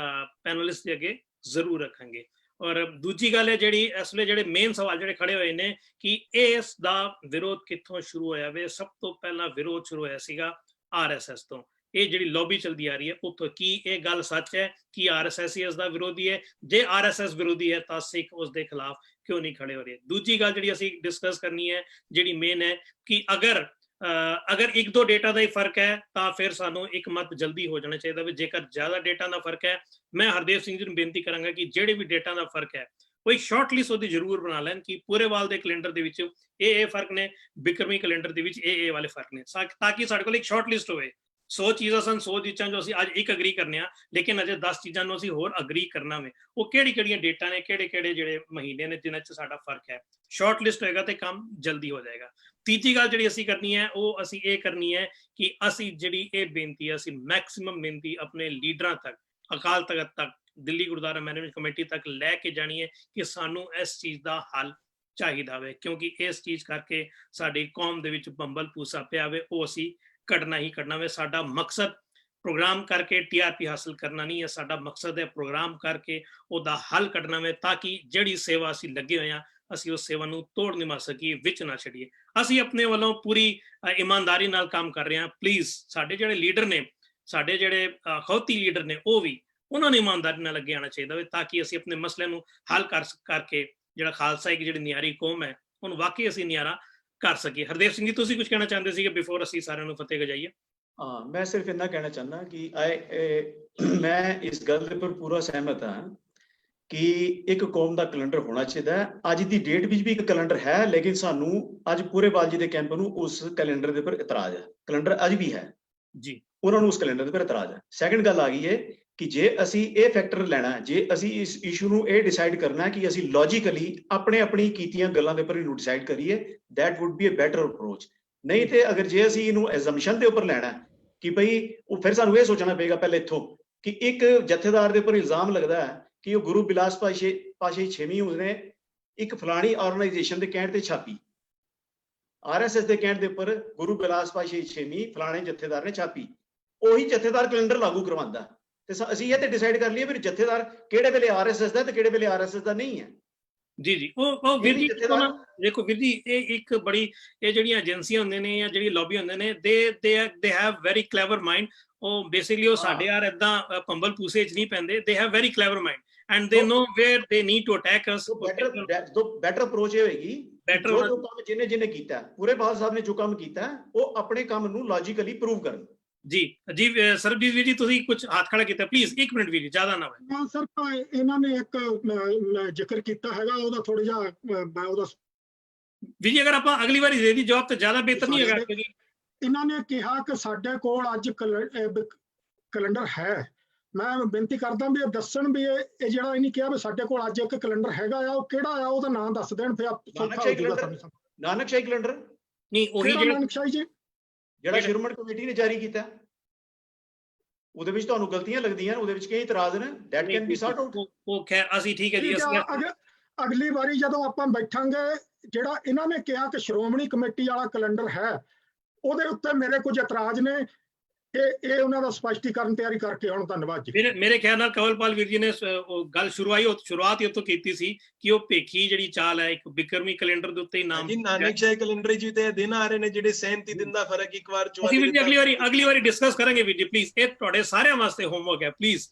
ਪੈਨਲਿਸਟ ਦੇ ਅੱਗੇ ਜ਼ਰੂਰ ਰੱਖਾਂਗੇ। ਔਰ ਦੂਜੀ ਗੱਲ ਹੈ ਜਿਹੜੀ ਇਸ ਵੇਲੇ ਜਿਹੜੇ ਮੇਨ ਸਵਾਲ ਜਿਹੜੇ ਖੜੇ ਹੋਏ ਨੇ ਕਿ ਇਸ ਦਾ ਵਿਰੋਧ ਕਿੱਥੋਂ ਸ਼ੁਰੂ ਹੋਇਆ ਵੇ। ਸਭ ਤੋਂ ਪਹਿਲਾਂ ਵਿਰੋਧ ਸ਼ੁਰੂ ਹੋਇਆ ਸੀਗਾ RSS ਤੋਂ। ਇਹ ਜਿਹੜੀ ਲੌਬੀ ਚਲਦੀ ਆ ਰਹੀ ਹੈ ਉੱਥੋਂ। ਕੀ ਇਹ ਗੱਲ ਸੱਚ ਹੈ ਕਿ RSS ਹੀ ਇਸ ਦਾ ਵਿਰੋਧੀ ਹੈ? ਜੇ RSS ਵਿਰੋਧੀ ਹੈ ਤਾਂ ਸਿੱਖ ਉਸ ਦੇ ਖਿਲਾਫ ਕਿਉਂ ਨਹੀਂ ਖੜੇ ਹੋ ਰਹੇ? ਦੂਜੀ ਗੱਲ ਜਿਹੜੀ ਅਸੀਂ ਡਿਸਕਸ ਕਰਨੀ ਹੈ, ਜਿਹੜੀ ਮੇਨ ਹੈ ਕਿ ਅਗਰ 1-2 ਡੇਟਾ ਦਾ ਹੀ ਫਰਕ ਹੈ ਤਾਂ ਫਿਰ ਸਾਨੂੰ ਇੱਕ ਮਤ ਜਲਦੀ ਹੋ ਜਾਣਾ ਚਾਹੀਦਾ ਵੀ। ਜੇਕਰ ਜ਼ਿਆਦਾ ਡੇਟਾ ਦਾ ਫਰਕ ਹੈ, ਮੈਂ ਹਰਦੇਵ ਸਿੰਘ ਜੀ ਨੂੰ ਬੇਨਤੀ ਕਰਾਂਗਾ ਕਿ ਜਿਹੜੇ ਵੀ ਡੇਟਾ ਦਾ ਫਰਕ ਹੈ ਕੋਈ ਸ਼ਾਰਟ ਲਿਸਟ ਉਹਦੀ ਜ਼ਰੂਰ ਬਣਾ ਲੈਣ ਕਿ ਪੂਰੇਵਾਲ ਦੇ ਕੈਲੰਡਰ ਦੇ ਵਿੱਚ ਇਹ ਫਰਕ ਨੇ, ਬਿਕਰਮੀ ਕੈਲੰਡਰ ਦੇ ਵਿੱਚ ਇਹ ਵਾਲੇ ਫਰਕ ਨੇ, ਤਾਂ ਕਿ ਸਾਡੇ ਕੋਲ ਇੱਕ ਸ਼ਾਰਟ ਲਿਸਟ ਹੋਵੇ 100 ਚੀਜ਼ਾਂ ਸਨ, 100 ਚੀਜ਼ਾਂ ਜੋ ਅਸੀਂ ਅੱਜ ਇੱਕ ਅਗਰੀ ਕਰਨੇ ਆ, ਲੇਕਿਨ ਅਜੇ 10 ਚੀਜ਼ਾਂ ਨੂੰ ਅਸੀਂ ਹੋਰ ਅਗਰੀ ਕਰਨਾ ਵੇ। ਉਹ ਕਿਹੜੀਆਂ ਡੇਟਾ ਨੇ, ਕਿਹੜੇ ਜਿਹੜੇ ਮਹੀਨੇ ਨੇ ਜਿਨ੍ਹਾਂ 'ਚ ਸਾਡਾ ਫਰਕ ਹੈ। ਸ਼ਾਰਟ ਲਿਸਟ ਹੋਏਗਾ ਤੇ ਕੰਮ ਜਲਦੀ ਹੋ ਜਾਏਗਾ। ਤੀਜੀ ਗੱਲ ਜਿਹੜੀ ਅਸੀਂ ਕਰਨੀ ਹੈ ਉਹ ਅਸੀਂ ਇਹ ਕਰਨੀ ਹੈ ਕਿ ਅਸੀਂ ਜਿਹੜੀ ਇਹ ਬੇਨਤੀ ਹੈ ਅਸੀਂ ਮੈਕਸਿਮਮ ਬੇਨਤੀ ਆਪਣੇ ਲੀਡਰਾਂ ਤੱਕ, ਅਕਾਲ ਤਖਤ ਤੱਕ, ਦਿੱਲੀ ਗੁਰਦੁਆਰਾ ਮੈਨੇਜਮੈਂਟ ਕਮੇਟੀ ਤੱਕ ਲੈ ਕੇ ਜਾਣੀ ਹੈ ਕਿ ਸਾਨੂੰ ਇਸ ਚੀਜ਼ ਦਾ ਹੱਲ ਚਾਹੀਦਾ ਵੇ, ਕਿਉਂਕਿ ਇਸ ਚੀਜ਼ ਕਰਕੇ ਸਾਡੀ ਕੌਮ ਦੇ ਵਿੱਚ ਬੰਬਲ ਪੂਸਾ ਪਿਆ ਵੇ, ਉਹ ਅਸੀਂ ਕੱਢਣਾ ਹੀ ਕੱਢਣਾ ਵੇ। ਸਾਡਾ ਮਕਸਦ ਪ੍ਰੋਗਰਾਮ ਕਰਕੇ TRP ਹਾਸਲ ਕਰਨਾ ਨਹੀਂ ਹੈ, ਸਾਡਾ ਮਕਸਦ ਹੈ ਪ੍ਰੋਗਰਾਮ ਕਰਕੇ ਉਹਦਾ ਹੱਲ ਕੱਢਣਾ ਵੇ, ਤਾਂ ਕਿ ਜਿਹੜੀ ਸੇਵਾ ਅਸੀਂ ਲੱਗੇ ਹੋਏ ਹਾਂ ਅਸੀਂ ਉਸ ਸੇਵਾ ਨੂੰ ਤੋੜ ਨਹੀਂ ਮਾਰ ਸਕੀਏ, ਵਿੱਚ ਨਾ ਛੱਡੀਏ। ਅਸੀਂ ਆਪਣੇ ਵੱਲੋਂ ਪੂਰੀ ਇਮਾਨਦਾਰੀ ਨਾਲ ਕੰਮ ਕਰ ਰਹੇ ਹਾਂ। ਪਲੀਜ਼ ਸਾਡੇ ਜਿਹੜੇ ਲੀਡਰ ਨੇ, ਸਾਡੇ ਜਿਹੜੇ ਅਖੌਤੀ ਲੀਡਰ ਨੇ, ਉਹ ਵੀ ਉਹਨਾਂ ਨੂੰ ਇਮਾਨਦਾਰੀ ਨਾਲ ਅੱਗੇ ਆਉਣਾ ਚਾਹੀਦਾ ਵੇ, ਤਾਂ ਕਿ ਅਸੀਂ ਆਪਣੇ ਮਸਲੇ ਨੂੰ ਹੱਲ ਕਰਕੇ ਜਿਹੜਾ ਖਾਲਸਾ ਇੱਕ ਜਿਹੜੀ ਨਿਆਰੀ ਕੌਮ ਹੈ ਉਹਨੂੰ ਵਾਕਈ ਅਸੀਂ ਨਿਆਰਾ ਕਰ ਸਕੀਏ। ਹਰਦੇਵ ਸਿੰਘ ਜੀ, ਤੁਸੀਂ ਕੁਝ ਕਹਿਣਾ ਚਾਹੁੰਦੇ ਸੀਗੇ ਬਿਫੋਰ ਅਸੀਂ ਸਾਰਿਆਂ ਨੂੰ ਫਤਿਹ ਗਜਾਈਏ? ਹਾਂ, ਮੈਂ ਸਿਰਫ ਇੰਨਾ ਕਹਿਣਾ ਚਾਹੁੰਦਾ ਕਿ ਮੈਂ ਇਸ ਗੱਲ ਦੇ ਉੱਪਰ ਪੂਰਾ ਸਹਿਮਤ ਹਾਂ ਕਿ ਇੱਕ ਕੌਮ ਦਾ ਕੈਲੰਡਰ ਹੋਣਾ ਚਾਹੀਦਾ ਹੈ। ਅੱਜ ਦੀ ਡੇਟ ਵਿੱਚ ਵੀ ਇੱਕ ਕੈਲੰਡਰ ਹੈ, ਲੇਕਿਨ ਸਾਨੂੰ ਅੱਜ ਪੂਰੇ ਬਾਲਜੀ ਦੇ ਕੈਂਪ ਨੂੰ ਉਸ ਕੈਲੰਡਰ ਦੇ ਉੱਪਰ ਇਤਰਾਜ਼ ਹੈ। ਕੈਲੰਡਰ ਅੱਜ ਵੀ ਹੈ ਜੀ, ਉਹਨਾਂ ਨੂੰ ਉਸ ਕੈਲੰਡਰ ਦੇ ਉੱਪਰ ਇਤਰਾਜ਼ ਹੈ। ਸੈਕੰਡ ਗੱਲ ਆ ਗਈ ਹੈ ਕਿ ਜੇ ਅਸੀਂ ਇਹ ਫੈਕਟਰ ਲੈਣਾ ਹੈ, ਜੇ ਅਸੀਂ ਇਸ ਇਸ਼ੂ ਨੂੰ ਇਹ ਡਿਸਾਈਡ ਕਰਨਾ ਹੈ ਕਿ ਅਸੀਂ ਲੌਜੀਕਲੀ ਆਪਣੀ ਕੀਤੀਆਂ ਗੱਲਾਂ ਦੇ ਉੱਪਰ ਇਹਨੂੰ ਡਿਸਾਈਡ ਕਰੀਏ, that would be a better approach. ਨਹੀਂ ਤੇ ਅਗਰ ਜੇ ਅਸੀਂ ਇਹਨੂੰ ਐਜ਼ੰਪਸ਼ਨ ਦੇ ਉੱਪਰ ਲੈਣਾ ਕਿ ਭਈ, ਉਹ ਫਿਰ ਸਾਨੂੰ ਇਹ ਸੋਚਣਾ ਪਏਗਾ ਪਹਿਲੇ ਇੱਥੋਂ ਕਿ ਇੱਕ ਜਥੇਦਾਰ ਦੇ ਉੱਪਰ ਇਲਜ਼ਾਮ ਲੱਗਦਾ ਹੈ ਕਿ ਉਹ ਗੁਰੂ ਬਿਲਾਸ ਪਾਤਸ਼ਾਹੀ 6ਵੀਂ ਉਸਨੇ ਇੱਕ ਫਲਾਣੀ ਆਰਗੇਨਾਈਜੇਸ਼ਨ ਦੇ ਕਹਿਣ ਤੇ ਛਾਪੀ, RSS ਦੇ ਕਹਿਣ ਦੇ ਉੱਪਰ ਗੁਰੂ ਬਿਲਾਸ ਪਾਤਸ਼ਾਹੀ 6ਵੀਂ ਫਲਾਣੇ ਜਥੇਦਾਰ ਨੇ ਛਾਪੀ। ਉਹੀ ਜਥੇਦਾਰ ਕੈਲੰਡਰ ਲਾਗੂ ਕਰਵਾਉਂਦਾ ਤੇ ਅਸੀਂ ਇਹ ਤੇ ਡਿਸਾਈਡ ਕਰ ਲਈਏ ਫਿਰ ਜਥੇਦਾਰ ਕਿਹੜੇ ਵੇਲੇ RSS ਦਾ ਤੇ ਕਿਹੜੇ ਵੇਲੇ RSS ਦਾ ਨਹੀਂ ਹੈ। ਜੀ ਜੀ, ਉਹ ਵੀਰ ਜੀ ਦੇਖੋ ਵੀਰ ਜੀ, ਇਹ ਇੱਕ ਬੜੀ, ਇਹ ਜਿਹੜੀਆਂ ਏਜੰਸੀਆਂ ਹੁੰਦੇ ਨੇ ਜਾਂ ਜਿਹੜੀ ਲੌਬੀ ਹੁੰਦੇ ਨੇ, ਦੇ ਹੈਵ ਵੈਰੀ ਕਲੈਵਰ ਮਾਈਂਡ। ਉਹ ਬੇਸਿਕਲੀ ਉਹ ਸਾਡੇ ਯਾਰ ਏਦਾਂ ਪੰਬਲ ਪੂਸੇ 'ਚ ਨਹੀਂ ਪੈਂਦੇ। They have very clever mind and they know where they need to attack us. Better approach ਇਹ ਹੋਏਗੀ, ਜੋ ਕੰਮ ਜਿਹਨੇ ਕੀਤਾ, ਪੂਰੇ ਬਾਲ ਸਾਹਿਬ ਨੇ ਜੋ ਕੰਮ ਕੀਤਾ, ਉਹ ਆਪਣੇ ਕੰਮ ਨੂੰ ਲੌਜੀਕਲੀ ਪ੍ਰੂਵ ਕਰਨ। ਜੀ ਜੀ, ਸਰਬਜੀਤ ਵੀਰ ਜੀ ਤੁਸੀਂ ਕੁਝ ਹੱਥ ਖੜਾ ਕੀਤਾ, ਪਲੀਜ਼ 1 ਮਿੰਟ ਵੀਰ ਜੀ, ਜ਼ਿਆਦਾ ਨਾ ਹੋਵੇ। ਹਾਂ ਸਰ, ਇਹਨਾਂ ਨੇ ਇੱਕ ਜ਼ਿਕਰ ਕੀਤਾ ਹੈਗਾ, ਉਹਦਾ ਥੋੜਾ ਜਿਹਾ ਮੈਂ ਉਹਦਾ ਵੀਰ ਜੀ ਅਗਰ ਆਪਾਂ ਅਗਲੀ ਵਾਰੀ ਦੇ ਦੀ ਜਵਾਬ ਤਾਂ ਜ਼ਿਆਦਾ ਬਿਹਤਰ ਨਹੀਂ ਹੈਗਾ। ਇਹਨਾਂ ਨੇ ਕਿਹਾ ਕਿ ਸਾਡੇ ਕੋਲ ਅੱਜ ਕੈਲੰਡਰ ਹੈ। ਮੈਂ ਬੇਨਤੀ ਕਰਦਾ ਵੀ ਇਹ ਦੱਸਣ ਵੀ ਇਹ ਜਿਹੜਾ ਇਹਨੇ ਕਿਹਾ ਵੀ ਸਾਡੇ ਕੋਲ ਅੱਜ ਇੱਕ ਕੈਲੰਡਰ ਹੈਗਾ ਆ, ਉਹ ਕਿਹੜਾ ਆ ਉਹਦਾ ਨਾਮ ਦੱਸ ਦੇਣ, ਫਿਰ ਨਾਨਕ ਸ਼ਾਹੀ ਕੈਲੰਡਰ ਨਹੀਂ, ਉਹੀ ਨਾਨਕ ਸ਼ਾਹੀ ਜੀ ਜਿਹੜਾ ਸ਼੍ਰੋਮਣੀ ਕਮੇਟੀ ਨੇ ਜਾਰੀ ਕੀਤਾ, ਉਹਦੇ ਵਿੱਚ ਤੁਹਾਨੂੰ ਗਲਤੀਆਂ ਲੱਗਦੀਆਂ, ਉਹਦੇ ਵਿੱਚ ਕਈ ਇਤਰਾਜ਼ ਨੇ, that can be sort out. ਉਹ ਖੈਰ ਅਸੀਂ ਠੀਕ ਹੈ ਜੀ, ਅਸੀਂ ਅਗਲੀ ਵਾਰੀ ਜਦੋਂ ਆਪਾਂ ਬੈਠਾਂਗੇ, ਜਿਹੜਾ ਇਹਨਾਂ ਨੇ ਕਿਹਾ ਕਿ ਸ਼੍ਰੋਮਣੀ ਕਮੇਟੀ ਵਾਲਾ ਕੈਲੰਡਰ ਹੈ, ਉਹਦੇ ਉੱਤੇ ਮੇਰੇ ਕੁਝ ਇਤਰਾਜ਼ ਨੇ, ਇਹ ਉਹਨਾਂ ਦਾ ਸਪਸ਼ਟੀਕਰਨ ਤਿਆਰੀ ਕਰਕੇ ਆਉਣ। ਧੰਨਵਾਦ ਜੀ। ਮੇਰੇ ਖਿਆਲ ਨਾਲ ਕੰਵਲਪਾਲ ਵੀਰ ਜੀ ਨੇ ਗੱਲ ਸ਼ੁਰੂਆਤ ਹੀ ਉੱਥੋਂ ਕੀਤੀ ਸੀ ਕਿ ਉਹ ਭੇਖੀ ਜਿਹੜੀ ਚਾਲ ਹੈ, ਇੱਕ ਬਿਕਰਮੀ ਕੈਲੰਡਰ ਦੇ ਉੱਤੇ ਹੀ ਨਾਮ, ਨਾਨਕ ਸ਼ਾਹੀ ਕੈਲੰਡਰ ਜੀ ਤੇ ਦਿਨ ਆ ਰਹੇ ਨੇ ਜਿਹੜੇ 37 ਦਿਨ ਦਾ ਫਰਕ ਇੱਕ ਵਾਰ ਅਗਲੀ ਵਾਰੀ ਡਿਸਕਸ ਕਰਾਂਗੇ ਵੀਰ ਜੀ, ਪਲੀਜ਼। ਇਹ ਤੁਹਾਡੇ ਸਾਰਿਆਂ ਵਾਸਤੇ ਹੋਮਵਰਕ ਹੈ, ਪਲੀਜ਼।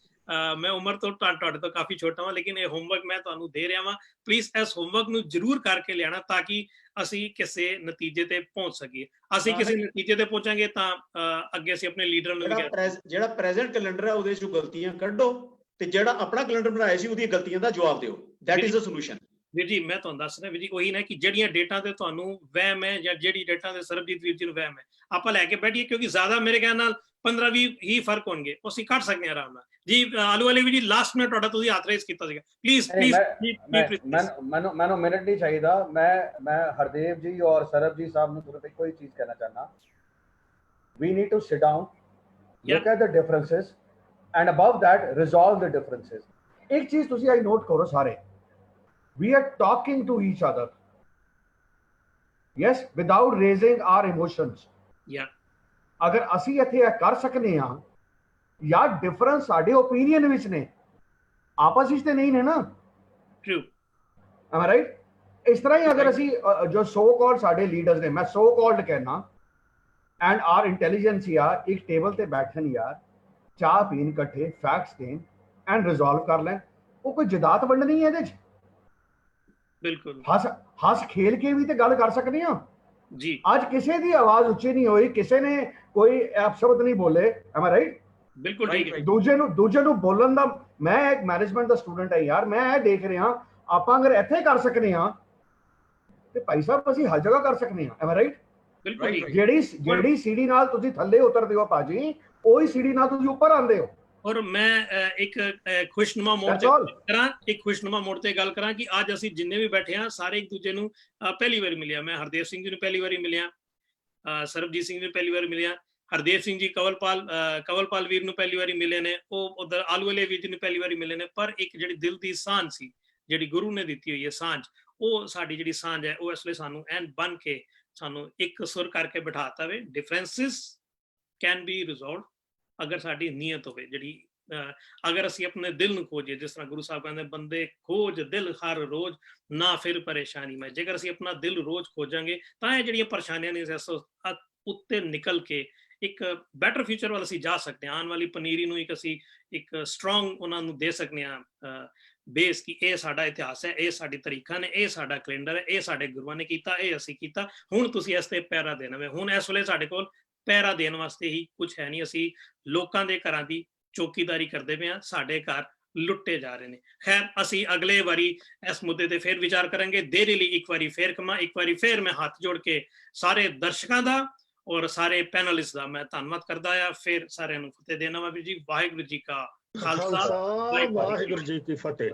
ਮੈਂ ਉਮਰ ਤੋਂ ਤੁਹਾਡੇ ਤੋਂ ਕਾਫੀ ਛੋਟਾ ਹਾਂ, ਲੇਕਿਨ ਇਹ ਹੋਮਵਰਕ ਮੈਂ ਤੁਹਾਨੂੰ ਦੇ ਰਿਹਾ ਹਾਂ। ਪਲੀਜ਼ ਇਸ ਹੋਮਵਰਕ ਨੂੰ ਜ਼ਰੂਰ ਕਰਕੇ ਲਿਆਣਾ, ਤਾਂ ਕਿ ਅਸੀਂ ਕਿਸੇ ਨਤੀਜੇ ਤੇ ਪਹੁੰਚ ਸਕੀਏ। ਅਸੀਂ ਕਿਸੇ ਨਤੀਜੇ ਤੇ ਪਹੁੰਚਾਂਗੇ ਤਾਂ ਅੱਗੇ ਅਸੀਂ ਆਪਣੇ ਲੀਡਰਾਂ ਨੂੰ ਜਿਹੜਾ ਪ੍ਰੈਜ਼ੈਂਟ ਕੈਲੰਡਰ ਹੈ ਉਹਦੇ ਚੋਂ ਗਲਤੀਆਂ ਕੱਢੋ ਤੇ ਜਿਹੜਾ ਆਪਣਾ ਕੈਲੰਡਰ ਬਣਾਇਆ ਸੀ ਉਹਦੀਆਂ ਗਲਤੀਆਂ ਦਾ ਜਵਾਬ ਦਿਓ। That is a solution. ਵੀਰ ਜੀ ਮੈਂ ਤੁਹਾਨੂੰ ਦੱਸ ਰਿਹਾ ਵੀਰ ਜੀ, ਉਹੀ ਨਾ ਕਿ ਜਿਹੜੀਆਂ ਡੇਟਾਂ ਤੇ ਤੁਹਾਨੂੰ ਵਹਿਮ ਹੈ ਜਾਂ ਜਿਹੜੀ ਡੇਟਾਂ ਤੇ ਸਰਬਜੀਤ ਵੀਰ ਜੀ ਨੂੰ ਵਹਿਮ ਹੈ, ਆਪਾਂ ਲੈ ਕੇ ਬੈਠੀਏ, ਕਿਉਂਕਿ ਜ਼ਿਆਦਾ ਮੇਰੇ ਕਹਿਣ ਨਾਲ 15-20 ਹੀ ਫਰਕ ਹੋਣਗੇ, ਉਹ ਅਸੀਂ ਕੱਢ ਸਕਦੇ ਹਾਂ ਆਰਾਮ ਨਾਲ। ਜੀ ਆਲੂ ਵਾਲੇ ਵੀ ਜੀ, ਲਾਸਟ ਮਿੰਟ ਤੁਹਾਡਾ ਤੁਸੀਂ ਹੱਥ ਰੇਜ਼ ਕੀਤਾ ਸੀਗਾ, ਪਲੀਜ਼। ਮੈਨੂੰ ਮਿੰਟ ਨਹੀਂ ਚਾਹੀਦਾ। ਮੈਂ ਹਰਦੇਵ ਜੀ ਔਰ ਸਰਬਜੀਤ ਸਾਹਿਬ ਨੂੰ ਸਿਰਫ ਇੱਕੋ ਹੀ ਚੀਜ਼ ਕਹਿਣਾ ਚਾਹੁੰਦਾ, we need to sit down, look at the differences and above that resolve the differences. ਇੱਕ ਚੀਜ਼ ਤੁਸੀਂ ਆਈ ਨੋਟ ਕਰੋ ਸਾਰੇ, we are talking to each other, yes, without raising our emotions. ਅਗਰ ਅਸੀਂ ਇੱਥੇ ਇਹ ਕਰ ਸਕਨੇ ਹਾਂ, ਯਾਰ ਡਿਫਰੈਂਸ ਸਾਡੇ ਓਪੀਨੀਅਨ ਵਿੱਚ ਨੇ, ਆਪਸ ਵਿੱਚ ਤੇ ਨਹੀਂ ਨੇ ਨਾ। True, am I right? ਇਸ ਤਰ੍ਹਾਂ ਹੀ ਅਗਰ ਅਸੀਂ ਜੋ ਸੋ ਕਾਲਡ ਸਾਡੇ ਲੀਡਰਸ ਨੇ, ਮੈਂ ਸੋ ਕਾਲਡ ਕਹਿਣਾ, ਐਂਡ ਆਰ ਇੰਟੈਲੀਜੈਂਸ ਯਾਰ, ਇੱਕ ਟੇਬਲ ਤੇ ਬੈਠਣ ਯਾਰ, ਚਾਹ ਪੀਣ ਇਕੱਠੇ, ਫੈਕਟਸ ਦੇਣ ਐਂਡ ਰਿਜ਼ੋਲਵ ਕਰ ਲੈਣ। ਉਹ ਕੋਈ ਜਦਾਤ ਵੰਡਣੀ ਹੈ ਇਹਦੇ 'ਚ। ਬਿਲਕੁਲ ਹੱਸ ਖੇਲ ਕੇ ਵੀ ਤੇ ਗੱਲ ਕਰ ਸਕਦੇ ਹਾਂ ਜੀ। ਅੱਜ ਕਿਸੇ ਦੀ ਆਵਾਜ਼ ਉੱਚੀ ਨਹੀਂ ਹੋਈ, ਕਿਸੇ ਨੇ ਕੋਈ ਅਪਸ਼ਬਦ ਨਹੀਂ ਬੋਲੇ, am I right? ਬਿਲਕੁਲ ਠੀਕ ਹੈ। ਦੂਜੇ ਨੂੰ ਬੋਲਣ ਦਾ, ਮੈਂ ਇੱਕ ਮੈਨੇਜਮੈਂਟ ਦਾ ਸਟੂਡੈਂਟ ਹੈ ਯਾਰ, ਮੈਂ ਇਹ ਦੇਖ ਰਿਹਾ, ਆਪਾਂ ਅਗਰ ਇੱਥੇ ਕਰ ਸਕਨੇ ਹਾਂ ਤੇ ਭਾਈ ਸਾਹਿਬ ਅਸੀਂ ਹਰ ਜਗ੍ਹਾ ਕਰ ਸਕਨੇ ਹਾਂ, am I right? ਬਿਲਕੁਲ ਜੀ। Right. ਜਿਹੜੀ ਸੀੜੀ ਨਾਲ ਤੁਸੀਂ ਥੱਲੇ ਉਤਰਦੇ ਹੋ ਭਾਜੀ, ਉਹੀ ਸੀੜੀ ਨਾਲ ਤੁਸੀਂ ਉੱਪਰ ਆਉਂਦੇ ਹੋ। ਔਰ ਮੈਂ ਇੱਕ ਖੁਸ਼ਨੁਮਾ ਮੋੜ That's ਤੇ all. ਕਰਾਂ, ਇੱਕ ਖੁਸ਼ਨੁਮਾ ਮੋੜ ਤੇ ਗੱਲ ਕਰਾਂ ਕਿ ਅੱਜ ਅਸੀਂ ਜਿੰਨੇ ਵੀ ਬੈਠੇ ਹਾਂ ਸਾਰੇ ਇੱਕ ਦੂਜੇ ਨੂੰ ਪਹਿਲੀ ਵਾਰੀ ਮਿਲਿਆ। ਮੈਂ ਹਰਦੇਵ ਸਿੰਘ ਜੀ ਨੂੰ ਪਹਿਲੀ ਵਾਰੀ ਮਿਲਿਆ, ਸਰਬਜੀਤ ਸਿੰਘ ਜੀ ਨੂੰ ਪਹਿਲੀ ਵਾਰੀ ਮਿਲਿਆ, ਹਰਦੇਵ ਸਿੰਘ ਜੀ ਕਵਲਪਾਲ ਵੀਰ ਨੂੰ ਪਹਿਲੀ ਵਾਰੀ ਮਿਲੇ ਨੇ, ਉਹ ਉਧਰ ਆਲੂਵਾਲੇ ਵੀਰ ਜੀ ਨੂੰ ਪਹਿਲੀ ਵਾਰੀ ਮਿਲੇ ਨੇ। ਪਰ ਇੱਕ ਜਿਹੜੀ ਦਿਲ ਦੀ ਸਾਂਝ ਸੀ, ਜਿਹੜੀ ਗੁਰੂ ਨੇ ਦਿੱਤੀ ਹੋਈ ਹੈ ਸਾਂਝ, ਉਹ ਸਾਡੀ ਜਿਹੜੀ ਸਾਂਝ ਹੈ ਉਹ ਇਸ ਲਈ ਸਾਨੂੰ ਐਨ ਬਣ ਕੇ ਸਾਨੂੰ ਇੱਕ ਸੁਰ ਕਰਕੇ ਬਿਠਾਤਾ ਵੇ। ਡਿਫਰੈਂਸਿਸ ਕੈਨ ਬੀ ਰਿਜ਼ੋਲਵਡ ਅਗਰ ਸਾਡੀ ਨੀਅਤ ਹੋਵੇ, ਜਿਹੜੀ ਅਗਰ ਅਸੀਂ ਆਪਣੇ ਦਿਲ ਨੂੰ ਖੋਜੀਏ, ਜਿਸ ਤਰ੍ਹਾਂ ਗੁਰੂ ਸਾਹਿਬ ਕਹਿੰਦੇ ਬੰਦੇ ਖੋਜ ਦਿਲ ਹਰ ਰੋਜ਼ ਨਾ ਫਿਰ ਪਰੇਸ਼ਾਨੀ ਮੈਂ। ਜੇਕਰ ਅਸੀਂ ਆਪਣਾ ਦਿਲ ਰੋਜ਼ ਖੋਜਾਂਗੇ ਤਾਂ ਇਹ ਜਿਹੜੀਆਂ ਪਰੇਸ਼ਾਨੀਆਂ ਨੇ ਉੱਤੇ ਨਿਕਲ ਕੇ ਇੱਕ ਬੈਟਰ ਫਿਊਚਰ ਵੱਲ ਅਸੀਂ ਜਾ ਸਕਦੇ ਹਾਂ। ਆਉਣ ਵਾਲੀ ਪਨੀਰੀ ਨੂੰ ਅਸੀਂ ਇੱਕ ਸਟਰੋਂਗ ਉਹਨਾਂ ਨੂੰ ਦੇ ਸਕਦੇ ਹਾਂ ਬੇਸ ਕਿ ਇਹ ਸਾਡਾ ਇਤਿਹਾਸ ਹੈ, ਇਹ ਸਾਡੀ ਤਰੀਕਾਂ ਨੇ, ਇਹ ਸਾਡਾ ਕੈਲੰਡਰ ਹੈ, ਇਹ ਸਾਡੇ ਗੁਰੂਆਂ ਨੇ ਕੀਤਾ, ਇਹ ਅਸੀਂ ਕੀਤਾ, ਹੁਣ ਤੁਸੀਂ ਇਸ ਤੇ ਪਹਿਰਾ ਦੇਣਾ ਵੇ। ਹੁਣ ਇਸ ਵੇਲੇ ਸਾਡੇ ਕੋਲ ਪਹਿਰਾ ਦੇਣ ਵਾਸਤੇ ਹੀ ਕੁਝ ਹੈ ਨਹੀਂ। ਅਸੀਂ ਲੋਕਾਂ ਦੇ ਘਰਾਂ ਦੀ ਚੌਕੀਦਾਰੀ ਕਰਦੇ ਪਏ ਹਾਂ, ਸਾਡੇ ਘਰ ਲੁੱਟੇ ਜਾ ਰਹੇ ਨੇ। ਖੈਰ ਅਸੀਂ ਅਗਲੇ ਵਾਰੀ ਇਸ ਮੁੱਦੇ ਤੇ ਫੇਰ ਵਿਚਾਰ ਕਰਾਂਗੇ। ਦੇਰੀ ਲਈ ਇੱਕ ਵਾਰੀ ਫੇਰ ਇੱਕ ਵਾਰੀ ਫੇਰ ਮੈਂ ਹੱਥ ਜੋੜ ਕੇ ਸਾਰੇ ਦਰਸ਼ਕਾਂ ਦਾ ਔਰ ਸਾਰੇ ਪੈਨਲਿਸਟ ਦਾ ਮੈਂ ਧੰਨਵਾਦ ਕਰਦਾ ਆ। ਫਿਰ ਸਾਰਿਆਂ ਨੂੰ ਫਤਿਹ ਦੇਣਾ ਵਾ ਵੀਰ ਜੀ। ਵਾਹਿਗੁਰੂ ਜੀ ਕਾ ਖਾਲਸਾ, ਵਾਹਿਗੁਰੂ ਜੀ ਕੀ ਫਤਿਹ।